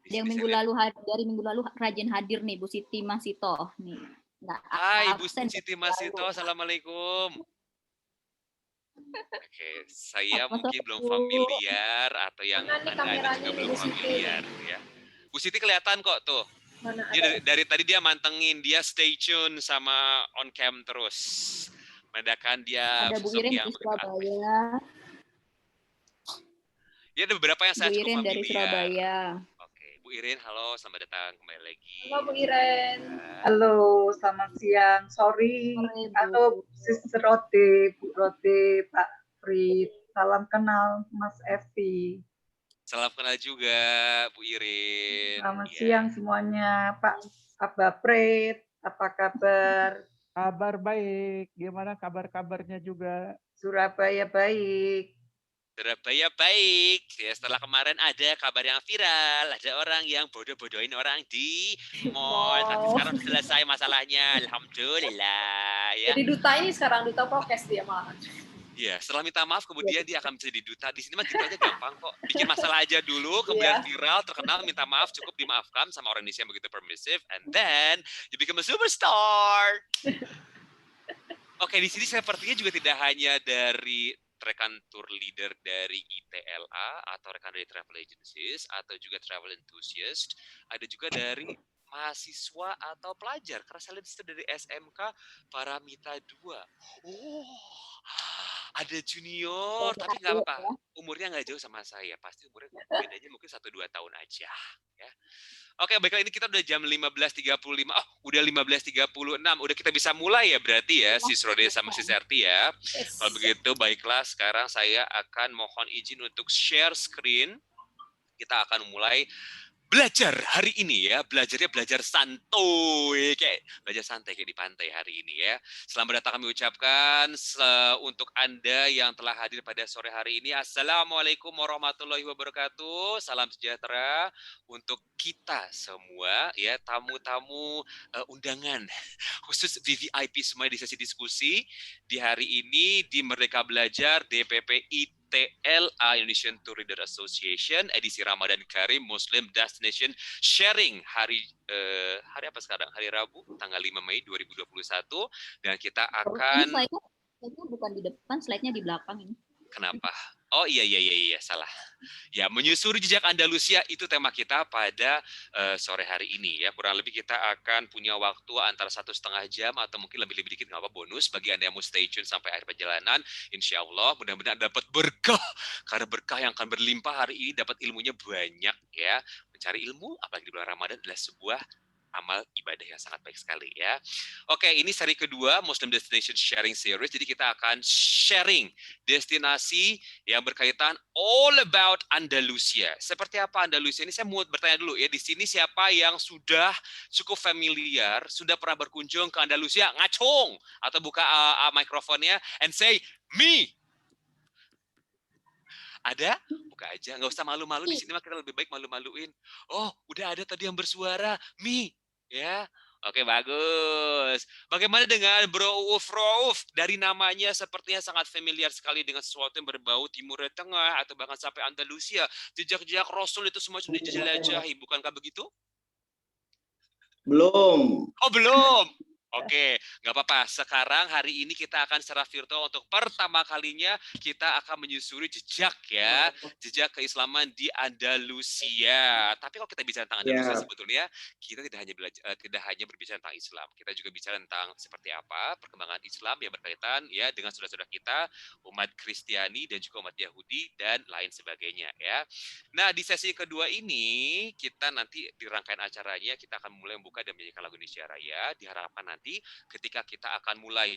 Di Yang sini minggu saya lihat. lalu dari minggu lalu rajin hadir nih Bu Siti Masito nih. Nggak Hai Bu absen dari Siti minggu lalu. Masito, assalamualaikum. Oke, saya Apa mungkin belum Bu? familiar atau yang Mana nih Anda juga kameranya nih belum Bu Siti? familiar ya. Bu Siti kelihatan kok tuh. Mana Dia ada? dari tadi dia mantengin, dia stay tune sama on cam terus. Menandakan dia Ada Bu sosok Irin yang dari begitu aktif. Surabaya. Ya ada beberapa yang Bu saya cukup Irin dari familiar. Surabaya. Oke, Bu Irin, halo, selamat datang kembali lagi. Halo Bu Iren. Halo, selamat siang. Sorry, Sore atau Bu. Sister Rote, Bu Rote, Pak Frit. Salam kenal Mas Evi. Salam kenal juga, Bu Irin. Selamat Ya. siang semuanya, Pak Abah Frit. Apa kabar? Kabar baik, gimana kabar-kabarnya juga? Surabaya baik. Surabaya baik. Ya, setelah kemarin ada kabar yang viral, ada orang yang bodoh-bodohin orang di mall. Tapi sekarang sudah selesai masalahnya, alhamdulillah. Ya. Jadi duta ini sekarang duta prokes dia malah. Ya, setelah minta maaf kemudian dia akan bisa diduta. Di sini mah gitu aja gampang kok. Bikin masalah aja dulu, kemudian viral, terkenal, minta maaf, cukup dimaafkan sama orang Indonesia yang begitu permissive, and then you become a superstar. Oke, di sini sepertinya juga tidak hanya dari rekan tour leader dari ITLA atau rekan dari travel agencies atau juga travel enthusiast, ada juga dari mahasiswa atau pelajar karena saya lihat itu dari SMK Paramita 2. Oh, ada junior tapi nggak apa-apa, umurnya nggak jauh sama saya, pasti umurnya bedanya mungkin 1-2 tahun aja ya. Oke, baiklah, ini kita udah jam 15.35. Oh, udah 15.36. Udah kita bisa mulai ya berarti ya, Sis Rode sama Sis Erti ya. Kalau begitu, baiklah. Sekarang saya akan mohon izin untuk share screen. Kita akan mulai belajar hari ini ya, belajar santuy, kayak belajar santai kayak di pantai hari ini ya. Selamat datang kami ucapkan untuk Anda yang telah hadir pada sore hari ini. Assalamualaikum warahmatullahi wabarakatuh. Salam sejahtera untuk kita semua ya, tamu-tamu undangan khusus VVIP semua di sesi diskusi di hari ini di Merdeka Belajar DPP ITLA Indonesian Tour Leader Association edisi Ramadan Karim Muslim Destination Sharing hari apa sekarang? Hari Rabu tanggal 5 Mei 2021 dan kita akan slide-nya bukan di depan, slide-nya di belakang ini. Kenapa? Oh iya salah. Ya, menyusuri jejak Andalusia itu tema kita pada sore hari ini ya. Kurang lebih kita akan punya waktu antara 1,5 jam atau mungkin lebih dikit nggak apa bonus bagi Anda yang mau stay tune sampai akhir perjalanan. Insya Allah mudah-mudahan dapat berkah karena berkah yang akan berlimpah hari ini, dapat ilmunya banyak ya. Mencari ilmu apalagi di bulan Ramadan adalah sebuah amal ibadah yang sangat baik sekali ya. Oke, ini seri kedua Muslim Destination Sharing Series. Jadi kita akan sharing destinasi yang berkaitan all about Andalusia. Seperti apa Andalusia ini? Saya mau bertanya dulu ya. Di sini siapa yang sudah cukup familiar, sudah pernah berkunjung ke Andalusia? Ngacung atau buka mikrofonnya and say me. Ada? Buka aja. Nggak usah malu-malu. Di sini mah kita lebih baik malu-maluin. Oh, udah ada tadi yang bersuara. Me. Ya. Oke, bagus. Bagaimana dengan Bro Rauf? Dari namanya sepertinya sangat familiar sekali dengan sesuatu yang berbau Timur Tengah atau bahkan sampai Andalusia. Jejak-jejak Rasul itu semua sudah dijelajahi, bukankah begitu? Belum. Oh, belum. Oke, nggak apa-apa. Sekarang hari ini kita akan secara virtual untuk pertama kalinya kita akan menyusuri jejak ya, jejak keislaman di Andalusia. Tapi kalau kita bicara tentang Andalusia sebetulnya kita tidak hanya berbicara tentang Islam, kita juga bicara tentang seperti apa perkembangan Islam yang berkaitan ya dengan saudara-saudara kita umat Kristiani dan juga umat Yahudi dan lain sebagainya ya. Nah, di sesi kedua ini kita nanti di rangkaian acaranya kita akan mulai membuka dan menyanyikan lagu Indonesia Raya. Diharapkan nanti ketika kita akan mulai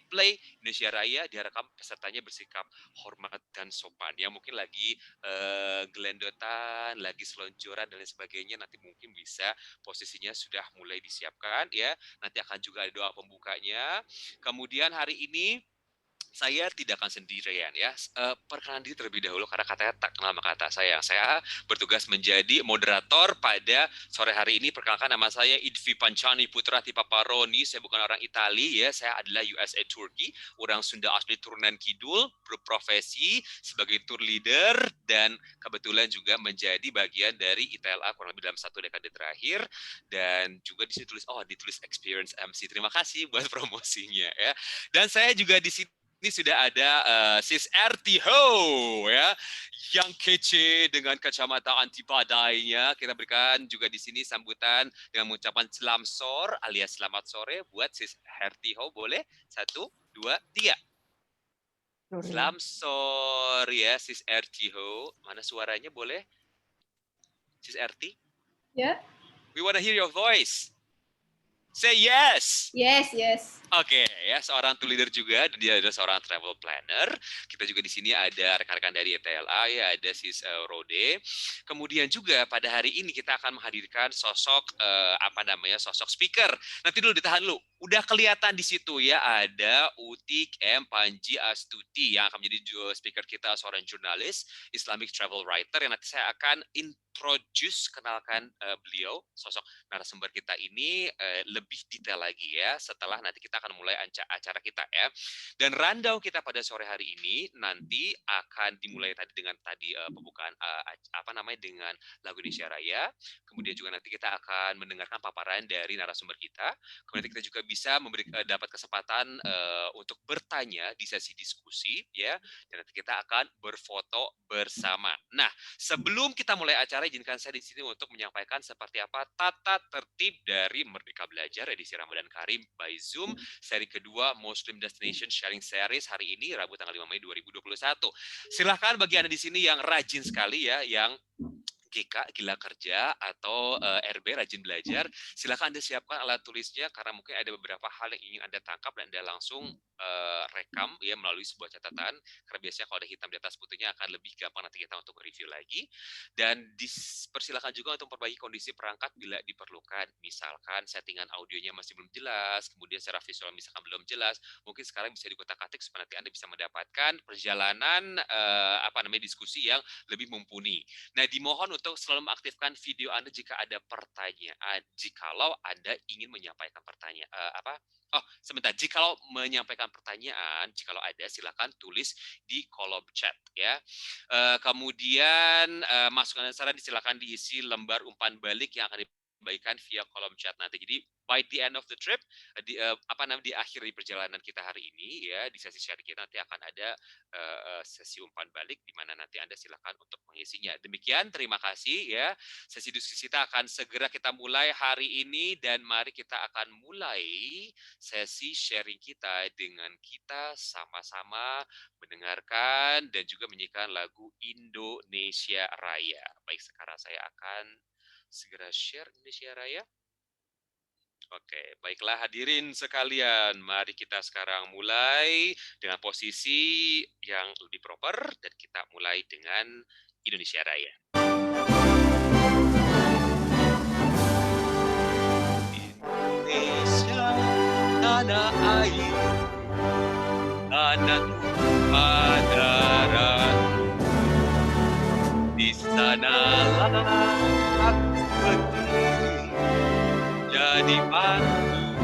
play Indonesia Raya, diharapkan pesertanya bersikap hormat dan sopan. Yang mungkin lagi gelendotan, lagi selonjoran dan lain sebagainya, nanti mungkin bisa posisinya sudah mulai disiapkan ya. Nanti akan juga ada doa pembukanya. Kemudian hari ini Saya tidak akan sendirian ya. Perkenalan diri terlebih dahulu karena katanya tak kenal maka tak sayang. Saya bertugas menjadi moderator pada sore hari ini. Perkenalkan, nama saya Idvi Pancani Putra Tipaparoni. Saya bukan orang Itali ya. Saya adalah USA Turki, orang Sunda asli turunan Kidul, berprofesi sebagai tour leader dan kebetulan juga menjadi bagian dari ITLA kurang lebih dalam 1 dekade terakhir. Dan juga di sini ditulis experience MC. Terima kasih buat promosinya ya. Dan saya juga di sini sudah ada Sis RT Ho ya, yang kece dengan kacamata anti badainya. Kita berikan juga di sini sambutan dengan mengucapkan selamsor alias selamat sore buat Sis RT Ho. Boleh? 1, 2, 3. Selamsor ya Sis RT Ho. Mana suaranya boleh? Sis RT? Ya. We wanna hear your voice. Say yes. Yes. Oke, ya, seorang tour leader juga, dia adalah seorang travel planner. Kita juga di sini ada rekan-rekan dari ETLA, ya, ada Sis Rode. Kemudian juga pada hari ini kita akan menghadirkan sosok sosok speaker. Nanti dulu ditahan dulu. Udah kelihatan di situ ya, ada Utik M Panji Astuti yang akan menjadi speaker kita, seorang jurnalis, Islamic travel writer yang nanti saya akan kenalkan beliau, sosok narasumber kita ini lebih detail lagi ya setelah nanti kita akan mulai acara kita ya. Dan rundown kita pada sore hari ini nanti akan dimulai dengan pembukaan dengan lagu Indonesia Raya. Kemudian juga nanti kita akan mendengarkan paparan dari narasumber kita. Kemudian kita juga bisa dapat kesempatan untuk bertanya di sesi diskusi ya. Dan nanti kita akan berfoto bersama. Nah, sebelum kita mulai acara, izinkan saya di sini untuk menyampaikan seperti apa tata tertib dari Merdeka Belajar edisi Ramadan Karim by Zoom seri kedua Muslim Destination Sharing Series hari ini Rabu tanggal 5 Mei 2021. Silahkan bagi Anda di sini yang rajin sekali ya, yang GK, gila kerja, atau RB, rajin belajar, silakan Anda siapkan alat tulisnya karena mungkin ada beberapa hal yang ingin Anda tangkap dan Anda langsung rekam ya melalui sebuah catatan, karena biasanya kalau ada hitam di atas putihnya akan lebih gampang nanti kita untuk review lagi. Dan dipersilakan juga untuk memperbaiki kondisi perangkat bila diperlukan. Misalkan settingan audionya masih belum jelas, kemudian secara visual misalkan belum jelas, mungkin sekarang bisa dikotak-atik supaya nanti Anda bisa mendapatkan perjalanan diskusi yang lebih mumpuni. Nah, dimohon untuk selalu mengaktifkan video Anda jika ada pertanyaan. Jikalau Anda ingin menyampaikan pertanyaan, jikalau menyampaikan pertanyaan, jikalau ada silakan tulis di kolom chat ya. Kemudian masukan dan saran silakan diisi lembar umpan balik yang akan dibagikan via kolom chat nanti. Jadi by the end of the trip, di akhir perjalanan kita hari ini ya, di sesi sharing kita nanti akan ada sesi umpan balik di mana nanti Anda silakan untuk mengisinya. Demikian, terima kasih ya. Sesi diskusi kita akan segera kita mulai hari ini dan mari kita akan mulai sesi sharing kita dengan kita sama-sama mendengarkan dan juga menyanyikan lagu Indonesia Raya. Baik, sekarang saya akan segera share Indonesia Raya. Oke, baiklah hadirin sekalian, mari kita sekarang mulai dengan posisi yang lebih proper dan kita mulai dengan Indonesia Raya. Indonesia, tanah air, tanah tumpah darah, di sanalah aku berdiri. Jadi panggung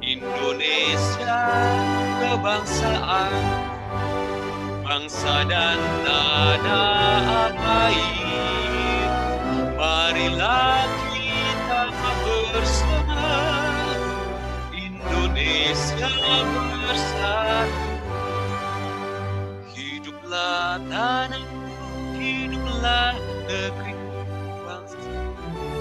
Indonesia kebangsaan, bangsa dan tanah air. Marilah kita bersama, Indonesia bersatu. Hiduplah tanahku, hiduplah negeri,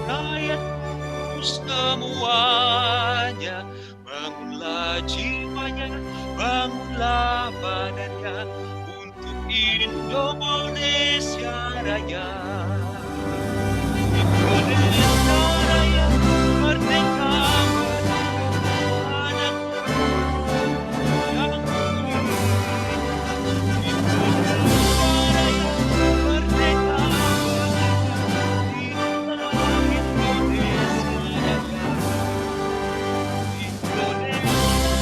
rakyatku semuanya. Bangunlah jiwanya, bangunlah badannya untuk Indonesia Raya. Indonesia Raya, merdeka, merdeka, Indonesia Raya, merdeka, Indonesia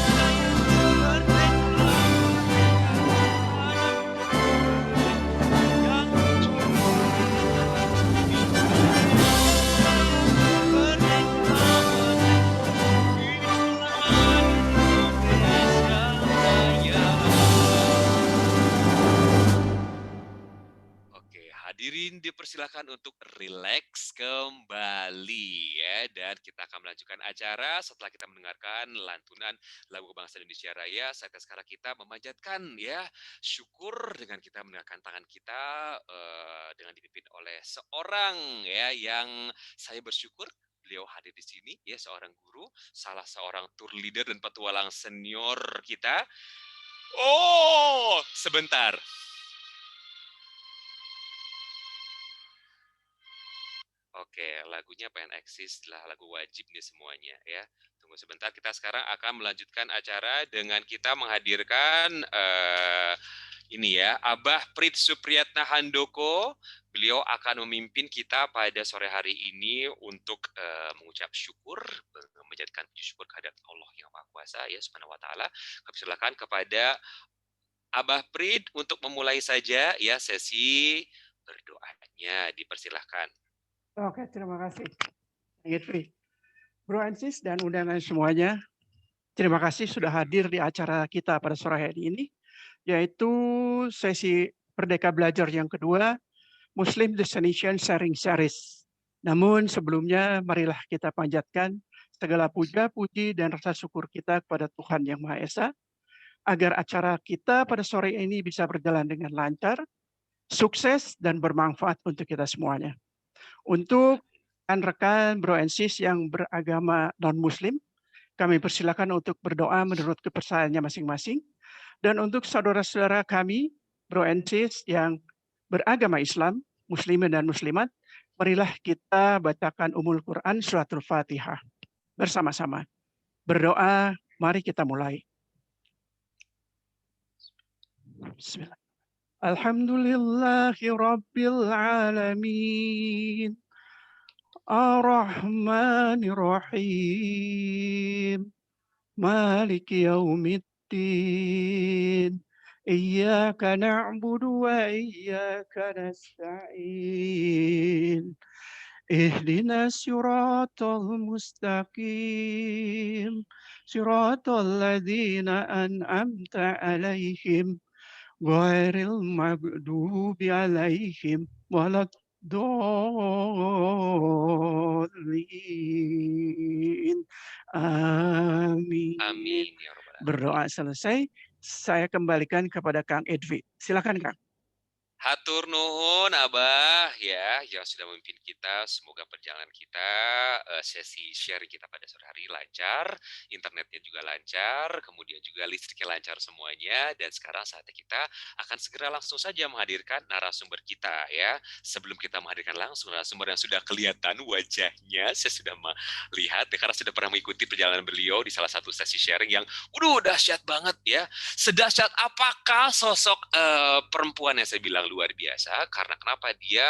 hadirin dipersilakan untuk rileks kembali ya, dan kita akan melanjutkan acara setelah kita mendengarkan lantunan lagu Bangsa Indonesia Raya. Saatnya sekarang kita memanjatkan ya syukur dengan kita mendengarkan tangan kita dengan dipimpin oleh seorang ya yang saya bersyukur beliau hadir di sini ya, seorang guru, salah seorang tour leader dan petualang senior kita. Oh, sebentar. Oke, lagunya pengen eksis lah, lagu wajib nih semuanya ya. Tunggu sebentar, kita sekarang akan melanjutkan acara dengan kita menghadirkan ini ya, Abah Prit Supriyatna Handoko. Beliau akan memimpin kita pada sore hari ini untuk mengucap syukur, menjadikan puji syukur kehadirat Allah yang Maha Kuasa ya Subhanahu wa taala. Kami silakan kepada Abah Prit untuk memulai saja ya sesi berdoanya, dipersilahkan. Oke, terima kasih. Bro and Sis dan undangan semuanya, terima kasih sudah hadir di acara kita pada sore hari ini, yaitu sesi Merdeka Belajar yang kedua, Muslim Destination Sharing Series. Namun sebelumnya, marilah kita panjatkan segala puja, puji, dan rasa syukur kita kepada Tuhan Yang Maha Esa, agar acara kita pada sore ini bisa berjalan dengan lancar, sukses, dan bermanfaat untuk kita semuanya. Untuk rekan-rekan Bro and Sis yang beragama non-Muslim, kami persilakan untuk berdoa menurut kepercayaannya masing-masing. Dan untuk saudara-saudara kami, Bro and Sis yang beragama Islam, Muslimin dan Muslimat, marilah kita bacakan Ummul Quran Suratul Fatihah bersama-sama. Berdoa, mari kita mulai. Bismillah. Alhamdulillahi Rabbil Alamin. Ar-Rahmanir Rahim. Maliki Yaumiddin. Iyyaka na'budu wa iyyaka nasta'in. Ihdinas siratal mustaqim. Siratal ladzina an'amta 'alaihim. Ghairil maghdubi 'alaihim waladdallin. Amin. Amin ya rabbal alamin. Berdoa selesai, saya kembalikan kepada Kang Edwi. Silakan Kang. Hatur nuhun Abah ya yang sudah memimpin kita. Semoga perjalanan kita, sesi sharing kita pada sore hari lancar, internetnya juga lancar, kemudian juga listriknya lancar semuanya. Dan sekarang saatnya kita akan segera langsung saja menghadirkan narasumber kita ya. Sebelum kita menghadirkan langsung narasumber yang sudah kelihatan wajahnya, saya sudah melihat ya, karena sudah pernah mengikuti perjalanan beliau di salah satu sesi sharing yang dahsyat banget ya. Sedahsyat apakah sosok perempuan yang saya bilang luar biasa, karena kenapa dia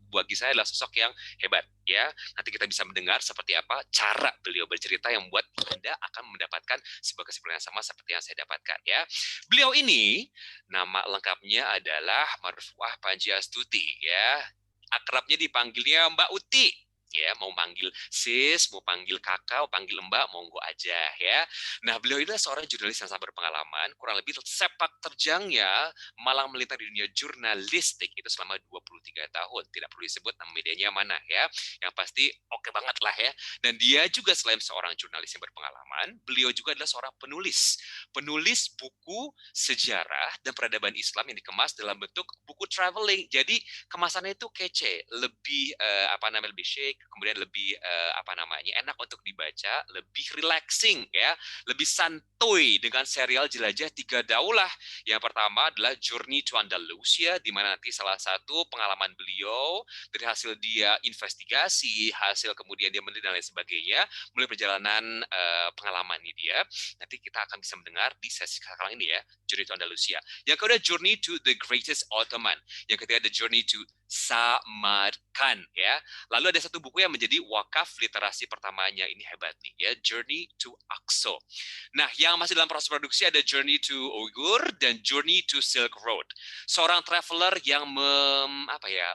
bagi saya adalah sosok yang hebat ya. Nanti kita bisa mendengar seperti apa cara beliau bercerita yang membuat Anda akan mendapatkan sebuah kesimpulan yang sama seperti yang saya dapatkan ya. Beliau ini nama lengkapnya adalah Marfuah Panjiastuti ya. Akrabnya dipanggilnya Mbak Uti. Ya, mau panggil sis, mau panggil kakak, mau panggil mbak, monggo aja ya. Nah, beliau ini adalah seorang jurnalis yang sangat berpengalaman, kurang lebih sepak terjangnya malang melintang di dunia jurnalistik itu selama 23 tahun. Tidak perlu disebut nama medianya mana ya. Yang pasti oke banget lah ya. Dan dia juga selain seorang jurnalis yang berpengalaman, beliau juga adalah seorang penulis. Penulis buku sejarah dan peradaban Islam yang dikemas dalam bentuk buku traveling. Jadi kemasannya itu kece, lebih lebih chic, kemudian lebih enak untuk dibaca, lebih relaxing ya, lebih santuy dengan serial jelajah 3 daulah. Yang pertama adalah Journey to Andalusia, di mana nanti salah satu pengalaman beliau dari hasil dia investigasi, hasil kemudian dia meneliti dan lain sebagainya, mulai perjalanan pengalaman ini dia. Nanti kita akan bisa mendengar di sesi sekarang ini ya, Journey to Andalusia. Yang kedua, Journey to the Greatest Ottoman. Yang ketiga ada Journey to Samarkand ya. Lalu ada satu buku yang menjadi wakaf literasi pertamanya, ini hebat nih ya, Journey to Aqsa. Nah, yang masih dalam proses produksi ada Journey to Uyghur dan Journey to Silk Road. Seorang traveler yang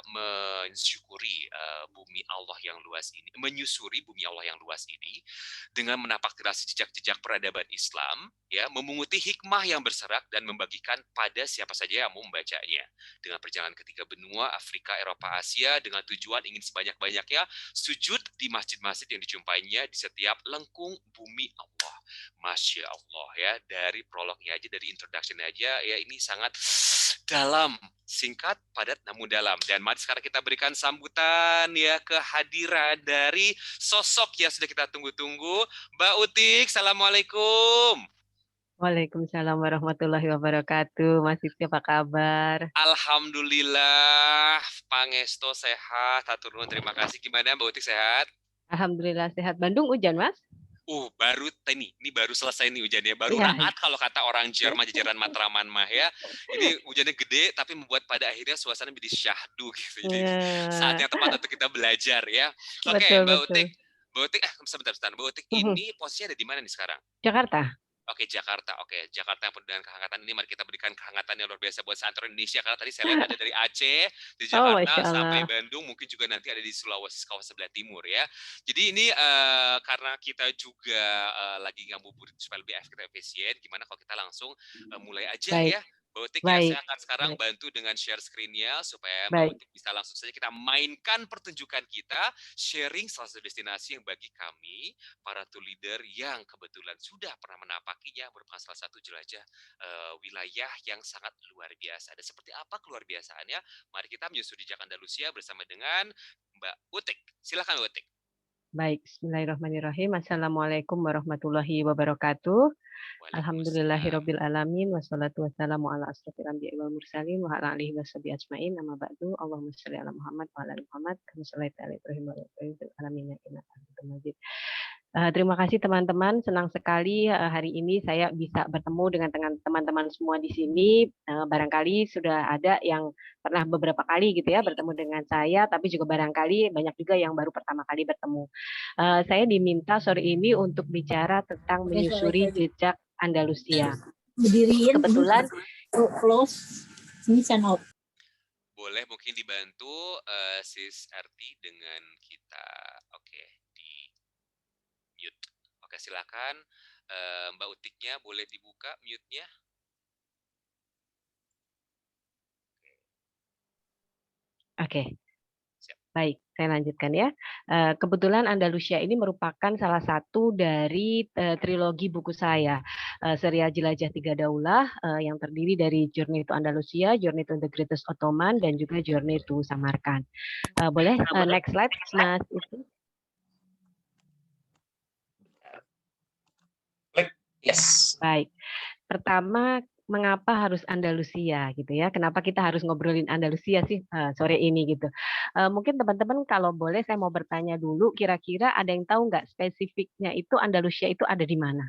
mensyukuri bumi Allah yang luas ini, menyusuri bumi Allah yang luas ini dengan menapak tirasi jejak-jejak peradaban Islam ya, memunguti hikmah yang berserak dan membagikan pada siapa saja yang mau membacanya. Dengan perjalanan ke 3 benua Afrika, Afrika, Eropa, Asia dengan tujuan ingin sebanyak-banyaknya sujud di masjid-masjid yang dijumpainya di setiap lengkung bumi Allah. Masya Allah ya, dari prolognya aja, dari introduction aja ya, ini sangat dalam, singkat, padat, namun dalam. Dan mari sekarang kita berikan sambutan ya kehadiran dari sosok yang sudah kita tunggu-tunggu, Mbak Utik. Assalamualaikum. Waalaikumsalam warahmatullahi wabarakatuh. Mas Siti, apa kabar? Alhamdulillah, Pangesto sehat. Hatur nuhun, terima kasih. Gimana Mbak Utik, sehat? Alhamdulillah sehat. Bandung hujan, Mas? Baru ini baru selesai nih hujannya. Baru raat kalau kata orang Jerman, jajaran Matraman mah ya. Ini hujannya gede tapi membuat pada akhirnya suasana menjadi syahdu gitu. Jadi saatnya tepat untuk kita belajar ya. Oke, Mbak Utik. Mbak Utik, sebentar. Mbak Utik, ini posisinya ada di mana nih sekarang? Jakarta. Oke, Jakarta. Oke, Jakarta yang penuh dengan kehangatan ini, mari kita berikan kehangatan yang luar biasa buat seantero Indonesia. Karena tadi saya lihat ada dari Aceh, di Jakarta, sampai Bandung, mungkin juga nanti ada di Sulawesi, kawasan sebelah timur ya. Jadi ini karena kita juga lagi ngabuburit supaya lebih efisien, gimana kalau kita langsung mulai aja ya. Mbak Utik ya, saya akan sekarang bantu dengan share screen-nya supaya Mbak Utik bisa langsung saja kita mainkan pertunjukan kita, sharing salah satu destinasi yang bagi kami, para tour leader yang kebetulan sudah pernah menapakinya, merupakan salah satu jelajah wilayah yang sangat luar biasa. Dan seperti apa keluar biasaannya? Mari kita menyusuri jejak Andalusia bersama dengan Mbak Utik. Silakan Mbak Utik. Baik, bismillahirrahmanirrahim. Assalamualaikum warahmatullahi wabarakatuh. Alhamdulillahirabbil alamin wassalatu wassalamu ala asrofil anbiya'i wal mursalin wa ala alihi washabihi ajmain. Amma ba'du. Allahumma shalli ala Muhammad wa ala ali Muhammad kama shallaita ala Ibrahim wa ala ali Ibrahim alamin innaka Hamidum Majid. Terima kasih teman-teman, senang sekali hari ini saya bisa bertemu dengan teman-teman semua di sini. Barangkali sudah ada yang pernah beberapa kali gitu ya bertemu dengan saya, tapi juga barangkali banyak juga yang baru pertama kali bertemu. Saya diminta sore ini untuk bicara tentang menyusuri jejak Andalusia. Kebetulan close mission out. Boleh mungkin dibantu Sis Arti dengan kita. Oke. Mute. Oke, silakan Mbak Utiknya boleh dibuka mute-nya. Oke. Baik, saya lanjutkan ya. Kebetulan Andalusia ini merupakan salah satu dari trilogi buku saya, serial Jelajah Tiga Daulah yang terdiri dari Journey to Andalusia, Journey to the Greatest Ottoman, dan juga Journey to Samarkand. Boleh next slide, Mas itu. Yes. Baik. Pertama, mengapa harus Andalusia gitu ya? Kenapa kita harus ngobrolin Andalusia sih sore ini gitu? Mungkin teman-teman kalau boleh saya mau bertanya dulu, kira-kira ada yang tahu nggak spesifiknya itu Andalusia itu ada di mana?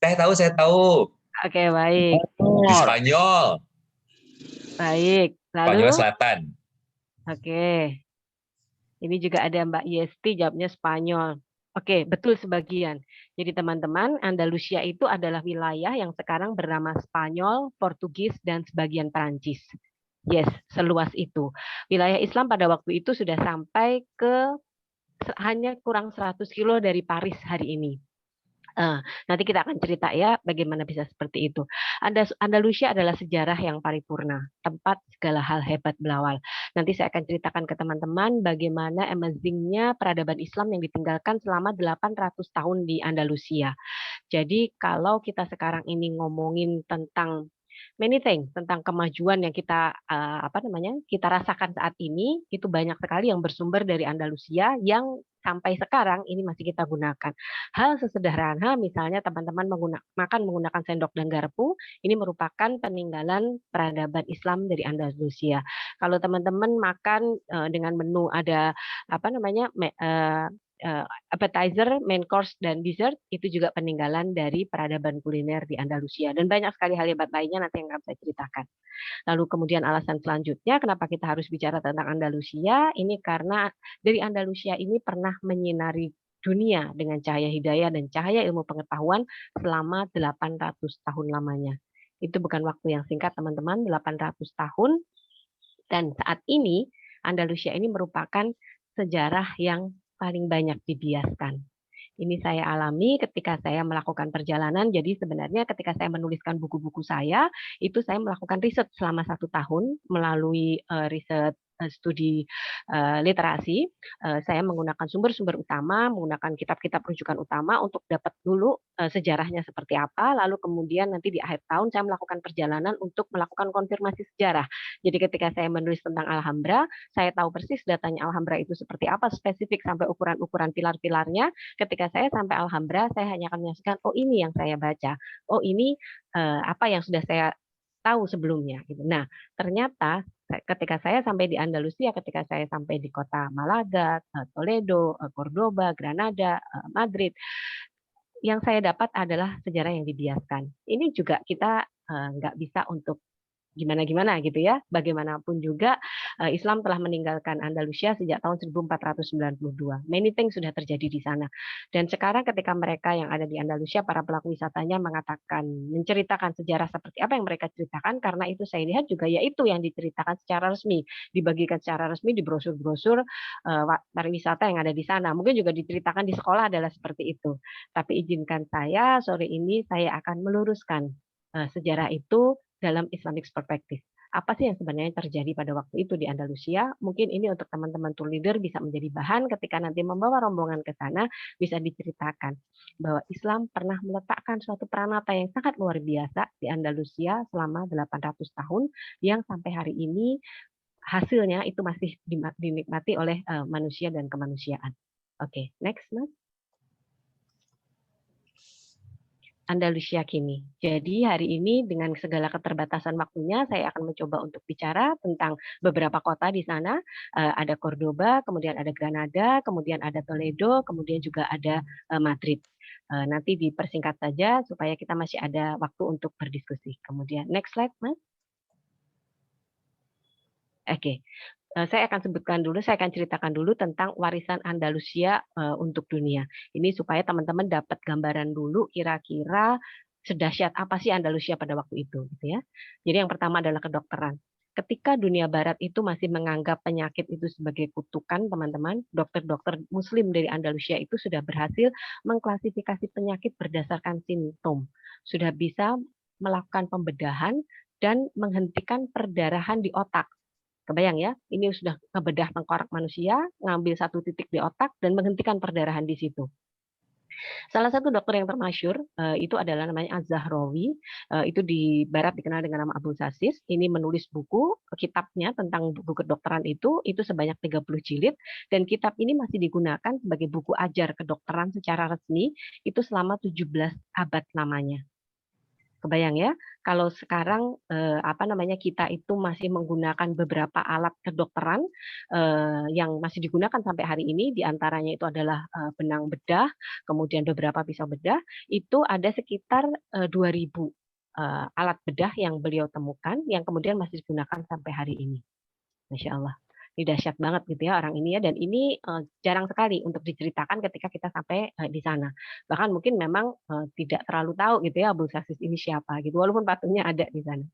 Saya tahu. Oke, baik. Di Spanyol. Baik. Lalu Spanyol Selatan. Oke. Ini juga ada Mbak Yesti, jawabnya Spanyol. Oke, betul sebagian. Jadi teman-teman, Andalusia itu adalah wilayah yang sekarang bernama Spanyol, Portugis, dan sebagian Perancis. Yes, seluas itu. Wilayah Islam pada waktu itu sudah sampai ke hanya kurang 100 kilo dari Paris hari ini. Nanti kita akan cerita ya bagaimana bisa seperti itu. Andalusia adalah sejarah yang paripurna, tempat segala hal hebat berawal. Nanti saya akan ceritakan ke teman-teman bagaimana amazingnya peradaban Islam yang ditinggalkan selama 800 tahun di Andalusia. Jadi kalau kita sekarang ini ngomongin tentang many things, tentang kemajuan yang kita kita rasakan saat ini, itu banyak sekali yang bersumber dari Andalusia yang sampai sekarang ini masih kita gunakan. Hal sesederhana misalnya teman-teman makan menggunakan sendok dan garpu, ini merupakan peninggalan peradaban Islam dari Andalusia. Kalau teman-teman makan dengan menu ada appetizer, main course, dan dessert, itu juga peninggalan dari peradaban kuliner di Andalusia. Dan banyak sekali hal hebat lainnya nanti yang akan saya ceritakan. Lalu kemudian alasan selanjutnya, kenapa kita harus bicara tentang Andalusia? Ini karena dari Andalusia ini pernah menyinari dunia dengan cahaya hidayah dan cahaya ilmu pengetahuan selama 800 tahun lamanya. Itu bukan waktu yang singkat teman-teman, 800 tahun. Dan saat ini Andalusia ini merupakan sejarah yang paling banyak dibiaskan. Ini saya alami ketika saya melakukan perjalanan. Jadi sebenarnya ketika saya menuliskan buku-buku saya, itu saya melakukan riset selama 1 tahun melalui riset studi literasi. Saya menggunakan sumber-sumber utama, menggunakan kitab-kitab rujukan utama untuk dapat dulu sejarahnya seperti apa, lalu kemudian nanti di akhir tahun saya melakukan perjalanan untuk melakukan konfirmasi sejarah. Jadi ketika saya menulis tentang Alhambra, saya tahu persis datanya Alhambra itu seperti apa, spesifik sampai ukuran-ukuran pilar-pilarnya. Ketika saya sampai Alhambra, saya hanya akan menyaksikan, oh ini yang saya baca, oh ini apa yang sudah saya tahu sebelumnya. Gitu. Nah, ternyata ketika saya sampai di Andalusia, ketika saya sampai di kota Malaga, Toledo, Cordoba, Granada, Madrid, yang saya dapat adalah sejarah yang dibiaskan. Ini juga kita nggak bisa untuk gimana-gimana gitu ya. Bagaimanapun juga Islam telah meninggalkan Andalusia sejak tahun 1492. Many things sudah terjadi di sana. Dan sekarang ketika mereka yang ada di Andalusia, para pelaku wisatanya menceritakan sejarah seperti apa yang mereka ceritakan, karena itu saya lihat juga yaitu yang diceritakan secara resmi, dibagikan secara resmi di brosur-brosur pariwisata yang ada di sana. Mungkin juga diceritakan di sekolah adalah seperti itu. Tapi izinkan saya sore ini saya akan meluruskan sejarah itu dalam Islamic perspective. Apa sih yang sebenarnya terjadi pada waktu itu di Andalusia? Mungkin ini untuk teman-teman tour leader bisa menjadi bahan ketika nanti membawa rombongan ke sana, bisa diceritakan bahwa Islam pernah meletakkan suatu peranata yang sangat luar biasa di Andalusia selama 800 tahun yang sampai hari ini hasilnya itu masih dinikmati oleh manusia dan kemanusiaan. Oke, next, Mas. Andalusia kini. Jadi hari ini dengan segala keterbatasan waktunya, saya akan mencoba untuk bicara tentang beberapa kota di sana. Ada Cordoba, kemudian ada Granada, kemudian ada Toledo, kemudian juga ada Madrid. Nanti dipersingkat saja supaya kita masih ada waktu untuk berdiskusi. Kemudian next slide, Mas. Oke. Saya akan sebutkan dulu, saya akan ceritakan dulu tentang warisan Andalusia untuk dunia. Ini supaya teman-teman dapat gambaran dulu kira-kira sedahsyat apa sih Andalusia pada waktu itu, gitu ya. Jadi yang pertama adalah kedokteran. Ketika dunia barat itu masih menganggap penyakit itu sebagai kutukan, teman-teman, dokter-dokter muslim dari Andalusia itu sudah berhasil mengklasifikasi penyakit berdasarkan simptom. Sudah bisa melakukan pembedahan dan menghentikan perdarahan di otak. Kebayang ya, ini sudah ngebedah tengkorak manusia, ngambil satu titik di otak, dan menghentikan perdarahan di situ. Salah satu dokter yang termasyur itu adalah namanya Az-Zahrawi, itu di barat dikenal dengan nama Abu Sasis. Ini menulis buku, kitabnya tentang buku kedokteran itu sebanyak 30 jilid, dan kitab ini masih digunakan sebagai buku ajar kedokteran secara resmi, itu selama 17 abad lamanya. Kebayang ya, kalau sekarang kita itu masih menggunakan beberapa alat kedokteran yang masih digunakan sampai hari ini, diantaranya itu adalah benang bedah, kemudian beberapa pisau bedah, itu ada sekitar 2.000 alat bedah yang beliau temukan, yang kemudian masih digunakan sampai hari ini. Masya Allah. Ini dahsyat banget gitu ya orang ini ya, dan ini jarang sekali untuk diceritakan ketika kita sampai di sana. Bahkan mungkin memang tidak terlalu tahu gitu ya Abu Sasis ini siapa gitu, walaupun patungnya ada di sana.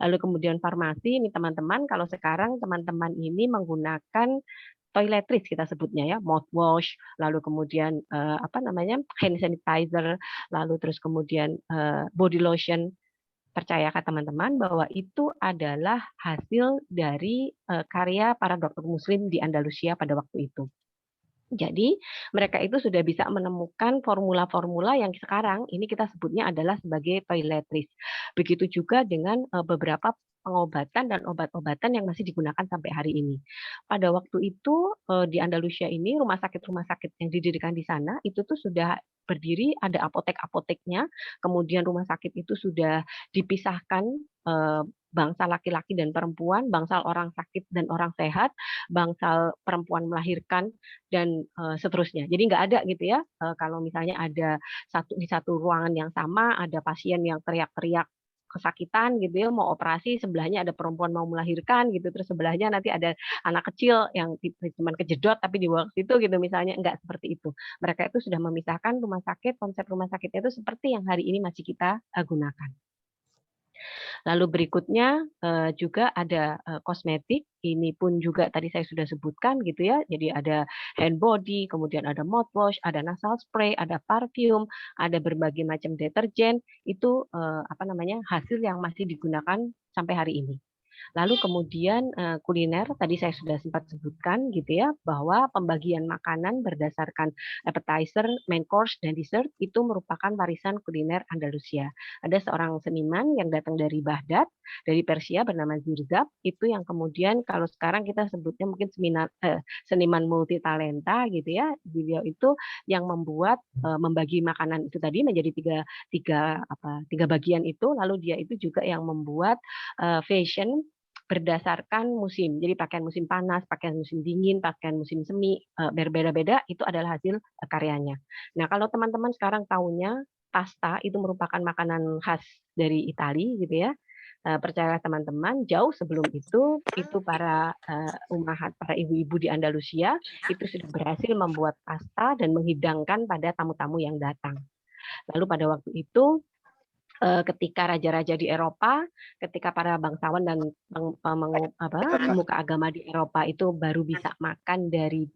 Lalu kemudian farmasi ini teman-teman, kalau sekarang teman-teman ini menggunakan toiletries kita sebutnya ya, mouthwash, lalu kemudian hand sanitizer, lalu terus kemudian body lotion. Percayakah teman-teman bahwa itu adalah hasil dari karya para dokter muslim di Andalusia pada waktu itu. Jadi mereka itu sudah bisa menemukan formula-formula yang sekarang ini kita sebutnya adalah sebagai toiletries. Begitu juga dengan beberapa pengobatan dan obat-obatan yang masih digunakan sampai hari ini. Pada waktu itu di Andalusia ini rumah sakit yang didirikan di sana itu tuh sudah berdiri, ada apotek-apoteknya, kemudian rumah sakit itu sudah dipisahkan bangsal laki-laki dan perempuan, bangsal orang sakit dan orang sehat, bangsal perempuan melahirkan, dan seterusnya. Jadi nggak ada gitu ya, kalau misalnya ada di satu ruangan yang sama, ada pasien yang teriak-teriak kesakitan gitu ya, mau operasi, sebelahnya ada perempuan mau melahirkan gitu, terus sebelahnya nanti ada anak kecil yang cuma kejedot tapi dibawa ke situ gitu misalnya, enggak seperti itu. Mereka itu sudah memisahkan rumah sakit, konsep rumah sakitnya itu seperti yang hari ini masih kita gunakan. Lalu berikutnya juga ada kosmetik, ini pun juga tadi saya sudah sebutkan gitu ya. Jadi ada hand body, kemudian ada mouthwash, ada nasal spray, ada parfum, ada berbagai macam deterjen. Itu apa namanya, hasil yang masih digunakan sampai hari ini. Lalu kemudian kuliner tadi saya sudah sempat sebutkan gitu ya, bahwa pembagian makanan berdasarkan appetizer, main course dan dessert itu merupakan warisan kuliner Andalusia. Ada seorang seniman yang datang dari Baghdad, dari Persia bernama Zirzab, itu yang kemudian kalau sekarang kita sebutnya mungkin seniman multi talenta gitu ya. Beliau itu yang membuat membagi makanan itu tadi menjadi tiga bagian itu, lalu dia itu juga yang membuat fashion berdasarkan musim. Jadi pakaian musim panas, pakaian musim dingin, pakaian musim semi, berbeda-beda itu adalah hasil karyanya. Nah, kalau teman-teman sekarang tahunya pasta itu merupakan makanan khas dari Italia gitu ya. Percayalah teman-teman, jauh sebelum itu para ummahat, para ibu-ibu di Andalusia itu sudah berhasil membuat pasta dan menghidangkan pada tamu-tamu yang datang. Lalu pada waktu itu ketika raja-raja di Eropa, ketika para bangsawan dan pemuka agama di Eropa itu baru bisa makan dari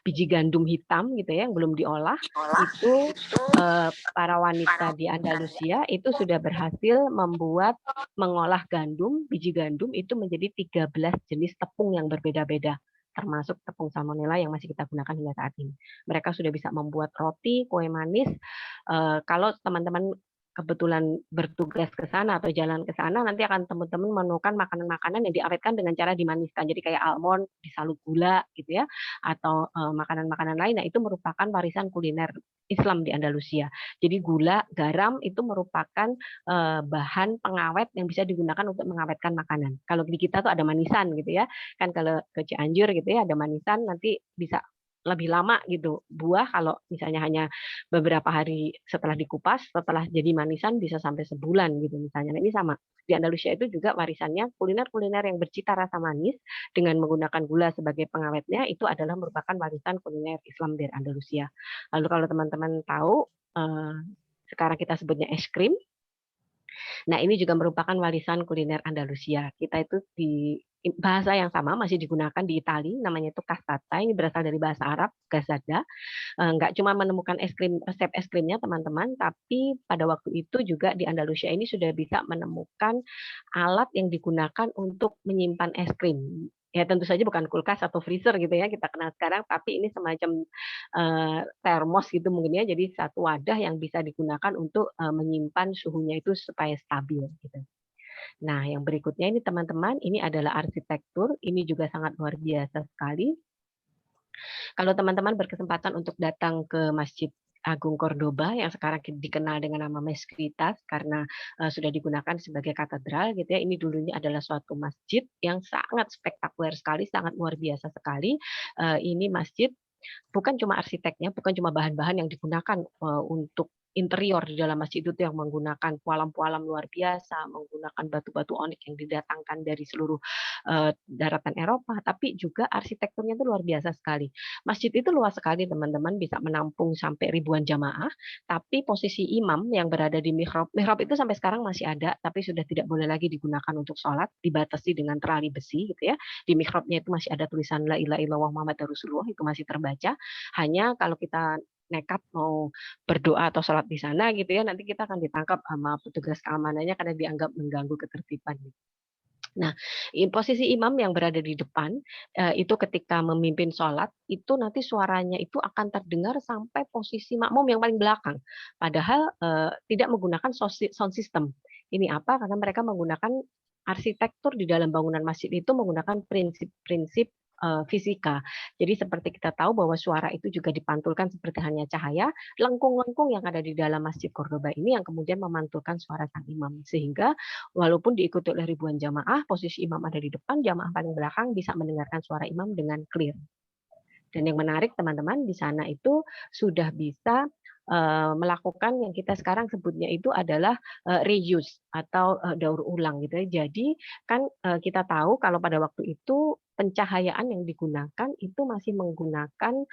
biji gandum hitam gitu ya yang belum diolah, itu para wanita di Andalusia itu sudah berhasil mengolah biji gandum itu menjadi 13 jenis tepung yang berbeda-beda, termasuk tepung salmonella yang masih kita gunakan hingga saat ini. Mereka sudah bisa membuat roti, kue manis. Kalau teman-teman kebetulan bertugas ke sana atau jalan ke sana, nanti akan teman-teman menemukan makanan-makanan yang diawetkan dengan cara dimaniskan. Jadi kayak almond disalut gula gitu ya, atau makanan-makanan lain. Nah, itu merupakan warisan kuliner Islam di Andalusia. Jadi gula, garam itu merupakan bahan pengawet yang bisa digunakan untuk mengawetkan makanan. Kalau di kita tuh ada manisan gitu ya. Kan kalau ke Cianjur gitu ya ada manisan, nanti bisa lebih lama gitu. Buah kalau misalnya hanya beberapa hari setelah dikupas, setelah jadi manisan bisa sampai sebulan gitu misalnya. Nah, ini sama. Di Andalusia itu juga warisannya kuliner-kuliner yang bercita rasa manis dengan menggunakan gula sebagai pengawetnya itu adalah merupakan warisan kuliner Islam dari Andalusia. Lalu kalau teman-teman tahu sekarang kita sebutnya es krim. Nah, ini juga merupakan warisan kuliner Andalusia. Kita itu di bahasa yang sama masih digunakan di Italia, namanya itu castata, ini berasal dari bahasa Arab, gazada. Nggak cuma menemukan resep es krimnya teman-teman, tapi pada waktu itu juga di Andalusia ini sudah bisa menemukan alat yang digunakan untuk menyimpan es krim. Ya tentu saja bukan kulkas atau freezer gitu ya kita kenal sekarang, tapi ini semacam termos gitu mungkin ya, jadi satu wadah yang bisa digunakan untuk menyimpan suhunya itu supaya stabil gitu. Nah, yang berikutnya ini teman-teman, ini adalah arsitektur, ini juga sangat luar biasa sekali. Kalau teman-teman berkesempatan untuk datang ke Masjid Agung Cordoba yang sekarang dikenal dengan nama Mezquitas karena sudah digunakan sebagai katedral gitu ya. Ini dulunya adalah suatu masjid yang sangat spektakuler sekali, sangat luar biasa sekali. Ini masjid bukan cuma arsiteknya, bukan cuma bahan-bahan yang digunakan untuk interior di dalam masjid itu yang menggunakan pualam-pualam luar biasa, menggunakan batu-batu onik yang didatangkan dari seluruh daratan Eropa, tapi juga arsitekturnya itu luar biasa sekali. Masjid itu luas sekali teman-teman, bisa menampung sampai ribuan jamaah, tapi posisi imam yang berada di mihrab itu sampai sekarang masih ada, tapi sudah tidak boleh lagi digunakan untuk sholat, dibatasi dengan terali besi gitu ya. Di mihrabnya itu masih ada tulisan La ilaha illallah Muhammad Rasulullah, itu masih terbaca. Hanya kalau kita nekat mau berdoa atau sholat di sana gitu ya, nanti kita akan ditangkap sama petugas keamanannya karena dianggap mengganggu ketertiban. Nah, posisi imam yang berada di depan itu ketika memimpin sholat itu nanti suaranya itu akan terdengar sampai posisi makmum yang paling belakang. Padahal tidak menggunakan sound system. Ini apa? Karena mereka menggunakan arsitektur di dalam bangunan masjid itu menggunakan prinsip-prinsip fisika. Jadi seperti kita tahu bahwa suara itu juga dipantulkan seperti hanya cahaya, lengkung-lengkung yang ada di dalam Masjid Cordoba ini yang kemudian memantulkan suara sang imam. Sehingga walaupun diikuti oleh ribuan jamaah, posisi imam ada di depan, jamaah paling belakang bisa mendengarkan suara imam dengan clear. Dan yang menarik teman-teman, di sana itu sudah bisa melakukan yang kita sekarang sebutnya itu adalah reuse atau daur ulang gitu ya. Jadi kan kita tahu kalau pada waktu itu pencahayaan yang digunakan itu masih menggunakan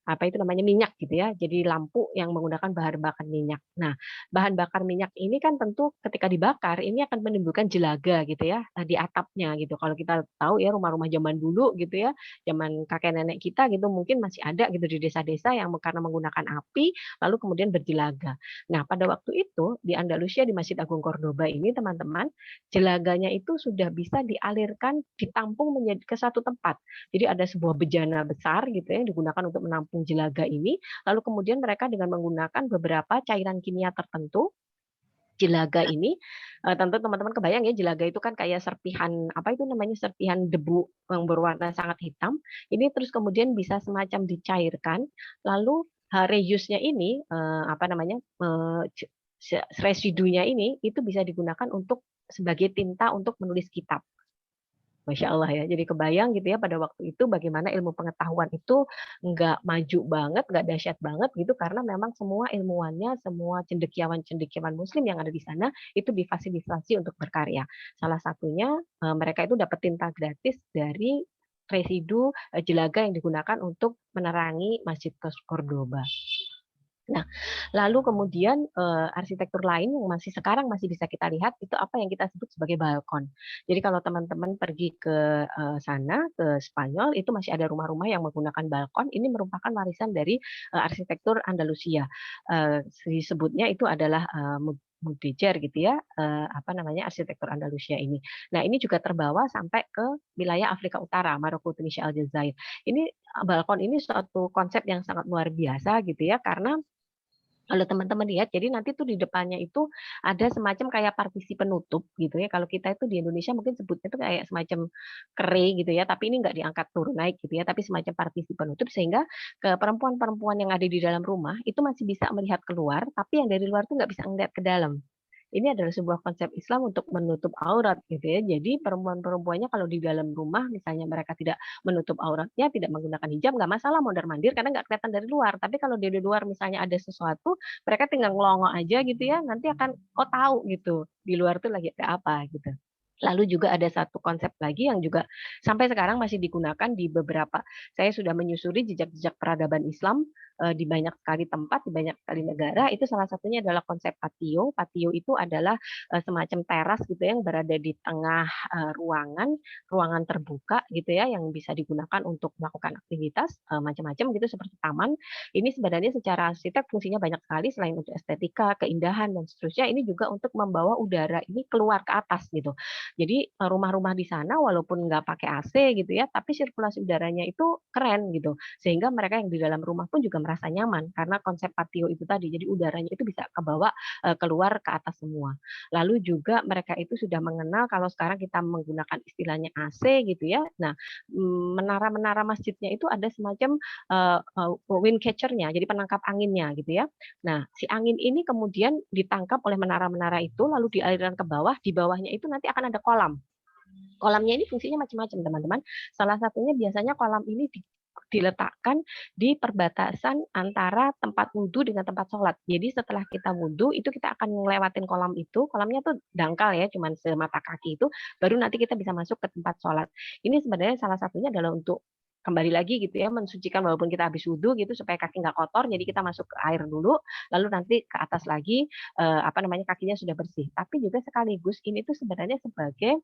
apa itu namanya, minyak gitu ya. Jadi lampu yang menggunakan bahan bakar minyak. Nah, bahan bakar minyak ini kan tentu ketika dibakar ini akan menimbulkan jelaga gitu ya di atapnya gitu. Kalau kita tahu ya rumah-rumah zaman dulu gitu ya, zaman kakek nenek kita gitu mungkin masih ada gitu di desa-desa yang karena menggunakan api lalu kemudian berjelaga. Nah, pada waktu itu di Andalusia di Masjid Agung Cordoba ini teman-teman, jelaganya itu sudah bisa dialirkan, ditampung menjadi ke satu tempat. Jadi ada sebuah bejana besar gitu ya yang digunakan untuk menampung jelaga ini, lalu kemudian mereka dengan menggunakan beberapa cairan kimia tertentu, jelaga ini tentu teman-teman kebayang ya jelaga itu kan kayak serpihan apa itu namanya serpihan debu yang berwarna sangat hitam. Ini terus kemudian bisa semacam dicairkan, lalu reuse-nya ini apa namanya residunya ini itu bisa digunakan untuk sebagai tinta untuk menulis kitab. Masya Allah ya, jadi kebayang gitu ya pada waktu itu bagaimana ilmu pengetahuan itu nggak maju banget, nggak dahsyat banget gitu karena memang semua ilmuwannya, semua cendekiawan-cendekiawan muslim yang ada di sana itu difasilitasi untuk berkarya. Salah satunya mereka itu dapat tinta gratis dari residu jelaga yang digunakan untuk menerangi Masjid Cordoba. Nah, lalu kemudian arsitektur lain yang sekarang masih bisa kita lihat itu apa yang kita sebut sebagai balkon. Jadi kalau teman-teman pergi ke sana ke Spanyol itu masih ada rumah-rumah yang menggunakan balkon. Ini merupakan warisan dari arsitektur Andalusia. Disebutnya itu adalah Mudéjar gitu ya, apa namanya arsitektur Andalusia ini. Nah ini juga terbawa sampai ke wilayah Afrika Utara, Maroko, Tunisia, Aljazair. Ini balkon ini suatu konsep yang sangat luar biasa gitu ya, karena kalau teman-teman lihat, jadi nanti tuh di depannya itu ada semacam kayak partisi penutup gitu ya. Kalau kita itu di Indonesia mungkin sebutnya itu kayak semacam kere gitu ya, tapi ini nggak diangkat turun naik gitu ya, tapi semacam partisi penutup sehingga ke perempuan-perempuan yang ada di dalam rumah itu masih bisa melihat keluar, tapi yang dari luar tuh nggak bisa ngeliat ke dalam. Ini adalah sebuah konsep Islam untuk menutup aurat gitu ya. Jadi perempuan-perempuannya kalau di dalam rumah misalnya mereka tidak menutup auratnya, tidak menggunakan hijab, nggak masalah mondar-mandir karena nggak kelihatan dari luar. Tapi kalau dari luar misalnya ada sesuatu, mereka tinggal ngelongo aja gitu ya, nanti akan oh tahu gitu di luar tuh lagi ada apa gitu. Lalu juga ada satu konsep lagi yang juga sampai sekarang masih digunakan di beberapa, saya sudah menyusuri jejak-jejak peradaban Islam di banyak sekali tempat, di banyak sekali negara, itu salah satunya adalah konsep patio. Patio itu adalah semacam teras gitu ya, yang berada di tengah ruangan terbuka gitu ya, yang bisa digunakan untuk melakukan aktivitas macam-macam gitu seperti taman. Ini sebenarnya secara arsitek fungsinya banyak sekali selain untuk estetika, keindahan dan seterusnya, ini juga untuk membawa udara ini keluar ke atas gitu. Jadi rumah-rumah di sana walaupun nggak pakai AC gitu ya, tapi sirkulasi udaranya itu keren gitu. Sehingga mereka yang di dalam rumah pun juga merasa nyaman karena konsep patio itu tadi. Jadi udaranya itu bisa kebawa keluar ke atas semua. Lalu juga mereka itu sudah mengenal kalau sekarang kita menggunakan istilahnya AC gitu ya. Nah, menara-menara masjidnya itu ada semacam wind catcher-nya, jadi penangkap anginnya gitu ya. Nah, si angin ini kemudian ditangkap oleh menara-menara itu lalu dialirkan ke bawah, di bawahnya itu nanti akan ada kolam. Kolamnya ini fungsinya macam-macam, teman-teman. Salah satunya biasanya kolam ini diletakkan di perbatasan antara tempat wudhu dengan tempat sholat. Jadi setelah kita wudhu, itu kita akan ngelewatin kolam itu. Kolamnya tuh dangkal ya, cuman semata kaki itu. Baru nanti kita bisa masuk ke tempat sholat. Ini sebenarnya salah satunya adalah untuk kembali lagi gitu ya, mensucikan walaupun kita habis wudhu gitu supaya kaki nggak kotor. Jadi kita masuk ke air dulu, lalu nanti ke atas lagi apa namanya kakinya sudah bersih. Tapi juga sekaligus ini tuh sebenarnya sebagai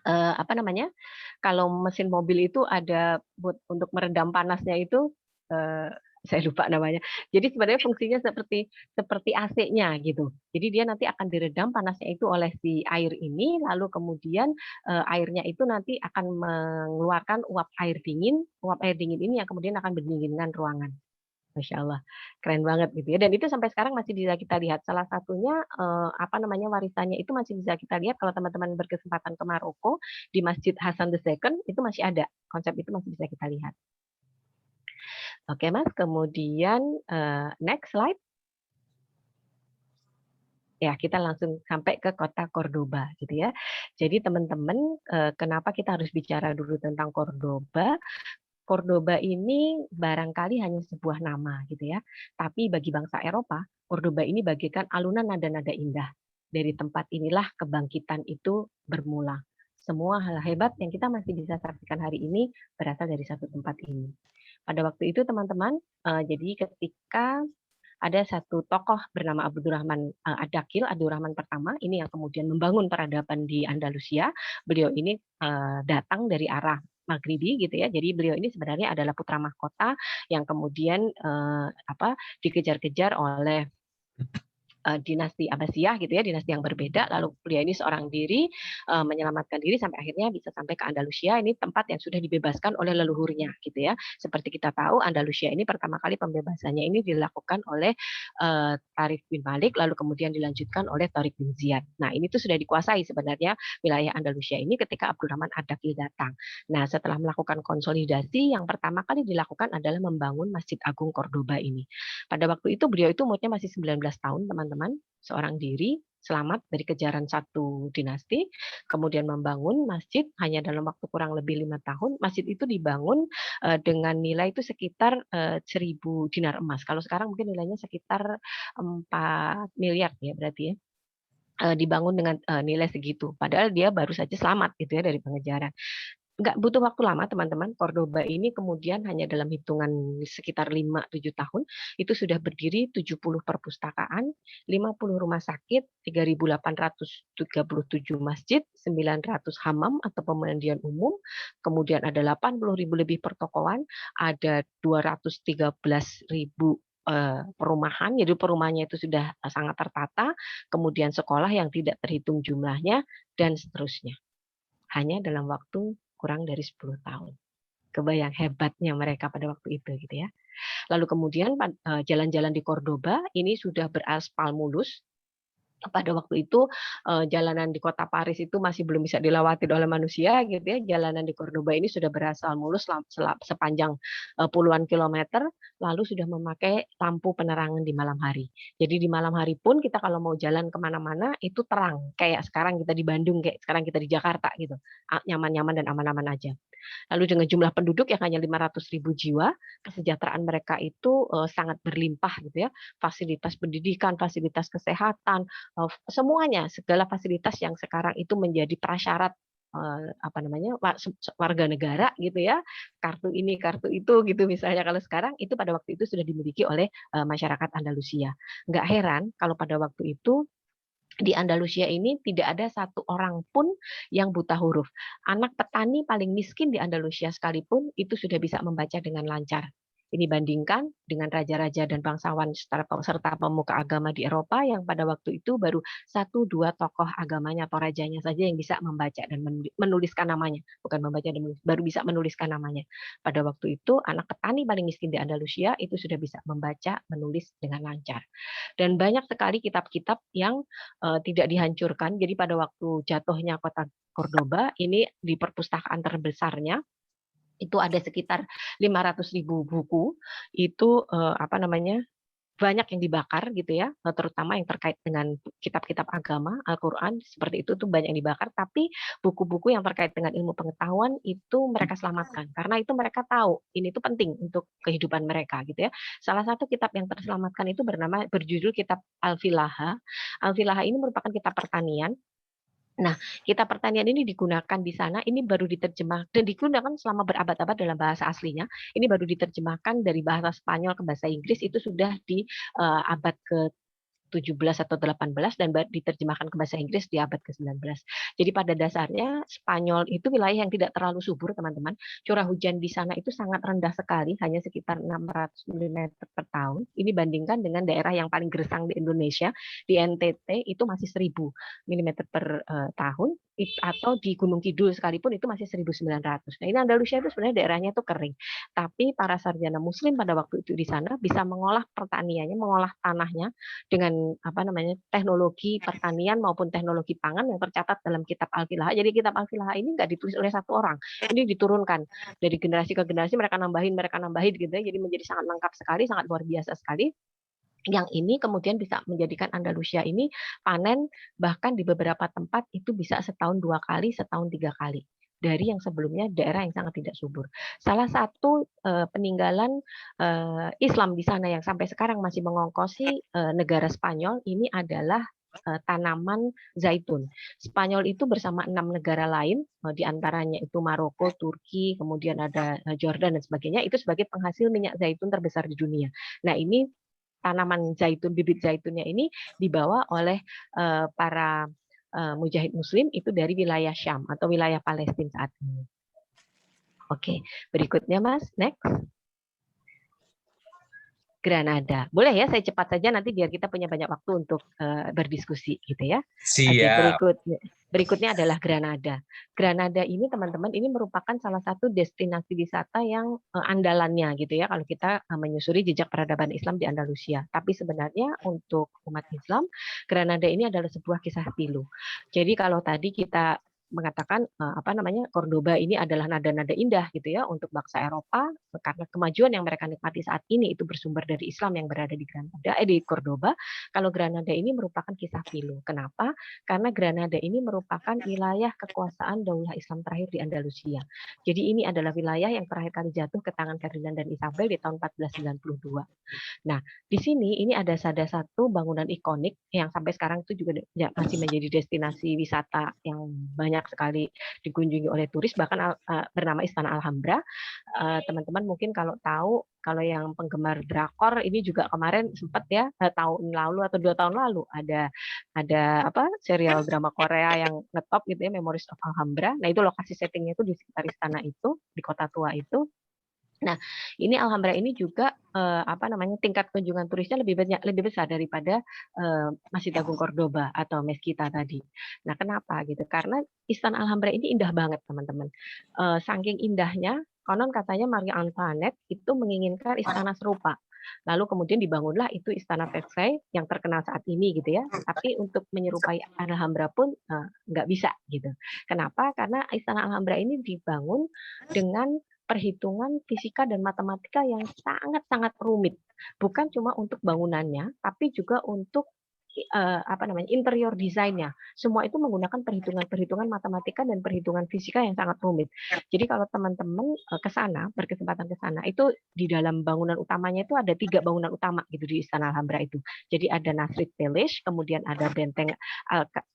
apa namanya, kalau mesin mobil itu ada untuk meredam panasnya itu, saya lupa namanya. Jadi sebenarnya fungsinya seperti AC-nya gitu. Jadi dia nanti akan diredam panasnya itu oleh si air ini, lalu kemudian airnya itu nanti akan mengeluarkan uap air dingin ini yang kemudian akan mendinginkan ruangan. Masya Allah, keren banget gitu ya. Dan itu sampai sekarang masih bisa kita lihat. Salah satunya apa namanya warisannya itu masih bisa kita lihat kalau teman-teman berkesempatan ke Maroko di Masjid Hassan II itu masih ada konsep itu masih bisa kita lihat. Oke Mas, kemudian next slide. Ya, kita langsung sampai ke kota Cordoba gitu ya. Jadi teman-teman, kenapa kita harus bicara dulu tentang Cordoba? Cordoba ini barangkali hanya sebuah nama gitu ya. Tapi bagi bangsa Eropa, Cordoba ini bagaikan alunan nada-nada indah. Dari tempat inilah kebangkitan itu bermula. Semua hal hebat yang kita masih bisa saksikan hari ini berasal dari satu tempat ini. Pada waktu itu teman-teman, jadi ketika ada satu tokoh bernama Abdurrahman Ad-Dakhil, Abdurrahman pertama, ini yang kemudian membangun peradaban di Andalusia. Beliau ini datang dari arah Maghribi gitu ya. Jadi beliau ini sebenarnya adalah putra mahkota yang kemudian dikejar-kejar oleh dinasti Abbasiyah gitu ya, dinasti yang berbeda. Lalu beliau ini seorang diri menyelamatkan diri sampai akhirnya bisa sampai ke Andalusia. Ini tempat yang sudah dibebaskan oleh leluhurnya gitu ya. Seperti kita tahu Andalusia ini pertama kali pembebasannya ini dilakukan oleh Tariq bin Malik, lalu kemudian dilanjutkan oleh Tariq bin Ziyad. Nah, ini tuh sudah dikuasai sebenarnya wilayah Andalusia ini ketika Abdurrahman Ad-Dakhil datang. Nah, setelah melakukan konsolidasi, yang pertama kali dilakukan adalah membangun Masjid Agung Cordoba ini. Pada waktu itu beliau itu umurnya masih 19 tahun, teman-teman, seorang diri, selamat dari kejaran satu dinasti, kemudian membangun masjid hanya dalam waktu kurang lebih 5 tahun. Masjid itu dibangun dengan nilai itu sekitar 1.000 dinar emas. Kalau sekarang mungkin nilainya sekitar 4 miliar ya berarti ya. Dibangun dengan nilai segitu. Padahal dia baru saja selamat gitu ya dari pengejaran. Nggak butuh waktu lama teman-teman. Cordoba ini kemudian hanya dalam hitungan sekitar 5-7 tahun itu sudah berdiri 70 perpustakaan, 50 rumah sakit, 3.837 masjid, 900 hamam atau pemandian umum, kemudian ada 80.000 lebih pertokoan, ada 213.000 perumahan, jadi perumahannya itu sudah sangat tertata, kemudian sekolah yang tidak terhitung jumlahnya, dan seterusnya. Hanya dalam waktu kurang dari 10 tahun. Kebayang hebatnya mereka pada waktu itu gitu ya. Lalu kemudian jalan-jalan di Cordoba ini sudah beraspal mulus. Pada waktu itu jalanan di kota Paris itu masih belum bisa dilewati oleh manusia gitu ya. Jalanan di Cordoba ini sudah beraspal mulus sepanjang puluhan kilometer, lalu sudah memakai lampu penerangan di malam hari. Jadi di malam hari pun kita kalau mau jalan kemana-mana itu terang, kayak sekarang kita di Bandung, kayak sekarang kita di Jakarta gitu, nyaman-nyaman dan aman-aman aja. Lalu dengan jumlah penduduk yang hanya 500.000 jiwa, kesejahteraan mereka itu sangat berlimpah gitu ya. Fasilitas pendidikan, fasilitas kesehatan, semuanya, segala fasilitas yang sekarang itu menjadi prasyarat warga negara gitu ya, kartu ini kartu itu gitu misalnya. Kalau sekarang itu pada waktu itu sudah dimiliki oleh masyarakat Andalusia. Nggak heran kalau pada waktu itu di Andalusia ini tidak ada satu orang pun yang buta huruf. Anak petani paling miskin di Andalusia sekalipun itu sudah bisa membaca dengan lancar. Ini bandingkan dengan raja-raja dan bangsawan serta pemuka agama di Eropa yang pada waktu itu baru 1-2 tokoh agamanya atau rajanya saja yang bisa membaca dan menuliskan namanya. Bukan membaca dan menulis, baru bisa menuliskan namanya. Pada waktu itu anak petani paling miskin di Andalusia itu sudah bisa membaca, menulis dengan lancar. Dan banyak sekali kitab-kitab yang tidak dihancurkan. Jadi pada waktu jatuhnya kota Cordoba ini di perpustakaan terbesarnya itu ada sekitar 500.000 buku itu banyak yang dibakar gitu ya, terutama yang terkait dengan kitab-kitab agama, Al-Quran seperti itu tuh banyak yang dibakar, tapi buku-buku yang terkait dengan ilmu pengetahuan itu mereka selamatkan karena itu mereka tahu ini tuh penting untuk kehidupan mereka gitu ya. Salah satu kitab yang terselamatkan itu berjudul kitab Al-Filaha. Al-Filaha ini merupakan kitab pertanian. Nah, kitab pertanian ini digunakan di sana, ini baru diterjemah dan digunakan selama berabad-abad dalam bahasa aslinya. Ini baru diterjemahkan dari bahasa Spanyol ke bahasa Inggris itu sudah di abad ke 17 atau 18 dan diterjemahkan ke bahasa Inggris di abad ke-19. Jadi pada dasarnya Spanyol itu wilayah yang tidak terlalu subur, teman-teman. Curah hujan di sana itu sangat rendah sekali, hanya sekitar 600 mm per tahun. Ini bandingkan dengan daerah yang paling gersang di Indonesia, di NTT itu masih 1000 mm per tahun, atau di Gunung Kidul sekalipun itu masih 1.900. Nah, ini Andalusia itu sebenarnya daerahnya itu kering. Tapi para sarjana muslim pada waktu itu di sana bisa mengolah pertaniannya, mengolah tanahnya dengan teknologi pertanian maupun teknologi pangan yang tercatat dalam kitab Al-Filaha. Jadi kitab Al-Filaha ini nggak ditulis oleh satu orang. Ini diturunkan dari generasi ke generasi, mereka nambahin gitu ya. Jadi menjadi sangat lengkap sekali, sangat luar biasa sekali. Yang ini kemudian bisa menjadikan Andalusia ini panen bahkan di beberapa tempat itu bisa setahun 2 kali, setahun 3 kali dari yang sebelumnya daerah yang sangat tidak subur. Salah satu peninggalan Islam di sana yang sampai sekarang masih mengongkosi negara Spanyol ini adalah tanaman zaitun. Spanyol itu bersama 6 negara lain, di antaranya itu Maroko, Turki, kemudian ada Jordan dan sebagainya, itu sebagai penghasil minyak zaitun terbesar di dunia. Nah, ini tanaman zaitun, bibit zaitunnya ini dibawa oleh para mujahid muslim itu dari wilayah Syam atau wilayah Palestina saat ini. Oke, berikutnya Mas, next. Granada. Boleh ya, saya cepat saja nanti biar kita punya banyak waktu untuk berdiskusi gitu ya. Oke, Siap. berikutnya adalah Granada. Granada ini teman-teman ini merupakan salah satu destinasi wisata yang andalannya gitu ya kalau kita menyusuri jejak peradaban Islam di Andalusia. Tapi sebenarnya untuk umat Islam, Granada ini adalah sebuah kisah pilu. Jadi kalau tadi kita mengatakan Cordoba ini adalah nada-nada indah gitu ya untuk bangsa Eropa karena kemajuan yang mereka nikmati saat ini itu bersumber dari Islam yang berada di di Cordoba. Kalau Granada ini merupakan kisah pilu. Kenapa? Karena Granada ini merupakan wilayah kekuasaan Daulah Islam terakhir di Andalusia. Jadi ini adalah wilayah yang terakhir kali jatuh ke tangan Ferdinand dan Isabel di tahun 1492. Nah, di sini ini ada satu bangunan ikonik yang sampai sekarang itu juga masih menjadi destinasi wisata yang banyak sekali dikunjungi oleh turis, bahkan bernama Istana Alhambra. Teman-teman mungkin kalau tahu, kalau yang penggemar drakor ini juga kemarin sempat ya tahun lalu atau 2 tahun lalu ada serial drama Korea yang ngetop gitu ya, Memories of Alhambra. Nah, itu lokasi settingnya itu di sekitar istana itu, di kota tua itu. Nah, ini Alhambra ini juga tingkat kunjungan turisnya lebih besar daripada Masjid Agung Cordoba atau Mezquita tadi. Nah, kenapa gitu? Karena Istana Alhambra ini indah banget, teman-teman. Saking indahnya, konon katanya Marie Antoinette itu menginginkan istana serupa. Lalu kemudian dibangunlah itu Istana Versailles yang terkenal saat ini gitu ya. Tapi untuk menyerupai Alhambra pun nggak bisa gitu. Kenapa? Karena Istana Alhambra ini dibangun dengan perhitungan fisika dan matematika yang sangat-sangat rumit. Bukan cuma untuk bangunannya, tapi juga untuk interior desainnya. Semua itu menggunakan perhitungan-perhitungan matematika dan perhitungan fisika yang sangat rumit. Jadi kalau teman-teman berkesempatan ke sana, itu di dalam bangunan utamanya itu ada 3 bangunan utama gitu di Istana Alhambra itu. Jadi ada Nasrid Palace, kemudian ada benteng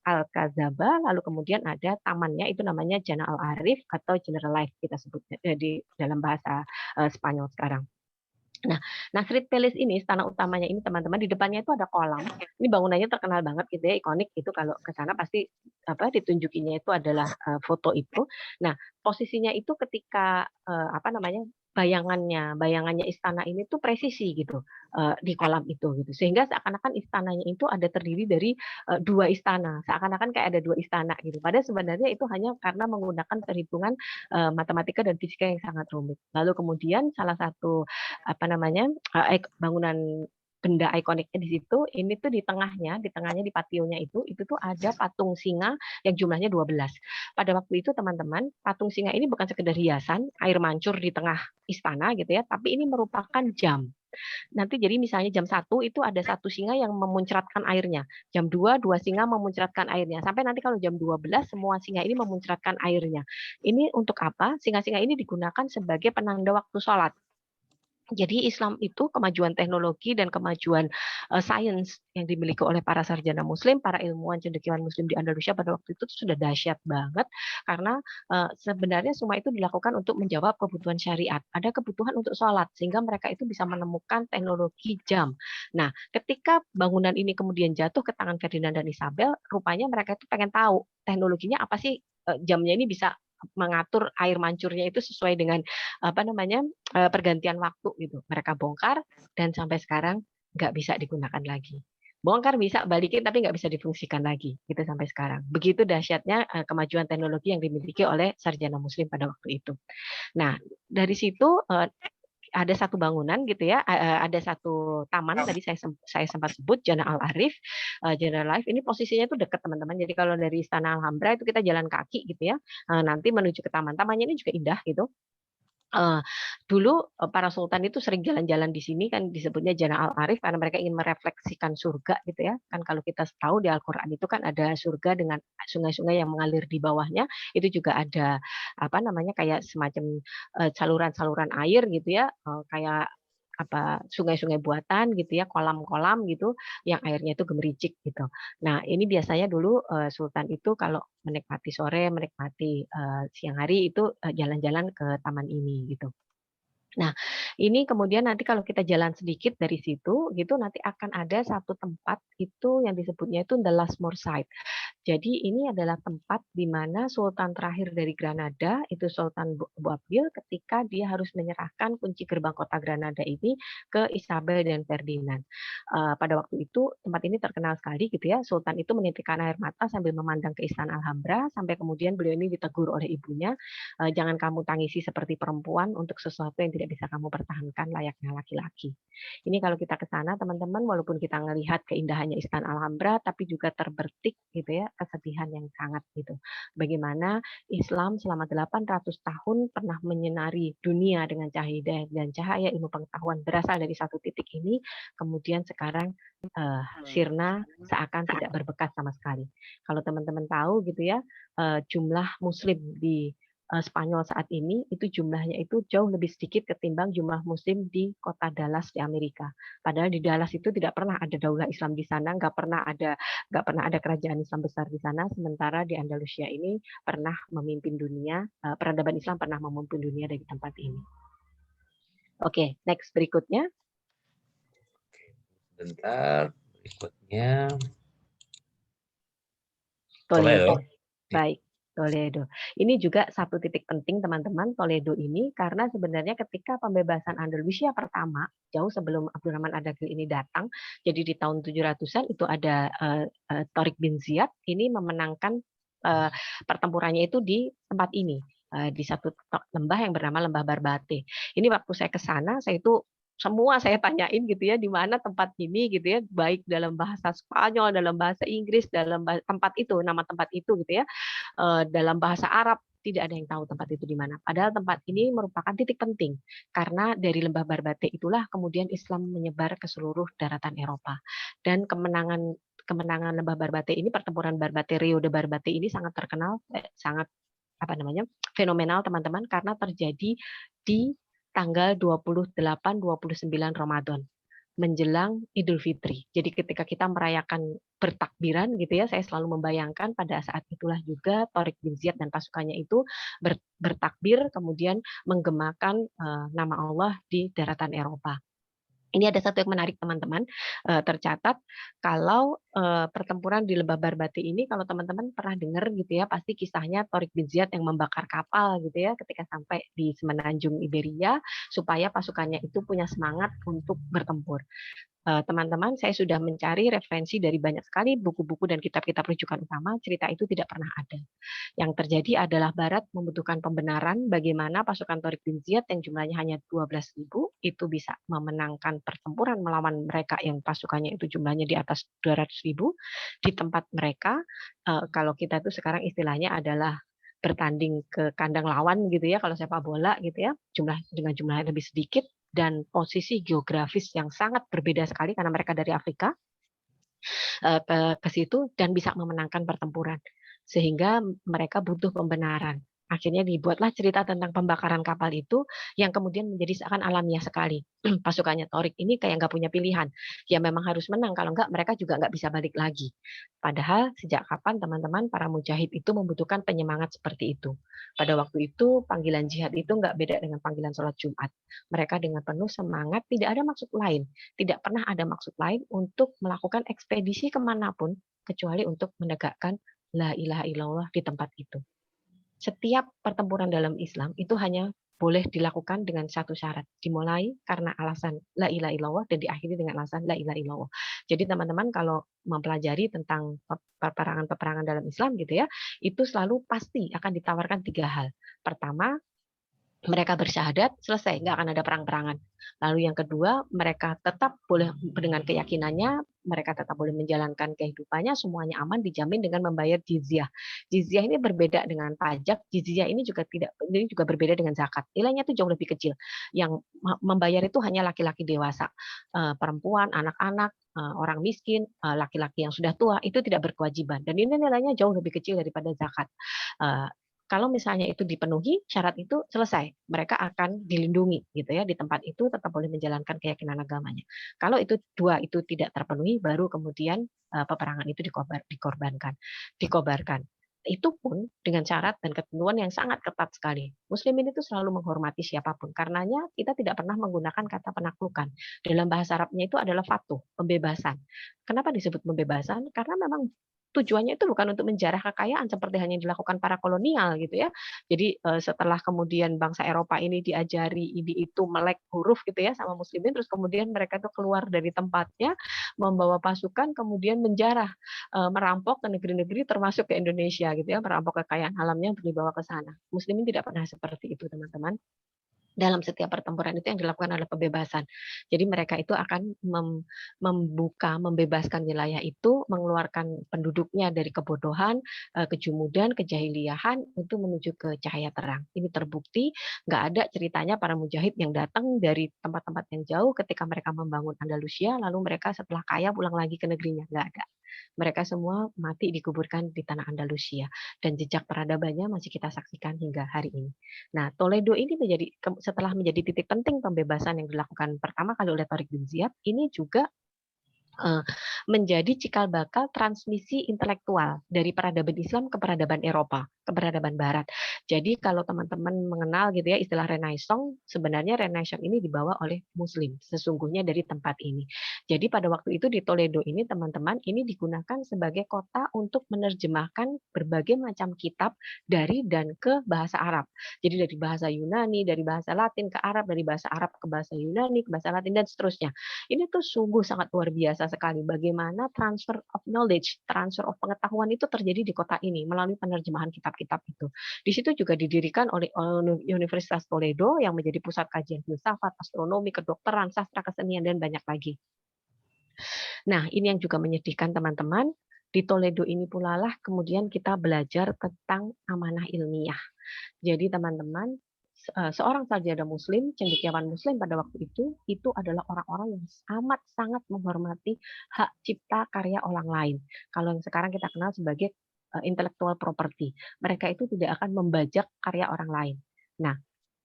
Alcazaba, lalu kemudian ada tamannya itu namanya Jana Al-Arif atau General Life kita sebutnya di dalam bahasa Spanyol sekarang. Nah, Nasrid Palace ini, istana utamanya ini teman-teman, di depannya itu ada kolam. Ini bangunannya terkenal banget gitu ya, ikonik itu kalau ke sana pasti ditunjukinya itu adalah foto itu. Nah, posisinya itu ketika bayangannya istana ini tuh presisi gitu di kolam itu gitu. Sehingga seakan-akan istananya itu ada terdiri dari 2 istana. Seakan-akan kayak ada 2 istana gitu. Padahal sebenarnya itu hanya karena menggunakan perhitungan matematika dan fisika yang sangat rumit. Lalu kemudian salah satu bangunan benda ikoniknya di situ, ini tuh di tengahnya di pationya itu tuh ada patung singa yang jumlahnya 12. Pada waktu itu teman-teman, patung singa ini bukan sekedar hiasan, air mancur di tengah istana gitu ya, tapi ini merupakan jam. Nanti jadi misalnya jam 1 itu ada 1 singa yang memuncratkan airnya. Jam 2 singa memuncratkan airnya. Sampai nanti kalau jam 12 semua singa ini memuncratkan airnya. Ini untuk apa? Singa-singa ini digunakan sebagai penanda waktu sholat. Jadi Islam itu kemajuan teknologi dan kemajuan sains yang dimiliki oleh para sarjana muslim, para ilmuwan cendekiawan muslim di Andalusia pada waktu itu sudah dahsyat banget karena sebenarnya semua itu dilakukan untuk menjawab kebutuhan syariat. Ada kebutuhan untuk sholat sehingga mereka itu bisa menemukan teknologi jam. Nah, ketika bangunan ini kemudian jatuh ke tangan Ferdinand dan Isabel, rupanya mereka itu pengen tahu teknologinya apa sih jamnya ini bisa mengatur air mancurnya itu sesuai dengan pergantian waktu gitu. Mereka bongkar dan sampai sekarang nggak bisa digunakan lagi. Bongkar bisa, balikin tapi nggak bisa difungsikan lagi gitu sampai sekarang. Begitu dahsyatnya kemajuan teknologi yang dimiliki oleh sarjana muslim pada waktu itu. Nah, dari situ ada satu bangunan gitu ya, ada satu taman tadi saya sempat sebut Jana Al-Arif, General Life ini posisinya itu dekat teman-teman. Jadi kalau dari Istana Alhambra itu kita jalan kaki gitu ya, nanti menuju ke taman. Tamannya ini juga indah gitu. Dulu para sultan itu sering jalan-jalan di sini kan disebutnya Jana Al-Arif karena mereka ingin merefleksikan surga gitu ya. Kan kalau kita tahu di Al-Qur'an itu kan ada surga dengan sungai-sungai yang mengalir di bawahnya. Itu juga ada kayak semacam saluran-saluran air gitu ya, kayak sungai-sungai buatan gitu ya, kolam-kolam gitu yang airnya itu gemericik gitu. Nah, ini biasanya dulu Sultan itu kalau menikmati sore, menikmati siang hari itu jalan-jalan ke taman ini gitu. Nah, ini kemudian nanti kalau kita jalan sedikit dari situ, gitu nanti akan ada satu tempat itu yang disebutnya itu The Lasmore Site. Jadi ini adalah tempat di mana Sultan terakhir dari Granada itu Sultan Boabdil ketika dia harus menyerahkan kunci gerbang kota Granada ini ke Isabel dan Ferdinand. Pada waktu itu tempat ini terkenal sekali gitu ya. Sultan itu menitikkan air mata sambil memandang ke Istana Alhambra sampai kemudian beliau ini ditegur oleh ibunya, jangan kamu tangisi seperti perempuan untuk sesuatu yang tidak bisa kamu pertahankan layaknya laki-laki. Ini kalau kita ke sana teman-teman, walaupun kita melihat keindahannya Istana Alhambra, tapi juga terbertik gitu ya kesedihan yang sangat gitu. Bagaimana Islam selama 800 tahun pernah menyinari dunia dengan cahaya dan cahaya ilmu pengetahuan berasal dari satu titik ini, kemudian sekarang sirna seakan tidak berbekas sama sekali. Kalau teman-teman tahu gitu ya, jumlah Muslim di Spanyol saat ini itu jumlahnya itu jauh lebih sedikit ketimbang jumlah Muslim di kota Dallas di Amerika. Padahal di Dallas itu tidak pernah ada daulah Islam di sana, nggak pernah ada kerajaan Islam besar di sana. Sementara di Andalusia ini pernah memimpin dunia, peradaban Islam pernah memimpin dunia dari tempat ini. Oke, next berikutnya. Bentar, berikutnya. Toledo. Baik. Toledo. Ini juga satu titik penting teman-teman, Toledo ini, karena sebenarnya ketika pembebasan Andalusia pertama, jauh sebelum Abdurrahman Ad-Dakhil ini datang, jadi di tahun 700-an itu ada Tariq bin Ziyad, ini memenangkan pertempurannya itu di tempat ini, di satu lembah yang bernama Lembah Barbate. Ini waktu saya ke sana, saya itu semua saya tanyain gitu ya, di mana tempat ini gitu ya, baik dalam bahasa Spanyol, dalam bahasa Inggris, dalam tempat itu, nama tempat itu gitu ya, dalam bahasa Arab, tidak ada yang tahu tempat itu di mana. Padahal tempat ini merupakan titik penting, karena dari Lembah Barbate itulah kemudian Islam menyebar ke seluruh daratan Eropa. Dan kemenangan Lembah Barbate ini, pertempuran Barbate, Rio de Barbate ini sangat terkenal, sangat fenomenal teman-teman, karena terjadi di tanggal 28-29 Ramadan menjelang Idul Fitri. Jadi ketika kita merayakan bertakbiran gitu ya, saya selalu membayangkan pada saat itulah juga Tariq bin Ziyad dan pasukannya itu bertakbir kemudian menggemakan nama Allah di daratan Eropa. Ini ada satu yang menarik teman-teman, tercatat kalau pertempuran di Lembah Barbate ini, kalau teman-teman pernah dengar gitu ya, pasti kisahnya Tariq bin Ziyad yang membakar kapal gitu ya, ketika sampai di semenanjung Iberia, supaya pasukannya itu punya semangat untuk bertempur. Teman-teman, saya sudah mencari referensi dari banyak sekali buku-buku dan kitab-kitab rujukan utama, cerita itu tidak pernah ada. Yang terjadi adalah Barat membutuhkan pembenaran bagaimana pasukan Tariq bin Ziyad yang jumlahnya hanya 12.000 itu bisa memenangkan pertempuran melawan mereka yang pasukannya itu jumlahnya di atas 200.000 di tempat mereka. Kalau kita itu sekarang istilahnya adalah bertanding ke kandang lawan gitu ya, kalau sepak bola gitu ya, dengan jumlah lebih sedikit dan posisi geografis yang sangat berbeda sekali karena mereka dari Afrika ke situ dan bisa memenangkan pertempuran, sehingga mereka butuh pembenaran. Akhirnya dibuatlah cerita tentang pembakaran kapal itu yang kemudian menjadi seakan alamiah sekali. Pasukannya Tariq ini kayak nggak punya pilihan. Ya memang harus menang, kalau nggak mereka juga nggak bisa balik lagi. Padahal sejak kapan teman-teman para mujahid itu membutuhkan penyemangat seperti itu. Pada waktu itu panggilan jihad itu nggak beda dengan panggilan sholat Jumat. Mereka dengan penuh semangat, tidak ada maksud lain. Tidak pernah ada maksud lain untuk melakukan ekspedisi kemanapun kecuali untuk menegakkan la ilaha illallah di tempat itu. Setiap pertempuran dalam Islam itu hanya boleh dilakukan dengan satu syarat. Dimulai karena alasan la ilaha illallah dan diakhiri dengan alasan la ilaha illallah. Jadi teman-teman kalau mempelajari tentang peperangan-peperangan dalam Islam gitu ya, itu selalu pasti akan ditawarkan 3 hal. Pertama, mereka bersyahadat, selesai, nggak akan ada perang-perangan. Lalu yang kedua, mereka tetap boleh dengan keyakinannya, mereka tetap boleh menjalankan kehidupannya, semuanya aman, dijamin dengan membayar jizyah. Jizyah ini berbeda dengan pajak, jizyah ini juga berbeda dengan zakat. Nilainya itu jauh lebih kecil. Yang membayar itu hanya laki-laki dewasa, perempuan, anak-anak, orang miskin, laki-laki yang sudah tua, itu tidak berkewajiban. Dan ini nilainya jauh lebih kecil daripada zakat. Kalau misalnya itu dipenuhi, syarat itu selesai, mereka akan dilindungi gitu ya, di tempat itu tetap boleh menjalankan keyakinan agamanya. Kalau itu dua itu tidak terpenuhi, baru kemudian peperangan itu dikobarkan. Itu pun dengan syarat dan ketentuan yang sangat ketat sekali. Muslimin itu selalu menghormati siapapun. Karenanya kita tidak pernah menggunakan kata penaklukan. Dalam bahasa Arabnya itu adalah fatuh, pembebasan. Kenapa disebut pembebasan? Karena memang tujuannya itu bukan untuk menjarah kekayaan seperti hanya dilakukan para kolonial gitu ya. Jadi setelah kemudian bangsa Eropa ini diajari ini itu melek huruf gitu ya sama muslimin, terus kemudian mereka itu keluar dari tempatnya membawa pasukan kemudian menjarah, merampok ke negeri-negeri termasuk ke Indonesia gitu ya, merampok kekayaan alamnya untuk dibawa ke sana. Muslimin tidak pernah seperti itu teman-teman. Dalam setiap pertempuran itu yang dilakukan adalah pembebasan. Jadi mereka itu akan membuka, membebaskan wilayah itu, mengeluarkan penduduknya dari kebodohan, kejumudan, kejahiliahan untuk menuju ke cahaya terang. Ini terbukti, nggak ada ceritanya para mujahid yang datang dari tempat-tempat yang jauh ketika mereka membangun Andalusia, lalu mereka setelah kaya pulang lagi ke negerinya. Nggak ada. Mereka semua mati dikuburkan di tanah Andalusia dan jejak peradabannya masih kita saksikan hingga hari ini. Nah, Toledo ini setelah menjadi titik penting pembebasan yang dilakukan pertama kali oleh Tariq bin Ziyad, ini juga menjadi cikal bakal transmisi intelektual dari peradaban Islam ke peradaban Eropa, ke peradaban Barat. Jadi kalau teman-teman mengenal gitu ya istilah Renaissance, sebenarnya Renaissance ini dibawa oleh Muslim sesungguhnya dari tempat ini. Jadi pada waktu itu di Toledo ini teman-teman ini digunakan sebagai kota untuk menerjemahkan berbagai macam kitab dari dan ke bahasa Arab. Jadi dari bahasa Yunani, dari bahasa Latin ke Arab, dari bahasa Arab ke bahasa Yunani, ke bahasa Latin dan seterusnya. Ini tuh sungguh sangat luar biasa sekali bagaimana transfer of knowledge, transfer of pengetahuan itu terjadi di kota ini melalui penerjemahan kitab-kitab itu. Di situ juga didirikan oleh Universitas Toledo yang menjadi pusat kajian filsafat, astronomi, kedokteran, sastra, kesenian dan banyak lagi. Nah, ini yang juga menyedihkan teman-teman. Di Toledo ini pula lah kemudian kita belajar tentang amanah ilmiah. Jadi teman-teman, seorang sarjana muslim, cendekiawan muslim pada waktu itu adalah orang-orang yang amat sangat menghormati hak cipta karya orang lain. Kalau yang sekarang kita kenal sebagai intellectual property. Mereka itu tidak akan membajak karya orang lain. Nah,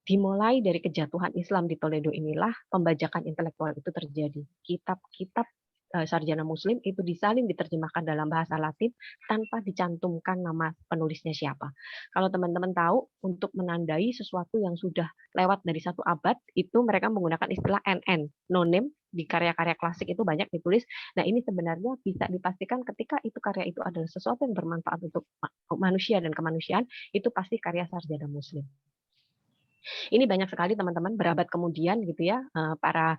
dimulai dari kejatuhan Islam di Toledo inilah pembajakan intelektual itu terjadi. Kitab-kitab sarjana muslim itu disalin diterjemahkan dalam bahasa Latin tanpa dicantumkan nama penulisnya siapa. Kalau teman-teman tahu untuk menandai sesuatu yang sudah lewat dari satu abad itu mereka menggunakan istilah NN, no name, di karya-karya klasik itu banyak ditulis. Nah, ini sebenarnya bisa dipastikan ketika itu karya itu adalah sesuatu yang bermanfaat untuk manusia dan kemanusiaan, itu pasti karya sarjana muslim. Ini banyak sekali teman-teman berabad kemudian gitu ya para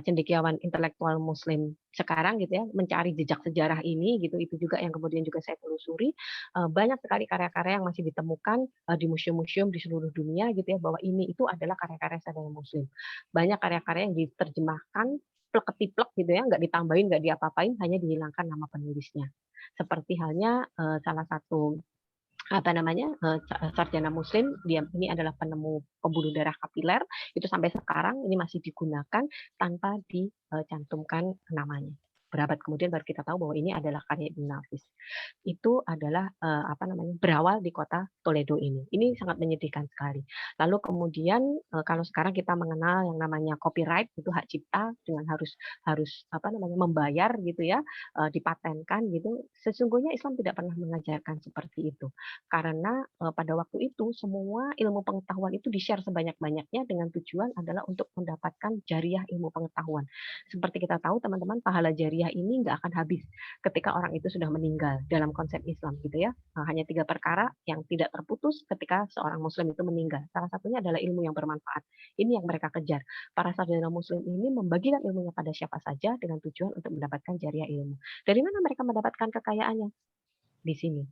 cendekiawan intelektual muslim sekarang gitu ya mencari jejak sejarah ini gitu, itu juga yang kemudian juga saya telusuri. Banyak sekali karya-karya yang masih ditemukan di museum-museum di seluruh dunia gitu ya bahwa ini itu adalah karya-karya sarjana muslim. Banyak karya-karya yang diterjemahkan plek-ketiplek gitu ya, nggak ditambahin, nggak diapa-apain, hanya dihilangkan nama penulisnya. Seperti halnya salah satu sarjana muslim, dia ini adalah penemu pembuluh darah kapiler, itu sampai sekarang ini masih digunakan tanpa dicantumkan namanya. Berabad kemudian baru kita tahu bahwa ini adalah karya Ibn Nafis. Itu adalah berawal di kota Toledo ini. Ini sangat menyedihkan sekali. Lalu kemudian kalau sekarang kita mengenal yang namanya copyright, itu hak cipta dengan harus membayar gitu ya, dipatenkan gitu. Sesungguhnya Islam tidak pernah mengajarkan seperti itu. Karena pada waktu itu semua ilmu pengetahuan itu di-share sebanyak-banyaknya dengan tujuan adalah untuk mendapatkan jariah ilmu pengetahuan. Seperti kita tahu teman-teman, pahala jariah ini nggak akan habis ketika orang itu sudah meninggal dalam konsep Islam gitu ya. Hanya 3 perkara yang tidak terputus ketika seorang muslim itu meninggal. Salah satunya adalah ilmu yang bermanfaat. Ini yang mereka kejar. Para sarjana muslim ini membagikan ilmunya pada siapa saja dengan tujuan untuk mendapatkan jariah ilmu. Dari mana mereka mendapatkan kekayaannya? Di sini.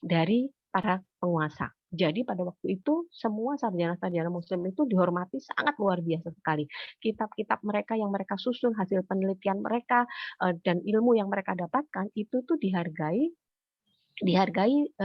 Dari para penguasa. Jadi pada waktu itu semua sarjana-sarjana muslim itu dihormati sangat luar biasa sekali. Kitab-kitab mereka yang mereka susun, hasil penelitian mereka dan ilmu yang mereka dapatkan itu tuh dihargai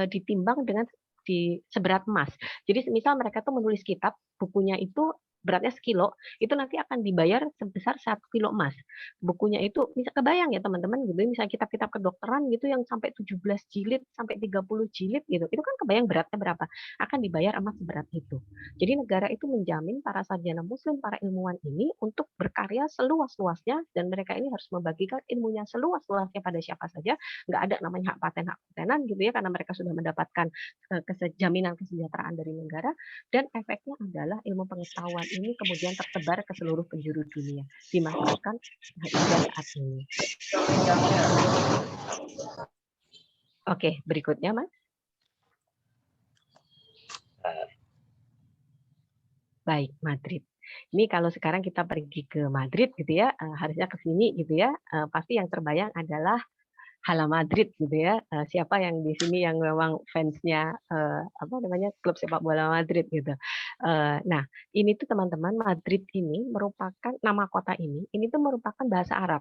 ditimbang dengan di seberat emas. Jadi misal mereka tuh menulis kitab, bukunya itu beratnya sekilo, itu nanti akan dibayar sebesar 1 kilo emas. Bukunya itu bisa kebayang ya teman-teman gitu, misalnya kitab-kitab kedokteran gitu yang sampai 17 jilid, sampai 30 jilid gitu, itu kan kebayang beratnya berapa, akan dibayar emas seberat itu. Jadi negara itu menjamin para sarjana muslim, para ilmuwan ini untuk berkarya seluas-luasnya, dan mereka ini harus membagikan ilmunya seluas-luasnya pada siapa saja, nggak ada namanya hak patenan gitu ya, karena mereka sudah mendapatkan jaminan kesejahteraan dari negara, dan efeknya adalah ilmu pengetahuan ini kemudian tersebar ke seluruh penjuru dunia, dimanfaatkan hingga saat ini. Oke, berikutnya Mas. Baik, Madrid. Ini kalau sekarang kita pergi ke Madrid gitu ya, harusnya ke sini gitu ya, pasti yang terbayang adalah Hala Madrid gitu ya. Siapa yang di sini yang memang fansnya apa namanya klub sepak bola Madrid gitu. Nah, ini tuh teman-teman, Madrid ini merupakan nama kota ini tuh merupakan bahasa Arab.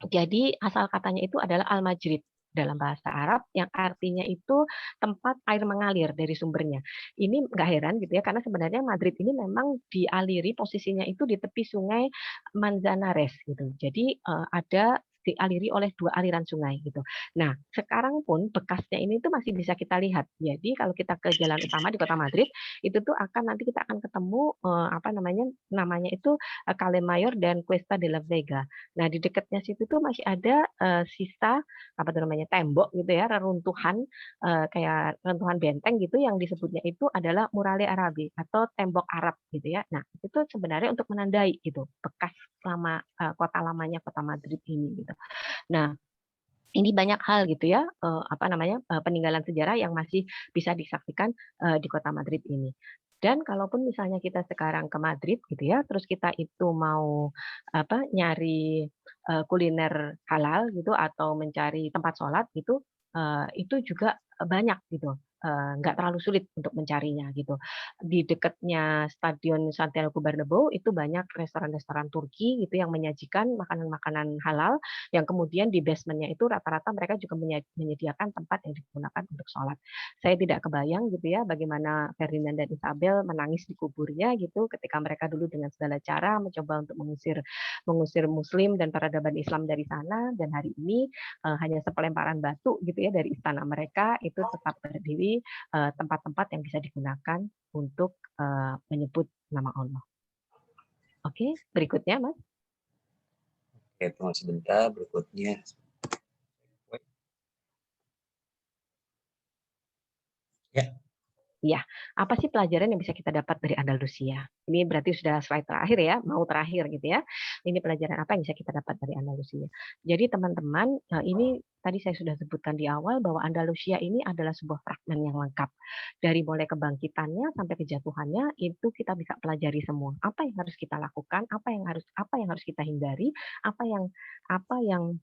Jadi asal katanya itu adalah Al-Majrid dalam bahasa Arab yang artinya itu tempat air mengalir dari sumbernya. Ini nggak heran gitu ya, karena sebenarnya Madrid ini memang dialiri posisinya itu di tepi sungai Manzanares gitu. Jadi ada dialiri oleh 2 aliran sungai gitu. Nah, sekarang pun bekasnya ini tuh masih bisa kita lihat. Jadi kalau kita ke jalan utama di kota Madrid, itu tuh nanti kita akan ketemu apa namanya itu Calle Mayor dan Cuesta de la Vega. Nah, di dekatnya situ tuh masih ada sisa apa tuh namanya tembok gitu ya, reruntuhan kayak reruntuhan benteng gitu yang disebutnya itu adalah Murale Arabi atau tembok Arab gitu ya. Nah, itu tuh sebenarnya untuk menandai gitu bekas lama kota lamanya kota Madrid ini gitu. Nah, ini banyak hal gitu ya, apa namanya peninggalan sejarah yang masih bisa disaksikan di kota Madrid ini. Dan kalaupun misalnya kita sekarang ke Madrid gitu ya, terus kita itu mau apa nyari kuliner halal gitu atau mencari tempat sholat gitu, itu juga banyak gitu. Nggak terlalu sulit untuk mencarinya gitu. Di dekatnya Stadion Santiago Bernabeu itu banyak restoran-restoran Turki gitu yang menyajikan makanan-makanan halal, yang kemudian di basementnya itu rata-rata mereka juga menyediakan tempat yang digunakan untuk sholat. Saya tidak kebayang gitu ya bagaimana Ferdinand dan Isabel menangis di kuburnya gitu ketika mereka dulu dengan segala cara mencoba untuk mengusir Muslim dan peradaban Islam dari sana, dan hari ini hanya sepelemparan batu gitu ya dari istana mereka itu tetap berdiri tempat-tempat yang bisa digunakan untuk menyebut nama Allah. Oke, berikutnya Mas. Oke, tunggu sebentar. Berikutnya. Ya. Ya, apa sih pelajaran yang bisa kita dapat dari Andalusia? Ini berarti sudah slide terakhir ya, mau terakhir gitu ya. Ini pelajaran apa yang bisa kita dapat dari Andalusia? Jadi teman-teman, ini tadi saya sudah sebutkan di awal bahwa Andalusia ini adalah sebuah fragmen yang lengkap. Dari mulai kebangkitannya sampai kejatuhannya itu kita bisa pelajari semua. Apa yang harus kita lakukan, apa yang harus kita hindari, apa yang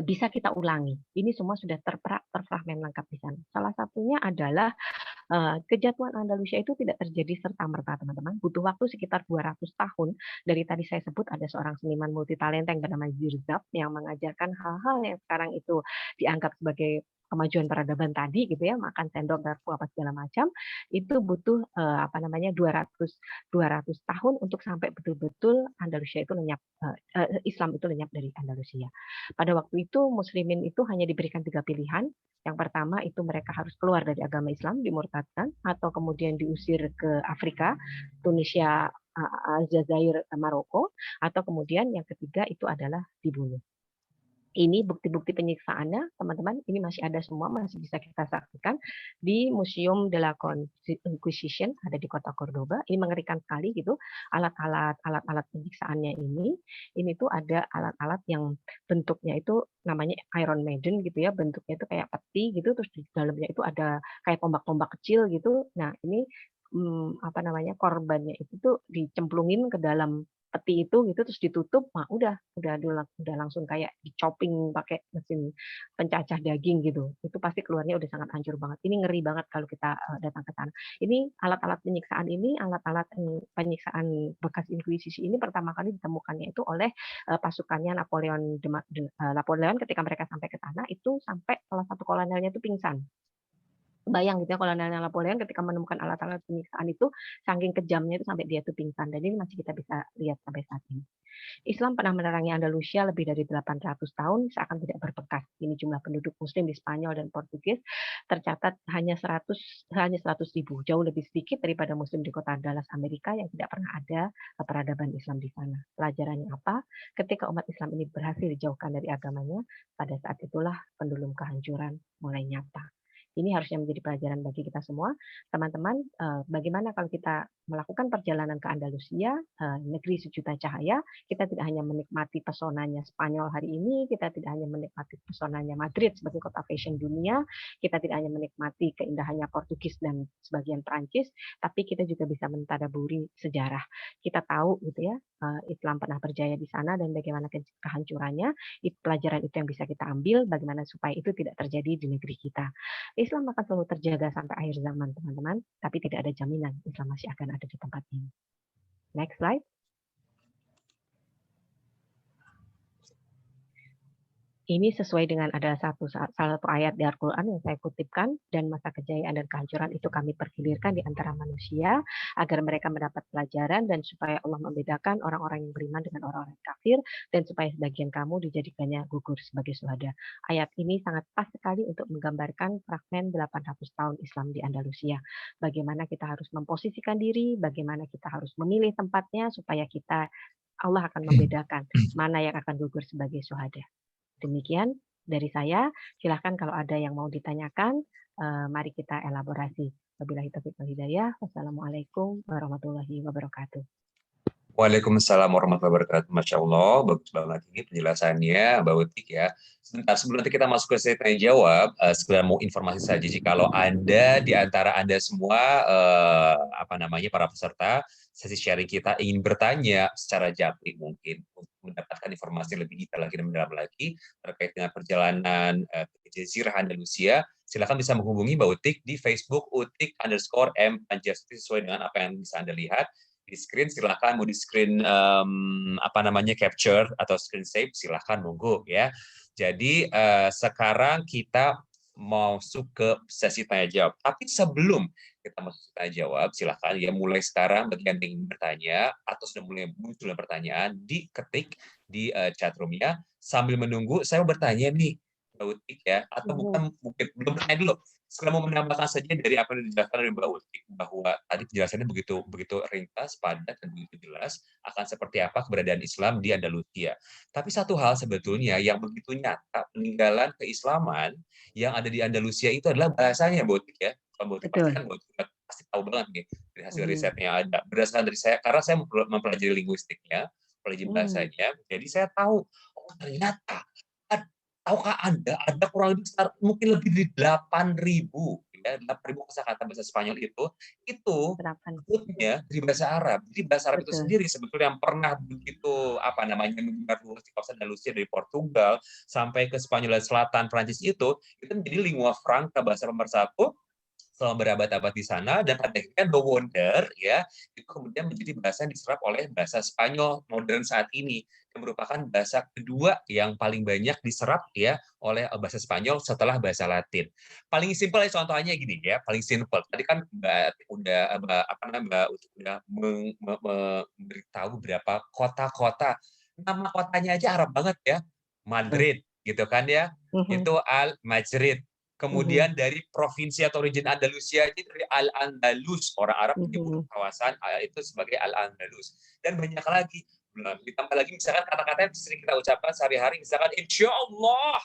bisa kita ulangi. Ini semua sudah terfragmen lengkap di sana. Salah satunya adalah kejatuhan Andalusia itu tidak terjadi serta-merta, teman-teman. Butuh waktu sekitar 200 tahun. Dari tadi saya sebut ada seorang seniman multitalenta yang bernama Zirzab yang mengajarkan hal-hal yang sekarang itu dianggap sebagai kemajuan peradaban tadi gitu ya, makan sendok garpu apa segala macam, itu butuh 200 tahun untuk sampai betul-betul Andalusia itu lenyap, Islam itu lenyap dari Andalusia. Pada waktu itu muslimin itu hanya diberikan 3 pilihan. Yang pertama itu mereka harus keluar dari agama Islam, dimurtadkan, atau kemudian diusir ke Afrika, Tunisia, Aljazair, Maroko, atau kemudian yang ketiga itu adalah dibunuh. Ini bukti-bukti penyiksaannya, teman-teman, ini masih ada semua, masih bisa kita saksikan di Museum de la Inquisition, ada di kota Cordoba. Ini mengerikan sekali gitu, alat-alat penyiksaannya ini tuh ada alat-alat yang bentuknya itu namanya Iron Maiden gitu ya, bentuknya itu kayak peti gitu, terus di dalamnya itu ada kayak tombak-tombak kecil gitu. Nah, ini korbannya itu tuh dicemplungin ke dalam peti itu gitu terus ditutup, udah langsung kayak di-chopping pakai mesin pencacah daging gitu. Itu pasti keluarnya udah sangat hancur banget. Ini ngeri banget kalau kita datang ke sana. Ini alat-alat penyiksaan ini, alat-alat penyiksaan bekas inkuisisi ini pertama kali ditemukannya itu oleh pasukannya Napoleon ketika mereka sampai ke sana itu sampai salah satu kolonelnya itu pingsan. Bayang gitu ya kolonelnya Napoleon ketika menemukan alat-alat penyiksaan itu saking kejamnya itu sampai dia tuh pingsan dan ini masih kita bisa lihat sampai saat ini. Islam pernah menerangi Andalusia lebih dari 800 tahun seakan tidak berbekas. Ini jumlah penduduk muslim di Spanyol dan Portugis tercatat hanya 100.000, jauh lebih sedikit daripada muslim di kota Dallas, Amerika yang tidak pernah ada peradaban Islam di sana. Pelajarannya apa? Ketika umat Islam ini berhasil dijauhkan dari agamanya, pada saat itulah pendulum kehancuran mulai nyata. Ini harusnya menjadi pelajaran bagi kita semua. Teman-teman, bagaimana kalau kita melakukan perjalanan ke Andalusia, negeri sejuta cahaya, kita tidak hanya menikmati pesonanya Spanyol hari ini, kita tidak hanya menikmati pesonanya Madrid sebagai kota fashion dunia, kita tidak hanya menikmati keindahannya Portugis dan sebagian Prancis, tapi kita juga bisa mentadaburi sejarah. Kita tahu gitu ya, Islam pernah berjaya di sana dan bagaimana kehancurannya, pelajaran itu yang bisa kita ambil, bagaimana supaya itu tidak terjadi di negeri kita. Islam akan selalu terjaga sampai akhir zaman, teman-teman, tapi tidak ada jaminan Islam masih akan ada di tempat ini. Next slide. Ini sesuai dengan ada salah satu ayat di Al-Quran yang saya kutipkan, dan masa kejayaan dan kehancuran itu kami pergilirkan di antara manusia, agar mereka mendapat pelajaran, dan supaya Allah membedakan orang-orang yang beriman dengan orang-orang kafir, dan supaya sebagian kamu dijadikannya gugur sebagai syuhada. Ayat ini sangat pas sekali untuk menggambarkan fragmen 800 tahun Islam di Andalusia. Bagaimana kita harus memposisikan diri, bagaimana kita harus memilih tempatnya, supaya Allah akan membedakan mana yang akan gugur sebagai syuhada. Demikian dari saya. Silahkan kalau ada yang mau ditanyakan, mari kita elaborasi. Wabillahi taufiq wal hidayah. Wassalamualaikum warahmatullahi wabarakatuh. Waalaikumsalam warahmatullahi wabarakatuh. Masya Allah, bagus banget ini penjelasannya, Mbak Utik ya. Sebentar, sebelum nanti kita masuk ke sesi tanya jawab, sekedar mau informasi saja, kalau Anda di antara Anda semua, para peserta sesi sharing kita ingin bertanya secara japri mungkin untuk mendapatkan informasi lebih detail lagi dan mendalam lagi terkait dengan perjalanan ke Jazirah Andalusia, silakan bisa menghubungi Mbak Utik di Facebook utik_m Panjasri sesuai dengan apa yang bisa Anda lihat di screen. Silahkan mau di screen capture atau screen save, silahkan monggo ya. Jadi sekarang kita masuk ke sesi tanya jawab. Tapi sebelum kita masuk ke tanya jawab, silahkan ya mulai sekarang bagi yang ingin bertanya atau sudah mulai muncul pertanyaan, diketik di chat room-nya. Sambil menunggu saya mau bertanya nih, Mbak Utik ya, atau mungkin belum bertanya dulu. Sekarang mau menambahkan saja dari apa yang dijelaskan oleh Mbak Utik, bahwa tadi penjelasannya begitu ringkas, padat, dan begitu jelas akan seperti apa keberadaan Islam di Andalusia. Tapi satu hal sebetulnya yang begitu nyata, peninggalan keislaman yang ada di Andalusia itu adalah bahasanya, Mbak Utik ya. Mbak Utik pasti tahu banget nih dari hasil risetnya yang ada. Berdasarkan dari saya, karena saya mempelajari linguistiknya, mempelajari bahasanya, jadi saya tahu, oh ternyata tahukah Anda ada kurang lebih mungkin lebih dari 8.000 ya, 8.000 kosakata bahasa Spanyol itu sebetulnya dari bahasa Arab. Jadi bahasa Arab itu sendiri sebetulnya yang pernah begitu menyebar luas di kawasan Andalusia dari Portugal sampai ke Spanyol dan selatan Prancis itu menjadi lingua franca, bahasa pemersatu selama berabad-abad di sana, dan pada akhirnya no wonder ya itu kemudian menjadi bahasa yang diserap oleh bahasa Spanyol modern saat ini, yang merupakan bahasa kedua yang paling banyak diserap ya oleh bahasa Spanyol setelah bahasa Latin. Paling simpel ya contohnya gini ya, paling simpel. Tadi kan Mbak udah memberitahu berapa kota-kota. Nama kotanya aja Arab banget ya. Madrid gitu kan ya. Itu Al-Madrid. Kemudian dari provinsi atau region Andalusia itu dari Al-Andalus. Orang Arab menyebut kawasan itu sebagai Al-Andalus. Dan banyak lagi. Ditambah lagi misalkan kata-kata yang sering kita ucapkan sehari-hari, misalkan Insya Allah.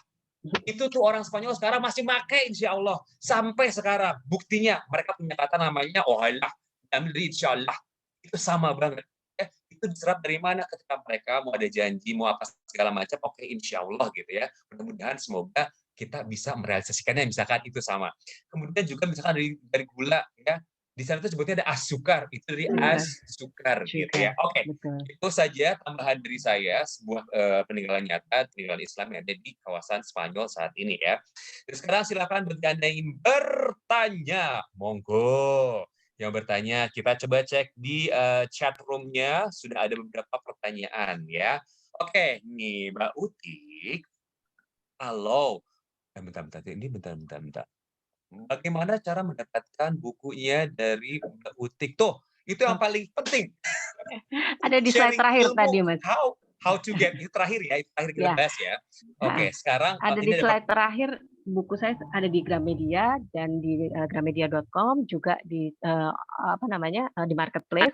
Itu tuh orang Spanyol sekarang masih pakai Insya Allah. Sampai sekarang. Buktinya mereka punya kata namanya Ohalah. Insya Allah. Itu sama banget. Itu diserap dari mana ketika mereka mau ada janji, mau apa segala macam, oke Insya Allah gitu ya. Mudah-mudahan semoga kita bisa merealisasikannya, misalkan itu sama. Kemudian juga misalkan dari gula ya, di sana itu sebutnya ada asukar, itu dari asukar gitu ya. Oke. Itu saja tambahan dari saya, sebuah peninggalan nyata, peninggalan Islam yang ada di kawasan Spanyol saat ini ya. Dan sekarang silakan bagi Anda yang ingin bertanya, monggo. Yang bertanya, kita coba cek di chat room-nya, sudah ada beberapa pertanyaan ya. Oke, nih Mbak Utik, halo. Bentar. Bagaimana cara mendapatkan bukunya dari Mbak Utik? Tuh, itu yang paling penting. Ada di slide Sharing terakhir ilmu, tadi, Mas. how to get, itu terakhir ya, itu terakhir kita Ya. bahas ya. Oke, sekarang Ada di ini slide terakhir, buku saya ada di Gramedia dan di gramedia.com, juga di apa namanya, di marketplace.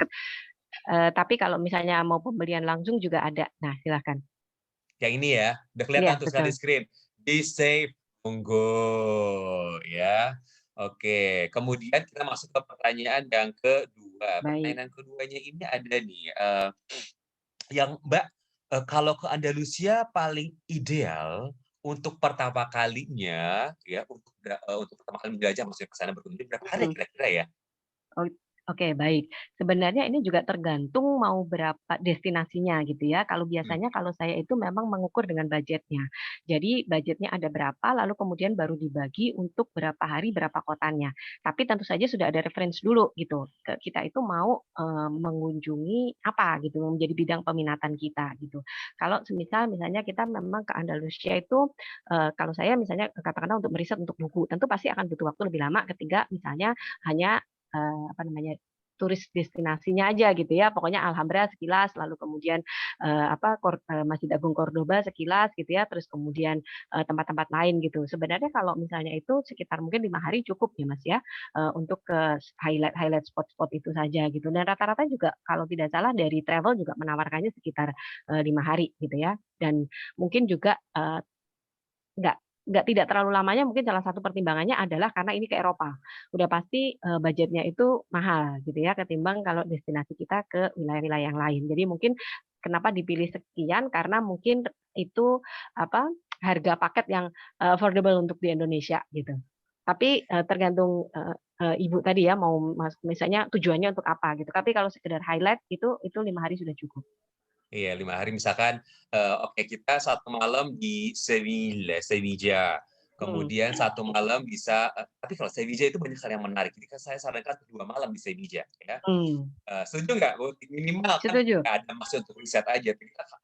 Tapi kalau misalnya mau pembelian langsung juga ada. Nah, silakan. yang ini ya, udah kelihatan Iya, tuh sekarang di betul. screen. Be safe, monggo ya. Oke, kemudian kita masuk ke pertanyaan yang kedua. Baik. Pertanyaan keduanya ini ada nih, yang Mbak, kalau ke Andalusia paling ideal untuk pertama kalinya ya, untuk pertama kali menjelajah, maksudnya ke sana berkunjung berapa hari kira-kira ya? Oh, oke, baik. Sebenarnya ini juga tergantung mau berapa destinasinya gitu ya. Kalau biasanya kalau saya itu memang mengukur dengan budgetnya. Jadi budgetnya ada berapa, lalu kemudian baru dibagi untuk berapa hari, berapa kotanya. Tapi tentu saja sudah ada reference dulu gitu. Kita itu mau mengunjungi apa gitu, menjadi bidang peminatan kita gitu. Kalau misalnya kita memang ke Andalusia itu, kalau saya misalnya katakanlah untuk meriset untuk buku, tentu pasti akan butuh waktu lebih lama ketika misalnya hanya apa namanya, turis destinasinya aja gitu ya, pokoknya Alhambra sekilas, lalu kemudian Masjid Agung Cordoba sekilas gitu ya, terus kemudian tempat-tempat lain gitu. Sebenarnya kalau misalnya itu sekitar mungkin 5 hari cukup ya Mas ya, untuk ke highlight spot-spot itu saja gitu. Dan rata-rata juga kalau tidak salah dari travel juga menawarkannya sekitar 5 hari gitu ya. Dan mungkin juga Nggak tidak terlalu lamanya, mungkin salah satu pertimbangannya adalah karena ini ke Eropa. Udah pasti, budgetnya itu mahal gitu ya, ketimbang kalau destinasi kita ke wilayah-wilayah yang lain. Jadi mungkin kenapa dipilih sekian, karena mungkin itu apa, harga paket yang, affordable untuk di Indonesia gitu. Tapi, tergantung, Ibu tadi ya mau misalnya tujuannya untuk apa gitu. Tapi kalau sekedar highlight itu 5 hari sudah cukup. Iya, 5 hari misalkan, oke kita 1 malam di Sevilla, kemudian 1 malam bisa tapi kalau Sevilla itu banyak hal yang menarik, jadi kan saya sarankan 2 malam di Sevilla ya. Setuju nggak? Minimal kan Setuju. nggak ada maksud untuk riset aja,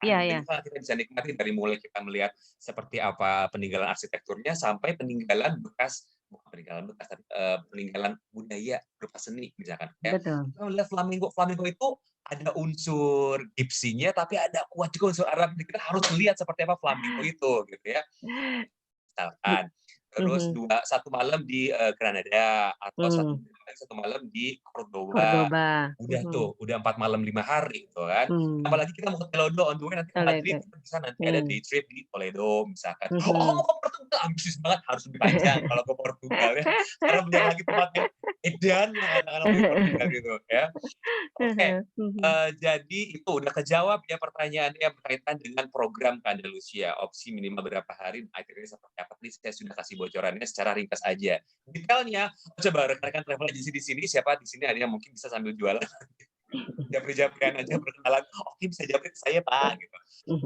Iya, iya. kita bisa nikmati dari mulai kita melihat seperti apa peninggalan arsitekturnya sampai peninggalan bekas, bukan peninggalan bekas, tapi peninggalan budaya berupa seni misalkan ya. Betul. Kita melihat flamingo itu ada unsur gipsinya, tapi ada kuat juga unsur Arab. Kita harus melihat seperti apa flamingo itu, gitu ya. Misalkan. Terus 1 malam di Granada atau 1 malam di Cordoba. Cordoba. Udah tuh, udah 4 malam 5 hari gitu kan. Apalagi kita mau ke Toledo on the way nanti ke Madrid, kita bisa nanti ada day trip di Toledo misalkan. Oh, mau ke Portugal, ambisius banget, harus lebih panjang kalau ke Portugal ya. Karena bentar lagi tempatnya edan anak-anak Portugal gitu ya. Oke, jadi itu udah kejawab ya pertanyaannya yang berkaitan dengan program ke Andalusia. Opsi minimal berapa hari, akhirnya seperti apa. Tadi saya sudah kasih bocorannya secara ringkas aja. Detailnya, coba rekan-rekan travel agency di sini, siapa di sini ada yang mungkin bisa sambil jualan. Japri-japrian aja berkenalan, oke bisa japri saya Pak, gitu.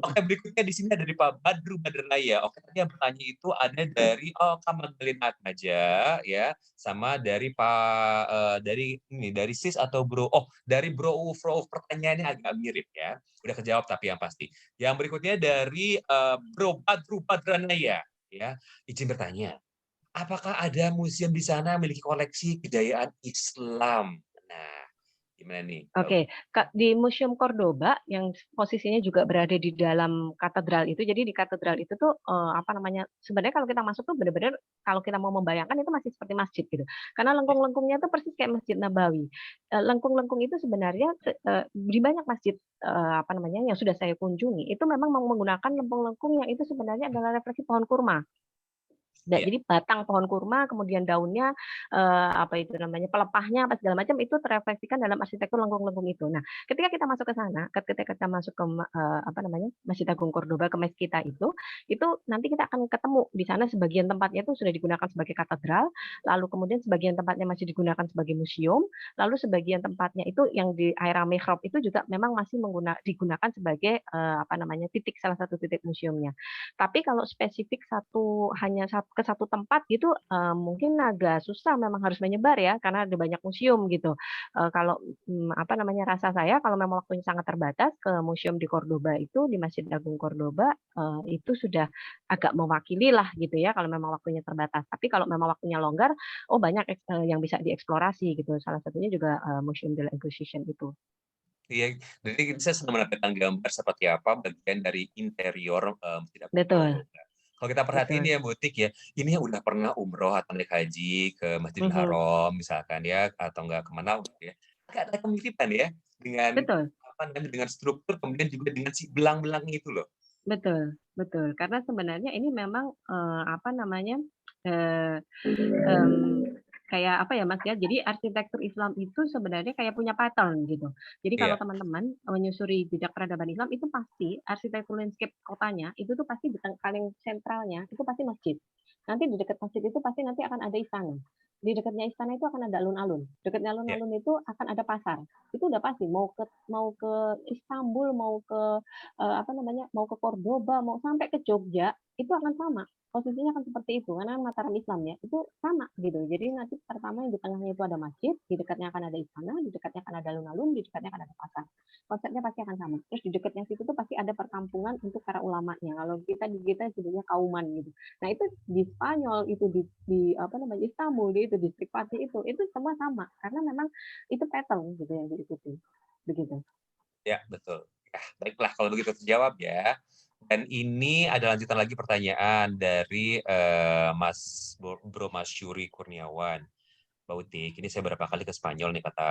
Oke, berikutnya di sini ada dari Pak Badru Badraya. Oke, tadi yang bertanya itu ada dari Kak Magdalena Atmaja ya, sama dari Pak dari Sis atau Bro. Oh, dari Bro pertanyaannya agak mirip ya. Udah kejawab tapi yang pasti. Yang berikutnya dari Bro Badru Badranaya ya. Izin bertanya, apakah ada museum di sana memiliki koleksi kejayaan Islam? Nah, gimana nih? Oke, di Museum Cordoba yang posisinya juga berada di dalam katedral itu. Jadi di katedral itu tuh apa namanya? Sebenarnya kalau kita masuk tuh benar-benar kalau kita mau membayangkan itu masih seperti masjid gitu. Karena lengkung-lengkungnya tuh persis kayak Masjid Nabawi. Lengkung-lengkung itu sebenarnya di banyak masjid apa namanya yang sudah saya kunjungi itu memang menggunakan lengkung-lengkung yang itu sebenarnya adalah refleksi pohon kurma. Jadi batang pohon kurma, kemudian daunnya, apa itu namanya, pelepahnya, apa segala macam itu terefleksikan dalam arsitektur lengkung-lengkung itu. Nah, ketika kita masuk ke sana, ketika kita masuk ke apa namanya, Masjid Agung Cordoba, ke mes kita itu nanti kita akan ketemu di sana sebagian tempatnya itu sudah digunakan sebagai katedral, lalu kemudian sebagian tempatnya masih digunakan sebagai museum, lalu sebagian tempatnya itu yang di area mihrab itu juga memang masih digunakan sebagai apa namanya, salah satu titik museumnya. Tapi kalau spesifik hanya satu ke satu tempat gitu mungkin agak susah, memang harus menyebar ya karena ada banyak museum gitu. Kalau apa namanya, rasa saya kalau memang waktunya sangat terbatas ke museum di Cordoba itu, di Masjid Agung Cordoba, itu sudah agak mewakili lah gitu ya kalau memang waktunya terbatas. Tapi kalau memang waktunya longgar, oh banyak yang bisa dieksplorasi gitu. Salah satunya juga Museum de la Inquisition itu. Iya, jadi saya sedang menampilkan gambar seperti apa bagian dari interior Masjid Agung Betul, Cordoba. Kalau kita perhatiin betul. ya Butik ya, ini yang udah pernah umroh atau naik haji ke Masjidil Mhm, Haram misalkan ya, atau enggak kemana gitu ya. Agak ada kemiripan ya dengan betul. apa namanya, dengan struktur kemudian juga dengan si belang-belangnya itu loh. Betul, betul. Karena sebenarnya ini memang, apa namanya, eee, mmm, kayak apa ya, Mas, ya, jadi arsitektur Islam itu sebenarnya kayak punya pattern gitu. Jadi kalau Iya, teman-teman menyusuri jejak peradaban Islam itu pasti arsitektur landscape kotanya itu tuh pasti di paling sentralnya itu pasti masjid. Nanti di dekat masjid itu pasti nanti akan ada istana. Di dekatnya istana itu akan ada alun-alun. Dekatnya iya, alun-alun itu akan ada pasar. Itu udah pasti mau ke Istanbul, mau ke apa namanya, mau ke Cordoba, mau sampai ke Jogja, itu akan sama. Posisinya akan seperti itu, karena mataram Islam ya, itu sama gitu. Jadi nanti pertama yang di tengahnya itu ada masjid, di dekatnya akan ada istana, di dekatnya akan ada alun-alun, di dekatnya akan ada pasar. Konsepnya pasti akan sama. Terus di dekatnya situ tuh pasti ada perkampungan untuk para ulamanya. Kalau kita sebutnya kauman gitu. Nah itu di Spanyol, itu di apa namanya Istanbul, itu distrik Fatih itu semua sama. Karena memang itu pattern gitu yang diikuti. Begitu. ya, betul. Ya, baiklah kalau begitu terjawab ya. Dan ini ada lanjutan lagi pertanyaan dari Mas Bro Mas Yuri Kurniawan. Mbak Utik, ini saya berapa kali ke Spanyol nih kata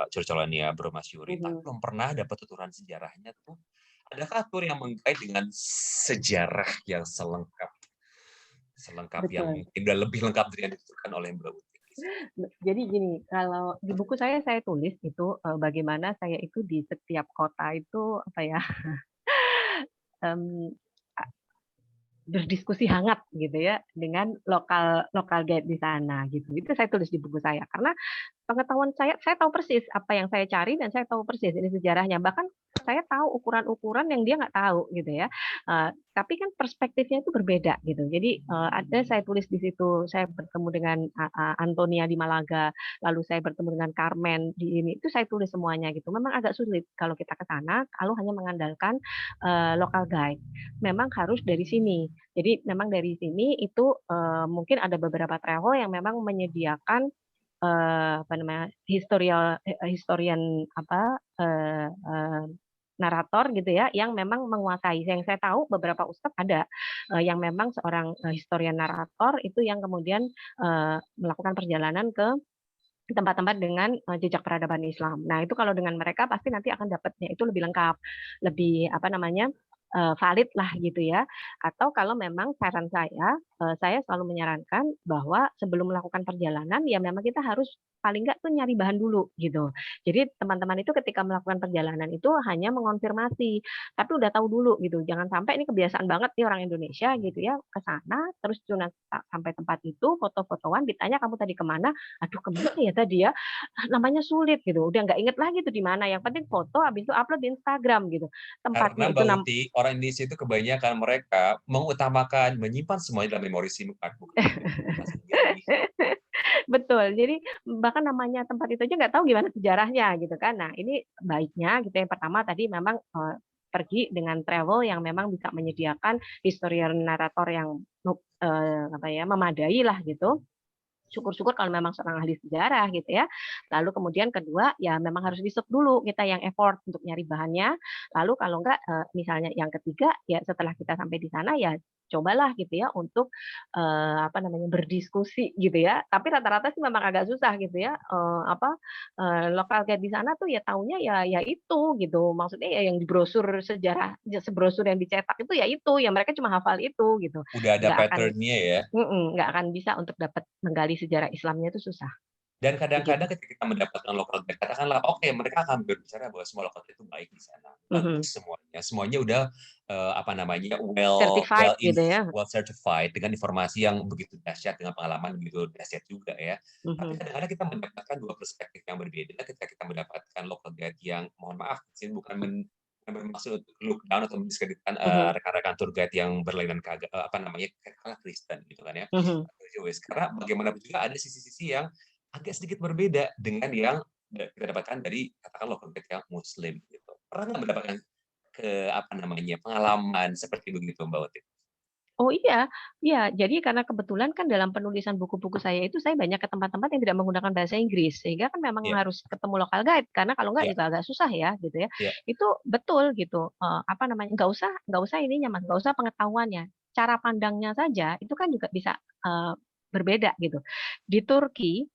curcolannya Bro Mas Yuri, tapi Mhm. belum pernah dapat tuturan sejarahnya tuh. Adakah tur yang menggait dengan sejarah yang selengkap yang Betul. mungkin udah lebih lengkap dari yang dituturkan oleh Mbak Utik di sini? Jadi gini, kalau di buku saya tulis itu, bagaimana saya itu di setiap kota itu, apa ya, mmm, berdiskusi hangat gitu ya dengan lokal lokal guide di sana gitu. Itu saya tulis di buku saya karena pengetahuan saya tahu persis apa yang saya cari dan saya tahu persis ini sejarahnya. Bahkan saya tahu ukuran-ukuran yang dia nggak tahu gitu ya. Tapi kan perspektifnya itu berbeda gitu. Jadi ada saya tulis di situ, saya bertemu dengan Antonia di Malaga, lalu saya bertemu dengan Carmen di ini, itu saya tulis semuanya gitu. Memang agak sulit kalau kita ke sana kalau hanya mengandalkan local guide. Memang harus dari sini. Jadi memang dari sini itu mungkin ada beberapa travel yang memang menyediakan apa namanya, historian apa, narator gitu ya, yang memang menguasai. Yang saya tahu beberapa ustadz ada, yang memang seorang, historian narator itu yang kemudian, melakukan perjalanan ke tempat-tempat dengan, jejak peradaban Islam. Nah, itu kalau dengan mereka pasti nanti akan dapatnya itu lebih lengkap, lebih apa namanya, valid lah gitu ya. Atau kalau memang saran saya selalu menyarankan bahwa sebelum melakukan perjalanan, ya memang kita harus paling nggak tuh nyari bahan dulu gitu. Jadi teman-teman itu ketika melakukan perjalanan itu hanya mengonfirmasi, tapi udah tahu dulu gitu. Jangan sampai ini kebiasaan banget nih orang Indonesia gitu ya, ke sana terus cuma sampai tempat itu foto-fotoan ditanya, "Kamu tadi kemana?" Aduh kemana ya tadi ya? Namanya sulit gitu, udah nggak inget lagi tuh di mana, yang penting foto habis itu upload di Instagram gitu. Karena Tempatnya itu Mbak Uti, orang Indonesia itu kebanyakan mereka mengutamakan menyimpan semuanya dalam memori SIM card, bukan foto sendiri. betul, jadi bahkan namanya tempat itu aja nggak tahu gimana sejarahnya gitu kan. Nah ini baiknya gitu yang pertama tadi memang, pergi dengan travel yang memang bisa menyediakan historian narator yang, apa ya, memadai lah gitu. Syukur-syukur kalau memang seorang ahli sejarah gitu ya. Lalu kemudian kedua, ya memang harus riset dulu kita yang effort untuk nyari bahannya. Lalu kalau enggak, misalnya yang ketiga, ya setelah kita sampai di sana ya cobalah gitu ya untuk, apa namanya, berdiskusi gitu ya. Tapi rata-rata sih memang agak susah gitu ya, apa, lokal guide di sana tuh ya taunya ya itu gitu. Maksudnya ya yang di brosur sejarah, sebrosur yang dicetak itu ya itu, ya mereka cuma hafal itu gitu. Udah ada Nggak akan pattern-nya ya. nggak akan bisa untuk dapat menggali sejarah Islamnya itu susah, Dan begitu. kadang-kadang ketika kita mendapatkan local guide, katakanlah, oke, mereka akan berbicara bahwa semua local guide itu baik di sana, Mhm, bagus semuanya, semuanya udah apa namanya well certified well gitu inf ya, well certified dengan informasi yang begitu dahsyat dengan pengalaman begitu dahsyat juga ya. Tapi mhm, kadang-kadang kita mendapatkan dua perspektif yang berbeda ketika kita mendapatkan local guide yang mohon maaf, di sini bukan bermaksud untuk look down atau mendiskreditkan rekan-rekan tour guide yang berlainan Kristen gitu kan ya, atau Jewish. Karena bagaimanapun juga ada sisi-sisi yang agak sedikit berbeda dengan yang kita dapatkan dari katakan local guide yang Muslim gitu. Pernah nggak mendapatkan pengalaman seperti begitu Mbak Uti? Oh iya, iya. Jadi karena kebetulan kan dalam penulisan buku-buku saya itu saya banyak ke tempat-tempat yang tidak menggunakan bahasa Inggris, sehingga kan memang Iya, harus ketemu local guide karena kalau enggak iya, juga agak susah ya gitu ya. iya. Itu betul gitu. Nggak usah ininya Mas, nggak usah pengetahuannya. Cara pandangnya saja itu kan juga bisa berbeda gitu. Di Turki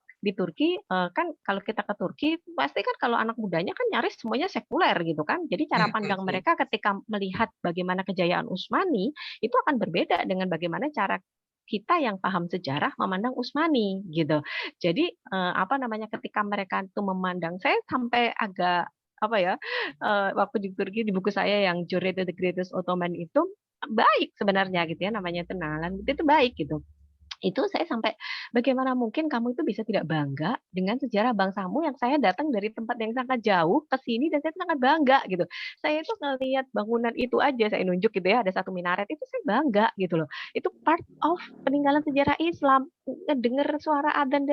kan kalau kita ke Turki pasti kan kalau anak mudanya kan nyaris semuanya sekuler gitu kan. Jadi cara pandang mereka ketika melihat bagaimana kejayaan Utsmani itu akan berbeda dengan bagaimana cara kita yang paham sejarah memandang Utsmani gitu. Jadi ketika mereka itu memandang, saya sampai agak waktu di Turki di buku saya yang Journey to the Greatest Ottoman itu baik sebenarnya gitu ya, namanya Tenalan itu baik gitu. Itu saya sampai, bagaimana mungkin kamu itu bisa tidak bangga dengan sejarah bangsamu yang saya datang dari tempat yang sangat jauh ke sini dan saya sangat bangga gitu. Saya itu ngelihat bangunan itu aja, saya nunjuk gitu ya, ada satu minaret itu saya bangga gitu loh. Itu part of peninggalan sejarah Islam. Dengar suara adzan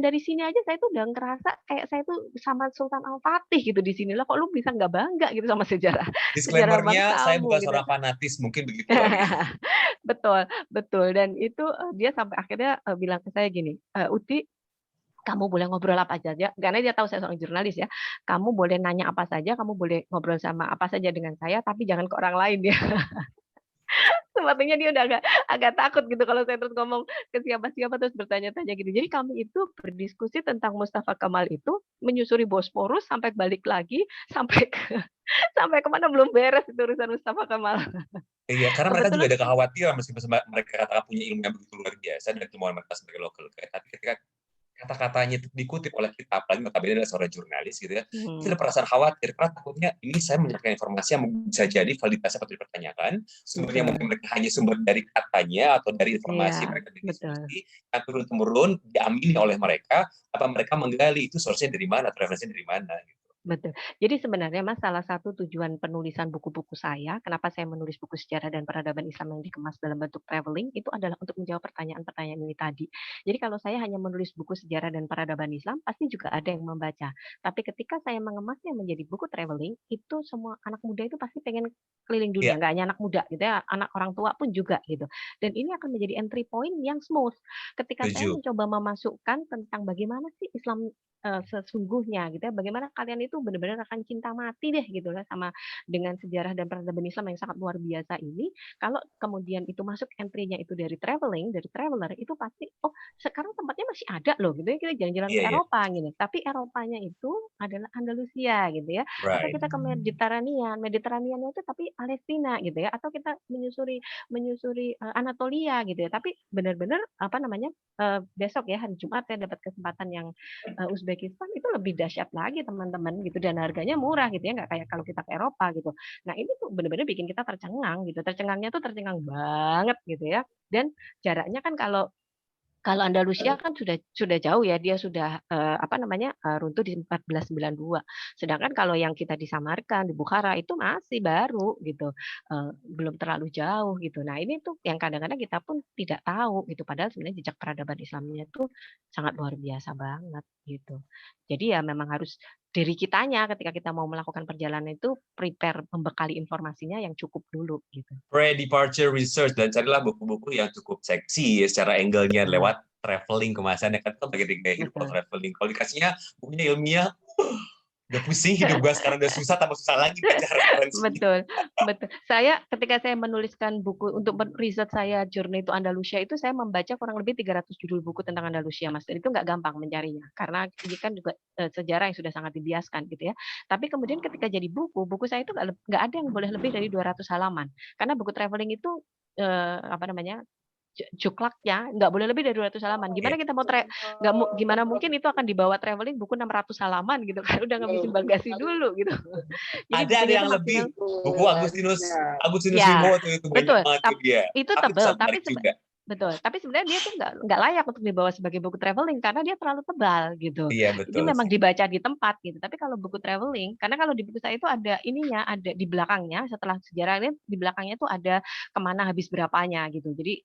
dari sini aja saya tuh udah ngerasa kayak saya tuh sama Sultan Al-Fatih gitu di sini. Lah kok lu bisa nggak bangga gitu sama sejarah Disclaimer-nya, saya bangsamu bukan gitu. seorang fanatis, mungkin begitu kali ya. Betul, betul. Dan itu dia sampai akhirnya bilang ke saya gini, Uti, kamu boleh ngobrol apa saja, karena dia tahu saya seorang jurnalis ya. Kamu boleh nanya apa saja, kamu boleh ngobrol sama apa saja dengan saya, tapi jangan ke orang lain ya. Sepertinya dia udah agak takut gitu kalau saya terus ngomong ke siapa-siapa terus bertanya-tanya gitu. Jadi kami itu berdiskusi tentang Mustafa Kamal itu menyusuri Bosporus sampai balik lagi sampai kemana belum beres itu urusan Mustafa Kamal. Iya, karena mereka juga Kebetulan ada kekhawatiran meskipun mereka katakan punya ilmu yang begitu luar biasa dan kemauan mereka sebagai local guide. Tapi ketika kata-katanya itu dikutip oleh kita, apalagi notabene adalah seorang jurnalis gitu ya, itu ada perasaan khawatir karena takutnya ini saya menyampaikan informasi yang bisa jadi validitasnya patut dipertanyakan, sumbernya mungkin mereka hanya sumber dari katanya atau dari informasi mereka diskusi yang turun-temurun diamini oleh mereka, apa mereka menggali itu source-nya dari mana, referensinya dari mana gitu. Betul. Jadi sebenarnya Mas, salah satu tujuan penulisan buku-buku saya, kenapa saya menulis buku sejarah dan peradaban Islam yang dikemas dalam bentuk traveling, itu adalah untuk menjawab pertanyaan-pertanyaan ini tadi. Jadi kalau saya hanya menulis buku sejarah dan peradaban Islam, pasti juga ada yang membaca. Tapi ketika saya mengemasnya menjadi buku traveling, itu semua anak muda itu pasti pengen keliling dunia, nggak hanya anak muda gitu ya, anak orang tua pun juga gitu. Dan ini akan menjadi entry point yang smooth. Ketika saya mencoba memasukkan tentang bagaimana sih Islam sesungguhnya gitu ya, bagaimana kalian itu benar-benar akan cinta mati deh gitu lah sama dengan sejarah dan peradaban Islam yang sangat luar biasa ini. Kalau kemudian itu masuk entry-nya itu dari traveling, dari traveler, itu pasti sekarang tempatnya masih ada loh gitu ya, kita jalan-jalan ke Eropa gitu. Tapi Eropanya itu adalah Andalusia gitu ya. Atau kita ke Mediterranean itu tapi Palestina gitu ya, atau kita menyusuri Anatolia gitu ya. Tapi benar-benar besok ya hari Jumat saya dapat kesempatan yang Uzbekistan itu lebih dahsyat lagi teman-teman gitu, dan harganya murah gitu ya, nggak kayak kalau kita ke Eropa gitu. Nah ini tuh benar-benar bikin kita tercengang gitu, tercengangnya tuh tercengang banget gitu ya. Dan jaraknya kan kalau Andalusia kan sudah jauh ya, dia sudah runtuh di 1492. Sedangkan kalau yang kita di Samarkand, di Bukhara itu masih baru gitu, belum terlalu jauh gitu. Nah ini tuh yang kadang-kadang kita pun tidak tahu gitu, padahal sebenarnya jejak peradaban Islamnya itu sangat luar biasa banget gitu. Jadi ya memang harus diri kitanya ketika kita mau melakukan perjalanan itu prepare, membekali informasinya yang cukup dulu gitu. Pre-departure research, dan carilah buku-buku yang cukup seksi ya, secara angle-nya lewat traveling kemasannya kan bagian dari traveling. Kalau dikasihnya bukunya ilmiah, udah pusing hidup gue sekarang, udah susah tambah susah lagi baca referensi. Betul. Ketika saya menuliskan buku untuk riset saya Journey to Andalusia itu, saya membaca kurang lebih 300 judul buku tentang Andalusia, Mas. Dan itu nggak gampang mencarinya karena ini kan juga sejarah yang sudah sangat dibiaskan gitu ya. Tapi kemudian ketika jadi buku saya itu nggak ada yang boleh lebih dari 200 halaman. Karena buku traveling itu juklaknya nggak boleh lebih dari 200 halaman. Gimana kita mau gimana mungkin itu akan dibawa traveling buku 600 halaman gitu kan, udah ngabisin bagasi dulu gitu. Jadi ada yang lebih buku Agustinus Wibowo itu betul. banyak banget dia. Itu tebal tapi betul. Tapi sebenarnya dia tuh nggak layak untuk dibawa sebagai buku traveling karena dia terlalu tebal gitu. Iya Itu betul memang sih. dibaca di tempat gitu. Tapi kalau buku traveling, karena kalau di buku saya itu ada ininya, ada di belakangnya setelah sejarahnya di belakangnya tuh ada kemana habis berapanya gitu. Jadi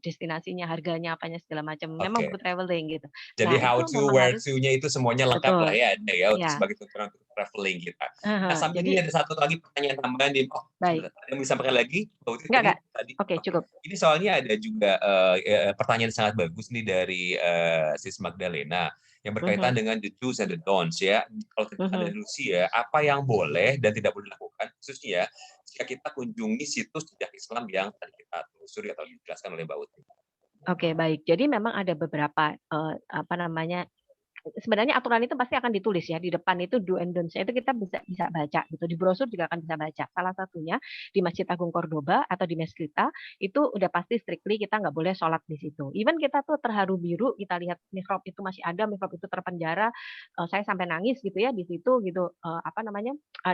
destinasinya, harganya, apanya segala macam. Memang Oke. buku traveling gitu. Jadi Nah how itu to, memang where harus to-nya itu semuanya lengkap lah betul. ya ada ya untuk Ya. sebagai tuntunan untuk traveling kita. Nah sampai Jadi ini ada satu lagi pertanyaan tambahan di baik. sebentar, ada yang bisa pakai lagi? Enggak. Tadi. Oke, cukup. Ini soalnya ada juga pertanyaan sangat bagus nih dari Sis Magdalena yang berkaitan dengan the do's and the don'ts ya. Kalau kita ada Rusia, apa yang boleh dan tidak boleh dilakukan khususnya jika kita kunjungi situs jejak Islam yang tadi kita telusuri atau dijelaskan oleh Mbak Uti. Oke, baik. Jadi memang ada beberapa sebenarnya aturan itu pasti akan ditulis ya di depan itu do and don'ts-nya itu kita bisa baca gitu. Di brosur juga akan bisa baca. Salah satunya di Masjid Agung Cordoba atau di Meskita itu udah pasti strictly kita nggak boleh sholat di situ. Even kita tuh terharu biru, kita lihat mihrab itu masih ada, mihrab itu terpenjara, saya sampai nangis gitu ya di situ gitu.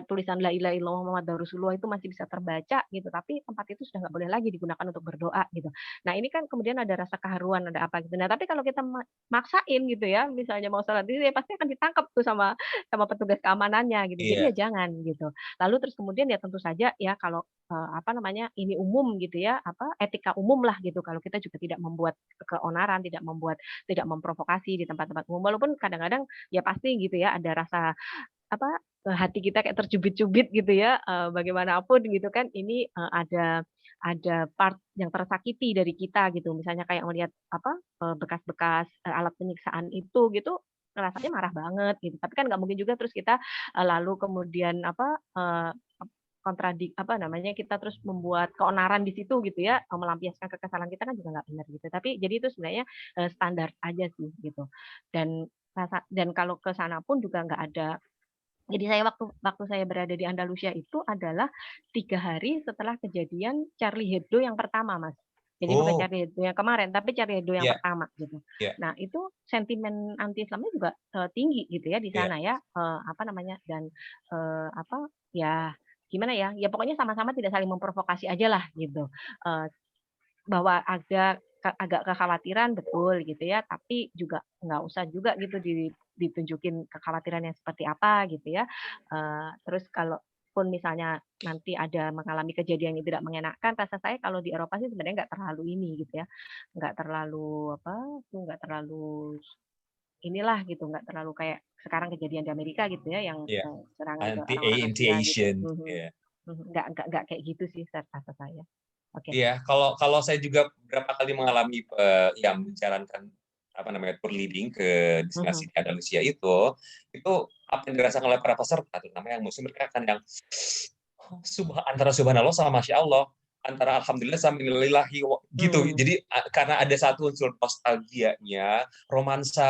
Tulisan La ilaha illallah Muhammadur Rasulullah itu masih bisa terbaca gitu. Tapi tempat itu sudah nggak boleh lagi digunakan untuk berdoa gitu. Nah ini kan kemudian ada rasa keharuan, ada apa gitu. Nah tapi kalau kita maksain gitu ya, misalnya mau sholat di sini, pasti akan ditangkap tuh sama petugas keamanannya gitu. Jadi Iya. ya jangan gitu. Lalu terus kemudian ya tentu saja ya kalau ini umum gitu ya, etika umum lah gitu. Kalau kita juga tidak membuat keonaran, tidak memprovokasi di tempat-tempat umum. Walaupun kadang-kadang ya pasti gitu ya ada rasa hati kita kayak tercubit-cubit gitu ya, bagaimanapun gitu kan ini ada part yang tersakiti dari kita gitu. Misalnya kayak melihat bekas-bekas alat penyiksaan itu gitu, rasanya marah banget gitu. Tapi kan nggak mungkin juga terus kita lalu kemudian kita terus membuat keonaran di situ gitu ya, melampiaskan kekesalan kita kan juga nggak benar gitu. Tapi jadi itu sebenarnya standar aja sih gitu. Dan kalau ke sana pun juga nggak ada. Jadi saya waktu saya berada di Andalusia itu adalah 3 hari setelah kejadian Charlie Hebdo yang pertama, Mas. Jadi bukan Charlie Hebdo yang kemarin, tapi Charlie Hebdo yang pertama gitu. Nah itu sentimen anti-Islamnya juga tinggi gitu ya di sana ya, dan ya gimana ya, ya pokoknya sama-sama tidak saling memprovokasi aja lah gitu. Bahwa agak kekhawatiran betul gitu ya, tapi juga nggak usah juga gitu ditunjukin kekhawatiran yang seperti apa gitu ya. Terus kalaupun misalnya nanti ada mengalami kejadian yang tidak mengenakan, rasa saya kalau di Eropa sih sebenarnya nggak terlalu ini gitu ya, nggak terlalu inilah gitu, nggak terlalu kayak sekarang kejadian di Amerika gitu ya, yang serangan ke orang-orang Asia gitu. Nggak kayak gitu sih rasa saya. Iya, kalau saya juga beberapa kali mengalami yang menjalankan tour leading ke destinasi di Andalusia itu apa yang dirasakan oleh para peserta, terutama yang muslim, mereka akan yang antara subhanallah sama masya Allah, antara alhamdulillah sama innalillahi gitu. Jadi karena ada satu unsur nostalgianya,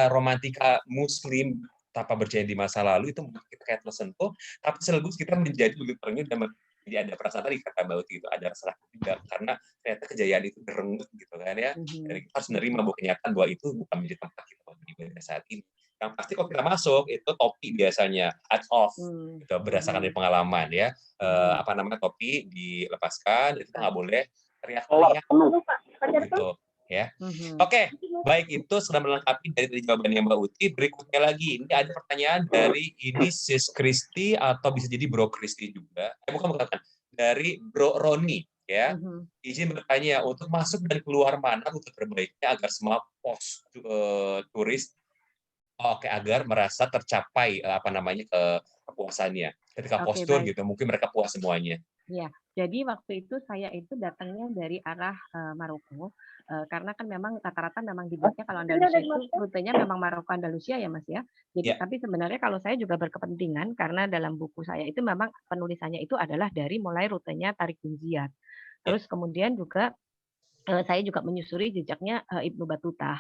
romantika muslim tanpa berjaya di masa lalu itu kita kayak tersentuh, tapi sekaligus kita menjadi lebih terenyuh dan jadi ada perasaan tadi kata Mbak Uti itu ada rasa juga karena ternyata kejayaan itu direnggut gitu kan ya. Dan kita harus menerima bahwa kenyataan bahwa itu bukan menjadi tempat kita beribadah saat ini. Yang pasti kalau kita masuk itu topi biasanya hats off gitu, berdasarkan dari pengalaman ya. Topi dilepaskan, itu nggak boleh teriak-teriak gitu ya. Oke, baik, itu sudah melengkapi dari jawabannya Mbak Uti. Berikutnya lagi, ini ada pertanyaan dari ini Sis Kristi atau bisa jadi Bro Kristi juga. Bukan, dari Bro Roni ya. Izin bertanya, untuk masuk dan keluar mana rute terbaiknya agar semua pos turis agar merasa tercapai kepuasannya. Ketika postur gitu, mungkin mereka puas semuanya. Ya, jadi waktu itu saya itu datangnya dari arah Maroko, karena kan memang rata-rata memang dibuatnya kalau Andalusia itu rutenya memang Maroko Andalusia ya Mas ya. Jadi tapi sebenarnya kalau saya juga berkepentingan karena dalam buku saya itu memang penulisannya itu adalah dari mulai rutenya Tariq bin Ziyad. Terus kemudian juga saya juga menyusuri jejaknya Ibnu Battuta.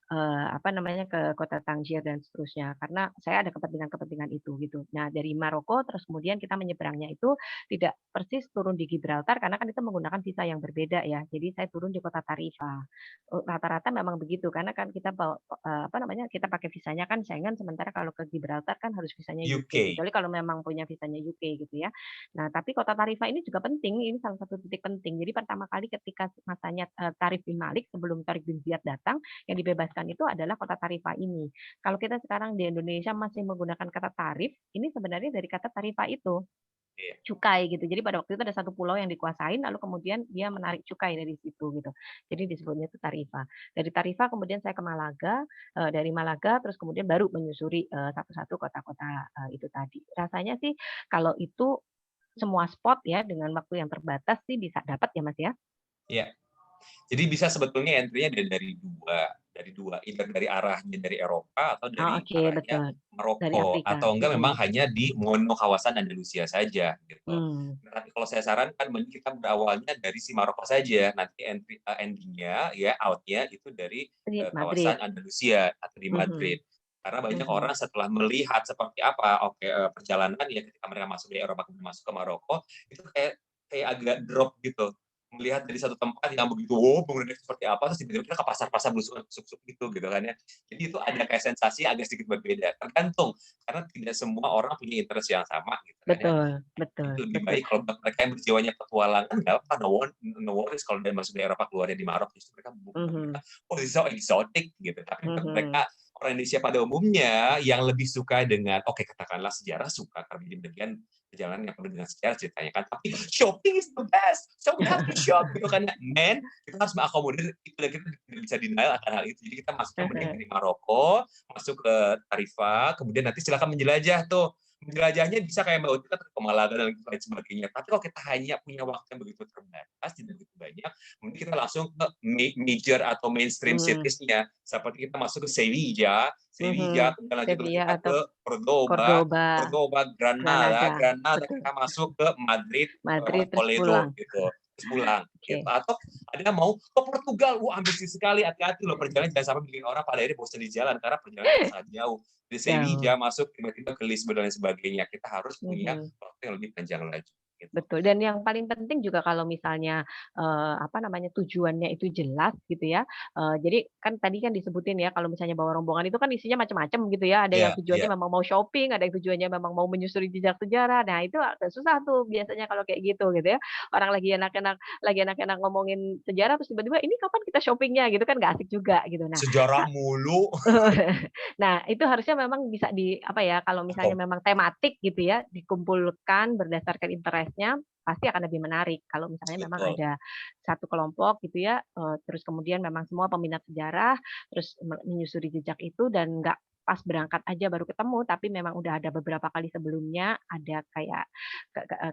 Ke kota Tangier dan seterusnya karena saya ada kepentingan itu gitu. Nah, dari Maroko terus kemudian kita menyeberangnya itu tidak persis turun di Gibraltar karena kan itu menggunakan visa yang berbeda ya. Jadi saya turun di kota Tarifa. Rata-rata memang begitu karena kan kita kita pakai visanya kan Schengen sementara kalau ke Gibraltar kan harus visanya UK. Kecuali kalau memang punya visanya UK gitu ya. Nah, tapi kota Tarifa ini juga penting, ini salah satu titik penting. Jadi pertama kali ketika masanya Tarif bin Malik sebelum Tariq bin Ziyad datang, yang dibebaskan itu adalah kota Tarifa ini. Kalau kita sekarang di Indonesia masih menggunakan kata tarif, ini sebenarnya dari kata Tarifa itu. Iya. Cukai gitu. Jadi pada waktu itu ada satu pulau yang dikuasain, lalu kemudian dia menarik cukai dari situ gitu. Jadi disebutnya itu Tarifa. Dari Tarifa kemudian saya ke Malaga, dari Malaga terus kemudian baru menyusuri satu-satu kota-kota itu tadi. Rasanya sih kalau itu semua spot ya dengan waktu yang terbatas sih bisa dapat ya Mas ya. Iya. Jadi bisa sebetulnya entry-nya dari dua, either dari arahnya dari Eropa atau Oh, dari oke, arahnya betul. Dari Maroko, Afrika. atau enggak memang hanya di mono kawasan Andalusia saja gitu. Hmm. Nah, tapi kalau saya sarankan mending kita berawalnya dari si Maroko saja, nanti ending-nya ya out-nya itu dari Di Madrid. kawasan Andalusia atau di Madrid. Karena banyak orang setelah melihat seperti apa perjalanan ya ketika mereka masuk dari Eropa kemudian masuk ke Maroko itu kayak agak drop gitu. Melihat dari satu tempat yang begitu bangunannya seperti apa, terus tiba-tiba kita ke pasar-pasar busuk-busuk gitu kan ya. Jadi itu ada kayak sensasi agak sedikit berbeda, tergantung karena tidak semua orang punya interest yang sama gitu kan ya. Betul. Itu lebih baik kalau mereka yang berjiwanya petualangan nggak apa, no worries kalau dia masuk dari Eropa keluarnya di Maroko, justru mereka this is so exotic gitu. Tapi mereka orang Indonesia pada umumnya yang lebih suka dengan katakanlah sejarah suka karena di bagian perjalanan yang penuh dengan sejarah ceritanya kan, tapi shopping is the best, so we have to shop gitu kan, men kita harus mengakomodir itu dan kita tidak bisa denial akan hal itu. Jadi kita masuk ke Maroko, masuk ke Tarifa, kemudian nanti silakan menjelajah tuh. Menjelajahnya bisa kayak Mbak Uti ke Malaga dan lain sebagainya. Tapi kalau kita hanya punya waktu yang begitu terbatas, tidak begitu banyak, mungkin kita langsung ke major atau mainstream cities-nya. Seperti kita masuk ke Sevilla, kemudian lanjut kita ke Cordoba, Granada, kita masuk ke Madrid Toledo gitu. Terus pulang. Gitu. Atau ada mau ke Portugal, ambisius sekali, hati-hati loh perjalanan jangan sampai bikin orang pada akhirnya bosan di jalan karena perjalanan sangat jauh. Di Sevilla masuk tiba-tiba ke Lisbon dan sebagainya. Kita harus punya waktu yang lebih panjang lagi. Gitu. Betul. Dan yang paling penting juga kalau misalnya tujuannya itu jelas gitu ya. Jadi kan tadi kan disebutin ya kalau misalnya bawa rombongan itu kan isinya macam-macam gitu ya. Ada yang tujuannya memang mau shopping, ada yang tujuannya memang mau menyusuri jejak sejarah. Nah, itu agak susah tuh biasanya kalau kayak gitu ya. Orang lagi enak-enak ngomongin sejarah terus tiba-tiba ini kapan kita shoppingnya gitu kan nggak asik juga gitu. Nah, sejarah mulu. Nah, itu harusnya memang bisa kalau misalnya memang tematik gitu ya, dikumpulkan berdasarkan interest-nya, pasti akan lebih menarik. Kalau misalnya memang ada satu kelompok gitu ya, terus kemudian memang semua peminat sejarah, terus menyusuri jejak itu dan nggak pas berangkat aja baru ketemu, tapi memang udah ada beberapa kali sebelumnya, ada kayak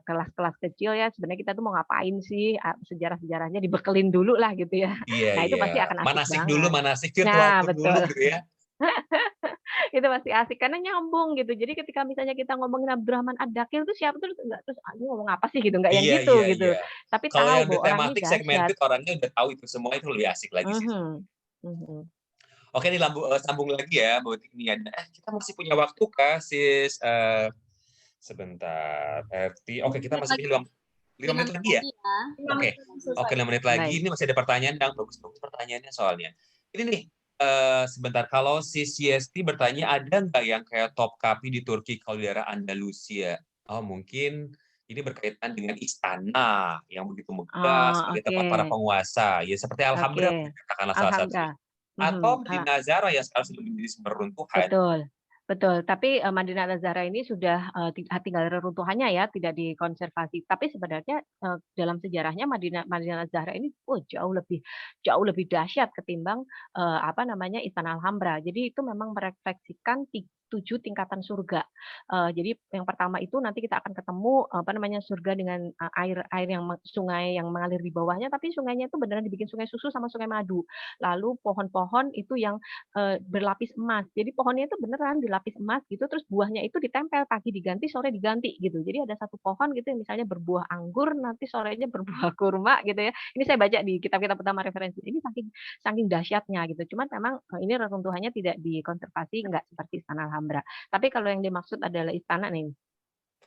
kelas-kelas kecil ya, sebenarnya kita tuh mau ngapain sih, sejarah-sejarahnya dibekelin dulu lah gitu ya. Nah, itu pasti akan asik manasik banget. dulu, manasik virtual dulu gitu ya. Itu pasti asik karena nyambung gitu. Jadi ketika misalnya kita ngomongin Abdurrahman Ad-Dakil itu siapa terus ini ngomong apa sih gitu, enggak yang gitu. Tapi kalau tahu yang bahwa orang ini tematik segmented orangnya udah tahu itu semua, itu lebih asik lagi sih. Oke, ini sambung lagi ya, Mbak Uti. Ini ada kita masih punya waktu kah, sis? Sebentar, Oke, kita masih punya 5 menit lagi ya? Oke, 5 menit lagi. Ini masih ada pertanyaan yang bagus-bagus pertanyaannya soalnya. Ini nih, sebentar, kalau Sis Yesti bertanya ada nggak yang kayak Topkapi di Turki kalau di daerah Andalusia? Oh, mungkin ini berkaitan dengan istana yang begitu megah sebagai tempat para penguasa. Ya seperti Alhambra, katakanlah salah satunya. Atau Medina Zara yang sekarang sudah menjadi beruntuhan. Betul. Tapi Madinah Al-Zahra ini sudah tinggal reruntuhannya ya, tidak dikonservasi. Tapi sebenarnya dalam sejarahnya Madinah Al-Zahra ini jauh lebih dahsyat ketimbang Istana Alhambra. Jadi itu memang merefleksikan 7 tingkatan surga. Jadi yang pertama itu nanti kita akan ketemu surga dengan air yang sungai yang mengalir di bawahnya, tapi sungainya itu beneran dibikin sungai susu sama sungai madu. Lalu pohon-pohon itu yang berlapis emas. Jadi pohonnya itu beneran dilapis emas gitu, terus buahnya itu ditempel, pagi diganti, sore diganti gitu. Jadi ada satu pohon gitu yang misalnya berbuah anggur, nanti sorenya berbuah kurma gitu ya. Ini saya baca di kitab-kitab utama referensi. Ini saking dahsyatnya gitu. Cuman memang ini reruntuhannya tidak dikonservasi, nggak seperti Istana Alhambra. Tapi kalau yang dimaksud adalah istana nih.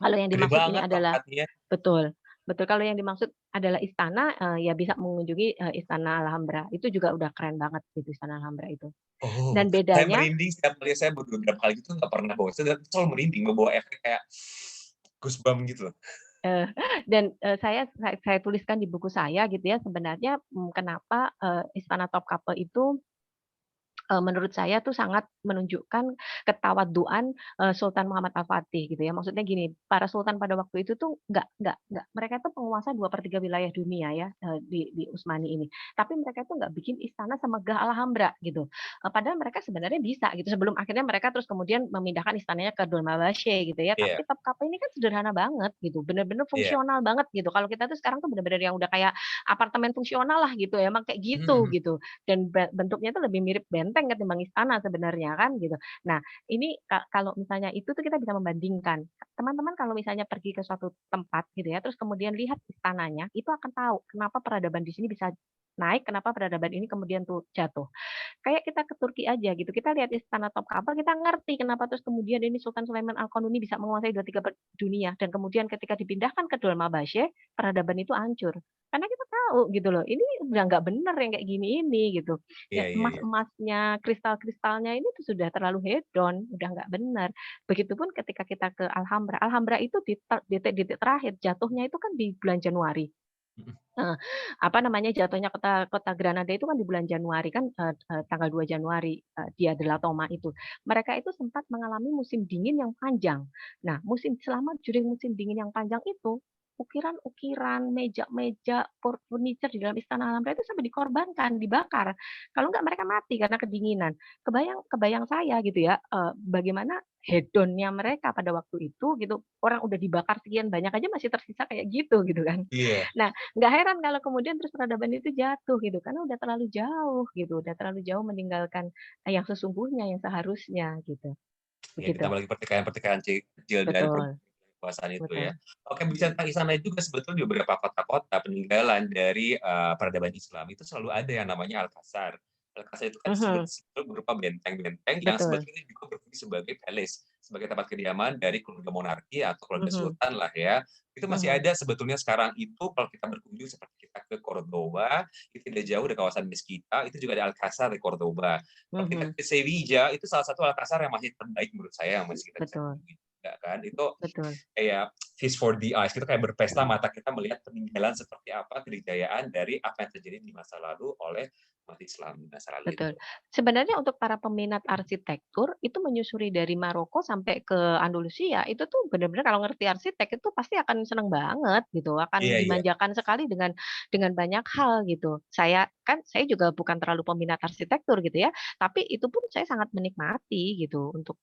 Kalau yang dimaksud ini adalah betul. Kalau yang dimaksud adalah istana, ya bisa mengunjungi Istana Alhambra. Itu juga udah keren banget gitu Istana Alhambra itu. Dan bedanya. Saya merinding setiap kali saya beberapa kali itu nggak pernah bawa. Saya selalu merinding, membawa efek kayak goosebumps gitu. Saya tuliskan di buku saya gitu ya, sebenarnya kenapa Istana Topkapi itu menurut saya tuh sangat menunjukkan ketawaduan Sultan Muhammad Al-Fatih gitu ya. Maksudnya gini, para sultan pada waktu itu tuh nggak mereka tuh penguasa 2/3 wilayah dunia ya di Utsmani ini. Tapi mereka tuh nggak bikin istana semegah Alhambra gitu. Padahal mereka sebenarnya bisa gitu. Sebelum akhirnya mereka terus kemudian memindahkan istananya ke Dolmabahce gitu ya. Iya, Tapi Topkapi ini kan sederhana banget gitu, bener-bener iya. fungsional banget gitu. Kalau kita tuh sekarang tuh bener-bener yang udah kayak apartemen fungsional lah gitu ya, emang kayak gitu Mhm, gitu dan bentuknya itu lebih mirip benteng ketimbang istana sebenarnya kan gitu. Nah, ini kalau misalnya itu tuh kita bisa membandingkan. Teman-teman kalau misalnya pergi ke suatu tempat gitu ya, terus kemudian lihat istananya, itu akan tahu kenapa peradaban di sini bisa naik, kenapa peradaban ini kemudian tuh jatuh. Kayak kita ke Turki aja gitu, kita lihat Istana Topkapı, kita ngerti kenapa terus kemudian ini Sultan Sulaiman Al-Qanuni bisa menguasai 2/3 dunia dan kemudian ketika dipindahkan ke Dolmabahce, peradaban itu hancur. Karena kita tahu gitu loh, ini udah nggak bener yang kayak gini ini gitu. iya, Ya iya, iya. emas-emasnya, kristal-kristalnya ini tuh sudah terlalu hedon, udah nggak bener. Begitupun ketika kita ke Alhambra. Alhambra itu di detik-detik terakhir jatuhnya itu kan di bulan Januari. Mhm, Heeh, apa namanya, jatuhnya kota kota Granada itu kan di bulan Januari kan, tanggal 2 Januari, Dia de la Toma itu. Mereka itu sempat mengalami musim dingin yang panjang. Nah, selama during musim dingin yang panjang itu, ukiran-ukiran, meja-meja, furniture di dalam Istana Alhambra itu sampai dikorbankan, dibakar. Kalau enggak mereka mati karena kedinginan. Kebayang kebayang saya gitu ya, bagaimana hedonnya mereka pada waktu itu gitu, orang udah dibakar sekian banyak aja masih tersisa kayak gitu kan. iya. Nah, nggak heran kalau kemudian terus peradaban itu jatuh gitu, karena udah terlalu jauh gitu, udah terlalu jauh meninggalkan, yang sesungguhnya, yang seharusnya gitu, Ya, begitu. ditambah lagi pertikaian-pertikaian kecil dari Betul kekuasaan itu ya. betul. Oke, bicara tentang istana juga sebetulnya di beberapa kota-kota peninggalan dari peradaban Islam itu selalu ada yang namanya Al-Qasar. Al-Qasar itu kan Mhm, sebetulnya berupa benteng-benteng yang betul. sebetulnya juga berfungsi sebagai palace, sebagai tempat kediaman dari keluarga monarki atau keluarga Mhm sultan lah ya. Itu masih mhm ada sebetulnya sekarang itu kalau kita berkunjung seperti kita ke Cordoba, itu tidak jauh dari kawasan Mezquita, itu juga ada Alcázar di Cordoba. Kalau kita mhm, ke Sevilla, itu salah satu Alcázar yang masih terbaik menurut saya yang masih kita bisa betul kunjungi juga kan. Itu betul kayak feast for the eyes. Kita kayak berpesta mata kita melihat peninggalan seperti apa kejayaan dari apa yang terjadi di masa lalu oleh umat Islam di masa lalu itu. betul. Sebenarnya untuk para peminat arsitektur, itu menyusuri dari Maroko sampai ke Andalusia, itu tuh benar-benar kalau ngerti arsitek itu pasti akan seneng banget gitu, akan Iya, iya. dimanjakan sekali dengan banyak hal gitu. Saya juga bukan terlalu peminat arsitektur gitu ya, tapi itu pun saya sangat menikmati gitu untuk,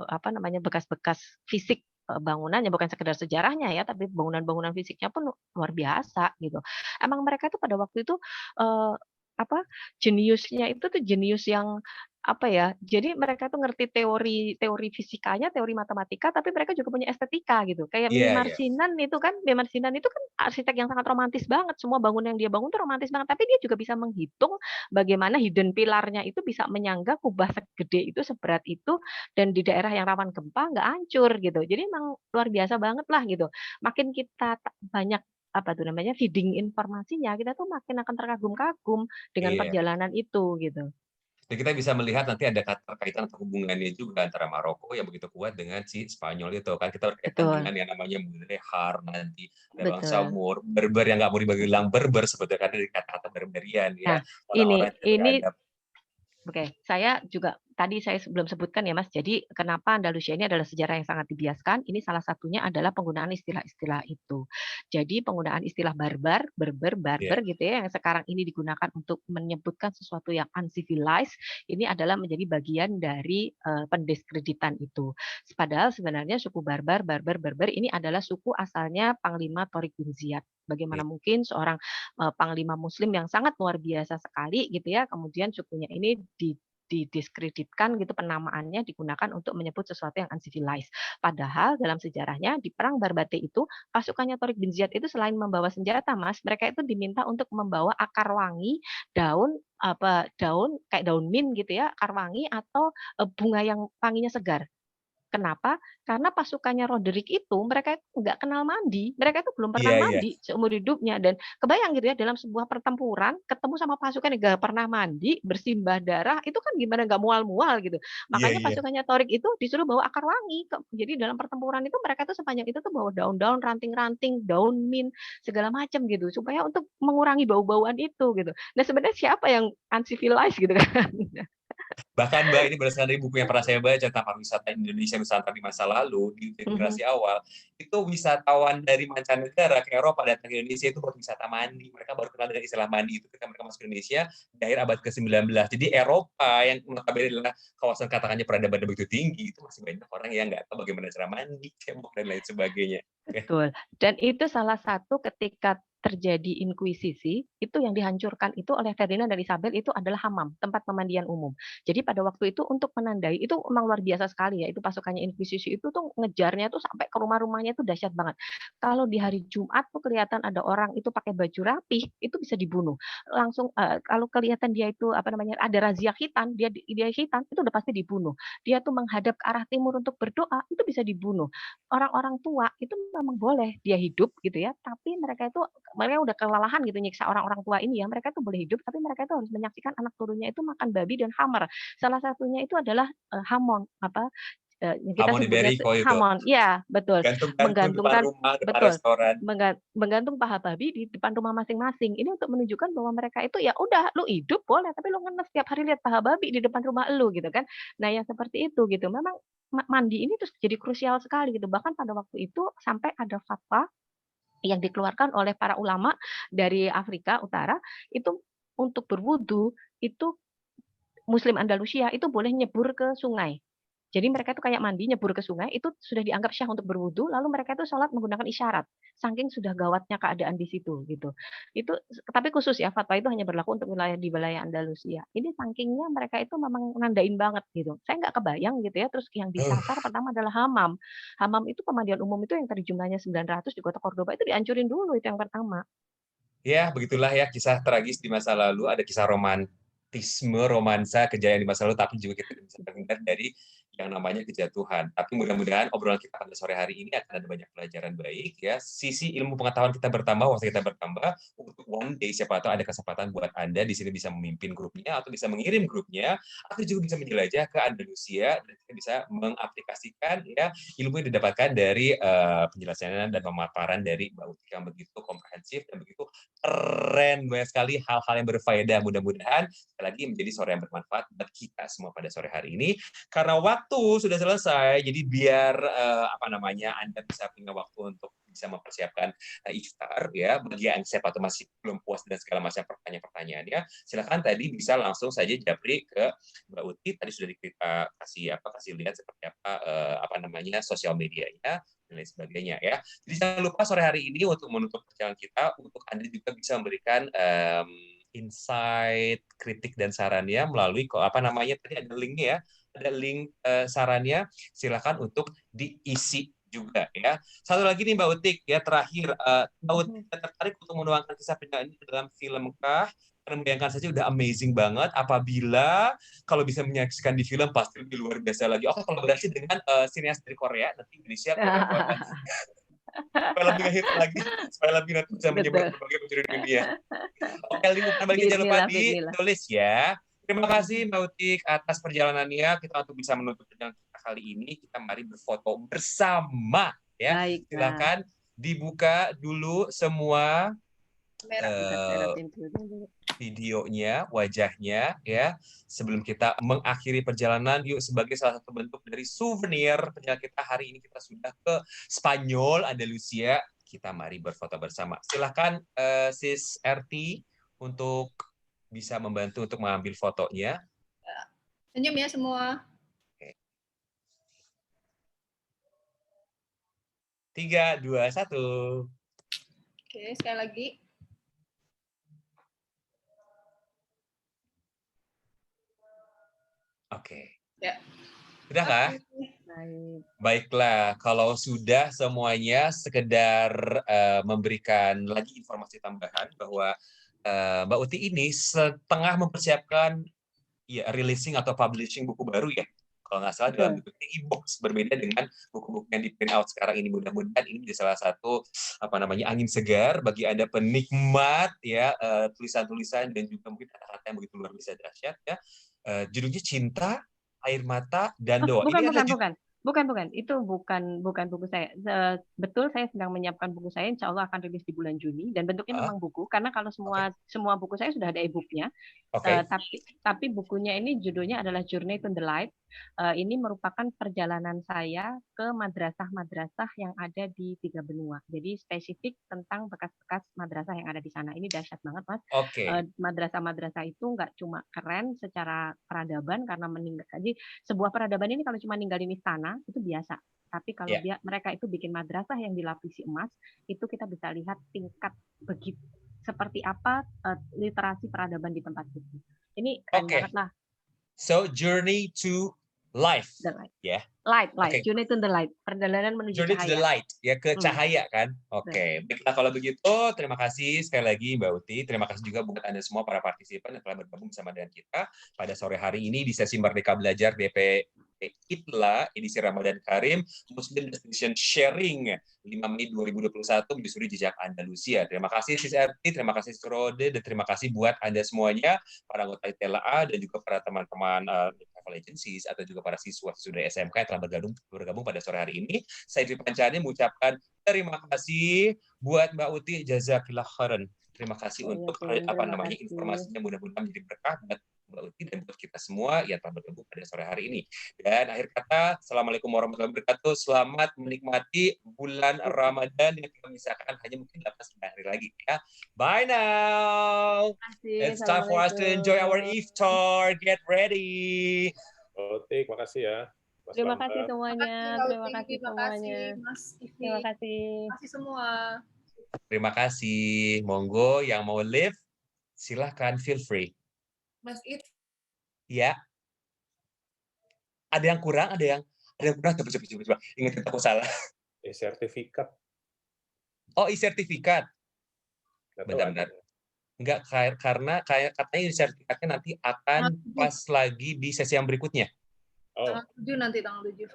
apa namanya, bekas-bekas fisik, bangunannya, bukan sekedar sejarahnya ya, tapi bangunan-bangunan fisiknya pun luar biasa gitu. Emang mereka tuh pada waktu itu, eee, apa, jeniusnya itu tuh jenius yang, apa ya, jadi mereka tuh ngerti teori teori fisikanya, teori matematika, tapi mereka juga punya estetika gitu. Kayak Iya, iya. Mimar Sinan itu kan arsitek yang sangat romantis banget, semua bangunan yang dia bangun tuh romantis banget, tapi dia juga bisa menghitung bagaimana hidden pilarnya itu bisa menyangga kubah segede itu, seberat itu, dan di daerah yang rawan gempa nggak hancur gitu. Jadi emang luar biasa banget lah gitu. Makin kita banyak, apa tuh namanya, feeding informasinya, kita tuh makin akan terkagum-kagum dengan Iya. perjalanan itu gitu. Dan kita bisa melihat nanti ada keterkaitan atau hubungannya juga antara Maroko yang begitu kuat dengan si Spanyol itu kan kita berkaitan Betul dengan yang namanya Budehar nanti ada bangsa betul. Moor Berber yang nggak mau dibilang Berber sebetulnya karena dari kata-kata Berberian ya Nah, orang-orang yang tidak ini beradab. Oke, saya juga tadi saya belum sebutkan ya Mas, jadi kenapa Andalusia ini adalah sejarah yang sangat dibiaskan, ini salah satunya adalah penggunaan istilah-istilah itu. Jadi penggunaan istilah barbar, berber, Iya, barbar gitu ya, yang sekarang ini digunakan untuk menyebutkan sesuatu yang uncivilized, ini adalah menjadi bagian dari pendiskreditan itu. Padahal sebenarnya suku barbar, berber ini adalah suku asalnya Panglima Torik bin Ziyad. iya. Bagaimana mungkin seorang panglima muslim yang sangat luar biasa sekali gitu ya, kemudian sukunya ini didiskreditkan gitu penamaannya digunakan untuk menyebut sesuatu yang uncivilized. Padahal dalam sejarahnya di perang Barbate itu pasukannya Torik bin Ziyad itu selain membawa senjata Mas, mereka itu diminta untuk membawa akar wangi, daun kayak daun mint gitu ya, akar wangi atau bunga yang wanginya segar. Kenapa? Karena pasukannya Roderick itu mereka itu nggak kenal mandi, mereka itu belum pernah Iya, iya. mandi seumur hidupnya dan kebayang gitu ya dalam sebuah pertempuran ketemu sama pasukan yang nggak pernah mandi, bersimbah darah, itu kan gimana nggak mual-mual gitu. Iya, Makanya iya. pasukannya Torik itu disuruh bawa akar wangi. Jadi dalam pertempuran itu mereka tuh sepanjang itu tuh bawa daun-daun, ranting-ranting, daun mint, segala macam gitu supaya untuk mengurangi bau-bauan itu gitu. Nah sebenarnya siapa yang uncivilized gitu kan? Bahkan Mbak, ini berdasarkan dari buku yang pernah saya baca tentang pariwisata Indonesia Nusantara di masa lalu, di generasi awal, itu wisatawan dari mancanegara ke Eropa datang ke Indonesia itu buat wisata mandi. Mereka baru kenal dengan istilah mandi itu ketika mereka masuk ke Indonesia di akhir abad ke-19. Jadi Eropa yang notabene adalah kawasan katakannya peradaban begitu tinggi, itu masih banyak orang yang nggak tahu bagaimana cara mandi, cebok, dan lain sebagainya. Betul. Dan itu salah satu ketika terjadi inkuisisi, itu yang dihancurkan itu oleh Ferdinand dan Isabel itu adalah hammam, tempat pemandian umum. Jadi pada waktu itu untuk menandai, itu memang luar biasa sekali ya, itu pasukannya inkuisisi itu tuh ngejarnya tuh sampai ke rumah-rumahnya itu dahsyat banget. Kalau di hari Jumat tuh kelihatan ada orang itu pakai baju rapih, itu bisa dibunuh. Langsung kalau kelihatan dia itu apa namanya ada razia khitan, dia khitan itu udah pasti dibunuh. Dia tuh menghadap ke arah timur untuk berdoa, itu bisa dibunuh. Orang-orang tua itu memang boleh dia hidup gitu ya, tapi mereka udah kelelahan gitu nyiksa orang-orang tua ini ya, mereka itu boleh hidup, tapi mereka itu harus menyaksikan anak turunnya itu makan babi dan hammer. Salah satunya itu adalah hamon, yang kita Hamon sebutnya Iberico itu. hamon, ya betul, Gantung-gantung depan rumah, depan betul, restoran. menggantung paha babi di depan rumah masing-masing. Ini untuk menunjukkan bahwa mereka itu ya udah lu hidup boleh, tapi lu ngenes setiap hari lihat paha babi di depan rumah lu gitu kan. Nah yang seperti itu gitu, memang mandi ini terus jadi krusial sekali gitu. Bahkan pada waktu itu sampai ada fatwa yang dikeluarkan oleh para ulama dari Afrika Utara itu untuk berwudu itu Muslim Andalusia itu boleh nyebur ke sungai. Jadi mereka itu kayak mandi nyebur ke sungai itu sudah dianggap syah untuk berwudu, lalu mereka itu sholat menggunakan isyarat. Saking sudah gawatnya keadaan di situ gitu. Itu tapi khusus ya fatwa itu hanya berlaku untuk wilayah Andalusia. Ini sakingnya mereka itu memang nandain banget gitu. Saya nggak kebayang gitu ya. Terus yang disasar pertama adalah hammam. Hammam itu pemandian umum itu yang tadi jumlahnya 900 di kota Cordoba itu dihancurin dulu itu yang pertama. Ya, begitulah ya kisah tragis di masa lalu, ada kisah romansa, kejayaan di masa lalu, tapi juga kita bisa terhindar dari yang namanya kejatuhan. Tapi mudah-mudahan obrolan kita pada sore hari ini akan ada banyak pelajaran baik ya. Sisi ilmu pengetahuan kita bertambah, wawasan kita bertambah. Untuk one day siapa tahu ada kesempatan buat Anda di sini bisa memimpin grupnya atau bisa mengirim grupnya atau juga bisa menjelajah ke Andalusia dan kita bisa mengaplikasikan ya ilmu yang didapatkan dari penjelasan dan pemaparan dari Mbak Uti yang begitu komprehensif dan begitu keren. Banyak sekali hal-hal yang berfaedah. Mudah-mudahan sekali lagi menjadi sore yang bermanfaat buat kita semua pada sore hari ini. Karena waktu sudah selesai, jadi biar Anda bisa punya waktu untuk bisa mempersiapkan iftar ya. Bagi yang siapa tuh masih belum puas dan segala macam pertanyaan-pertanyaannya, silakan tadi bisa langsung saja japri ke Mbak Uti. Tadi sudah kita kasih lihat seperti apa sosial medianya dan lain sebagainya ya. Jadi jangan lupa sore hari ini untuk menutup perjalanan kita, untuk Anda juga bisa memberikan insight, kritik dan sarannya melalui tadi ada linknya ya. Ada link sarannya, silakan untuk diisi juga ya. Satu lagi nih Mbak Utik ya terakhir, Mbak Utik tertarik untuk menuangkan kisah perjalanan ini dalam film kah? Karena membayangkan saja udah amazing banget. Apabila kalau bisa menyaksikan di film pasti lebih luar biasa lagi. Oke, kolaborasi dengan sinias dari Korea nanti Indonesia Korea. Supaya lebih ngehit lagi, supaya lebih nanti bisa menyebar berbagai penjuru dunia. Oke, link bagian jangan lupa ditulis ya. Terima kasih Mbak Utik atas perjalanannya. Kita untuk bisa menutup perjalanan kita kali ini, kita mari berfoto bersama ya. Baik, silakan dibuka dulu semua videonya, wajahnya ya. Sebelum kita mengakhiri perjalanan, yuk sebagai salah satu bentuk dari souvenir perjalanan kita hari ini, kita sudah ke Spanyol, Andalusia. Kita mari berfoto bersama. Silakan Sis RT untuk bisa membantu untuk mengambil fotonya. Senyum ya semua. Oke. 3, 2, 1. Oke, sekali lagi. Oke. Ya. Sudah kah? Baiklah, kalau sudah semuanya, sekedar memberikan lagi informasi tambahan bahwa Mbak Uti ini setengah mempersiapkan ya releasing atau publishing buku baru ya. kalau nggak salah dalam bentuknya e-box, berbeda dengan buku-buku yang di print out sekarang ini. Mudah-mudahan ini menjadi salah satu angin segar bagi Anda penikmat ya tulisan-tulisan dan juga mungkin kata-kata yang begitu luar biasa dahsyat ya. Judulnya Cinta, Air Mata, dan Doa. Bukan. Itu bukan buku saya. Betul, saya sedang menyiapkan buku saya. Insya Allah akan rilis di bulan Juni. Dan bentuknya memang buku. Karena kalau semua buku saya sudah ada e-booknya. Tapi bukunya ini judulnya adalah Journey to the Light. Ini merupakan perjalanan saya ke madrasah-madrasah yang ada di 3 benua. Jadi spesifik tentang bekas-bekas madrasah yang ada di sana. Ini dahsyat banget, Mas. Madrasah-madrasah itu nggak cuma keren secara peradaban karena meninggal. Jadi sebuah peradaban ini kalau cuma ninggalin istana itu biasa. Tapi kalau mereka itu bikin madrasah yang dilapisi emas, itu kita bisa lihat tingkat begitu seperti apa literasi peradaban di tempat itu. Ini keren banget lah. So Journey to Life, Light. Journey to the Light, perjalanan menuju Journey cahaya. to the Light, ya ke cahaya kan? Baiklah kalau begitu, terima kasih sekali lagi Mbak Uti. Terima kasih juga buat Anda semua para partisipan yang telah bergabung bersama dengan kita pada sore hari ini di sesi Merdeka Belajar DP ITLA edisi Ramadan Karim Muslim Destination Sharing 5 Mei 2021 menyusuri jejak Andalusia. Terima kasih Sis Erti, terima kasih Sis Rode, dan terima kasih buat Anda semuanya, para anggota ITLA dan juga para teman-teman travel agencies atau juga para siswa dari SMK yang telah bergabung pada sore hari ini. Saya Dwi Pancani mengucapkan terima kasih buat Mbak Uti, jazakillah khairan. Terima kasih untuk informasinya, mudah-mudahan menjadi berkah buat Mbak Uti dan buat kita semua yang telah bergabung pada sore hari ini. Dan akhir kata, Assalamualaikum warahmatullahi wabarakatuh. Selamat menikmati bulan Ramadan yang kita misalkan hanya mungkin 8 hari lagi ya. Bye now. It's time for us to enjoy our iftar. Get ready. Oke, makasih ya. Terima kasih semuanya. Terima kasih semuanya. Mas Ivi. Terima kasih. Terima kasih semua. Terima kasih. Monggo yang mau live, silahkan feel free. Mas It. Ya. Ada yang kurang, ada yang kurang. Coba. Ingat aku salah. Sertifikat. Oh, sertifikat. Benar-benar. Enggak, karena katanya sertifikatnya nanti akan pas lagi di sesi yang berikutnya. Tanggal 7 nanti, tanggal 7.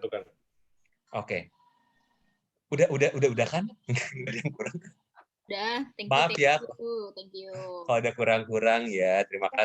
Oke. Udah kan? Enggak ada yang kurang. Udah, Maaf ya. thank you. Kalau ada kurang-kurang ya, terima kasih.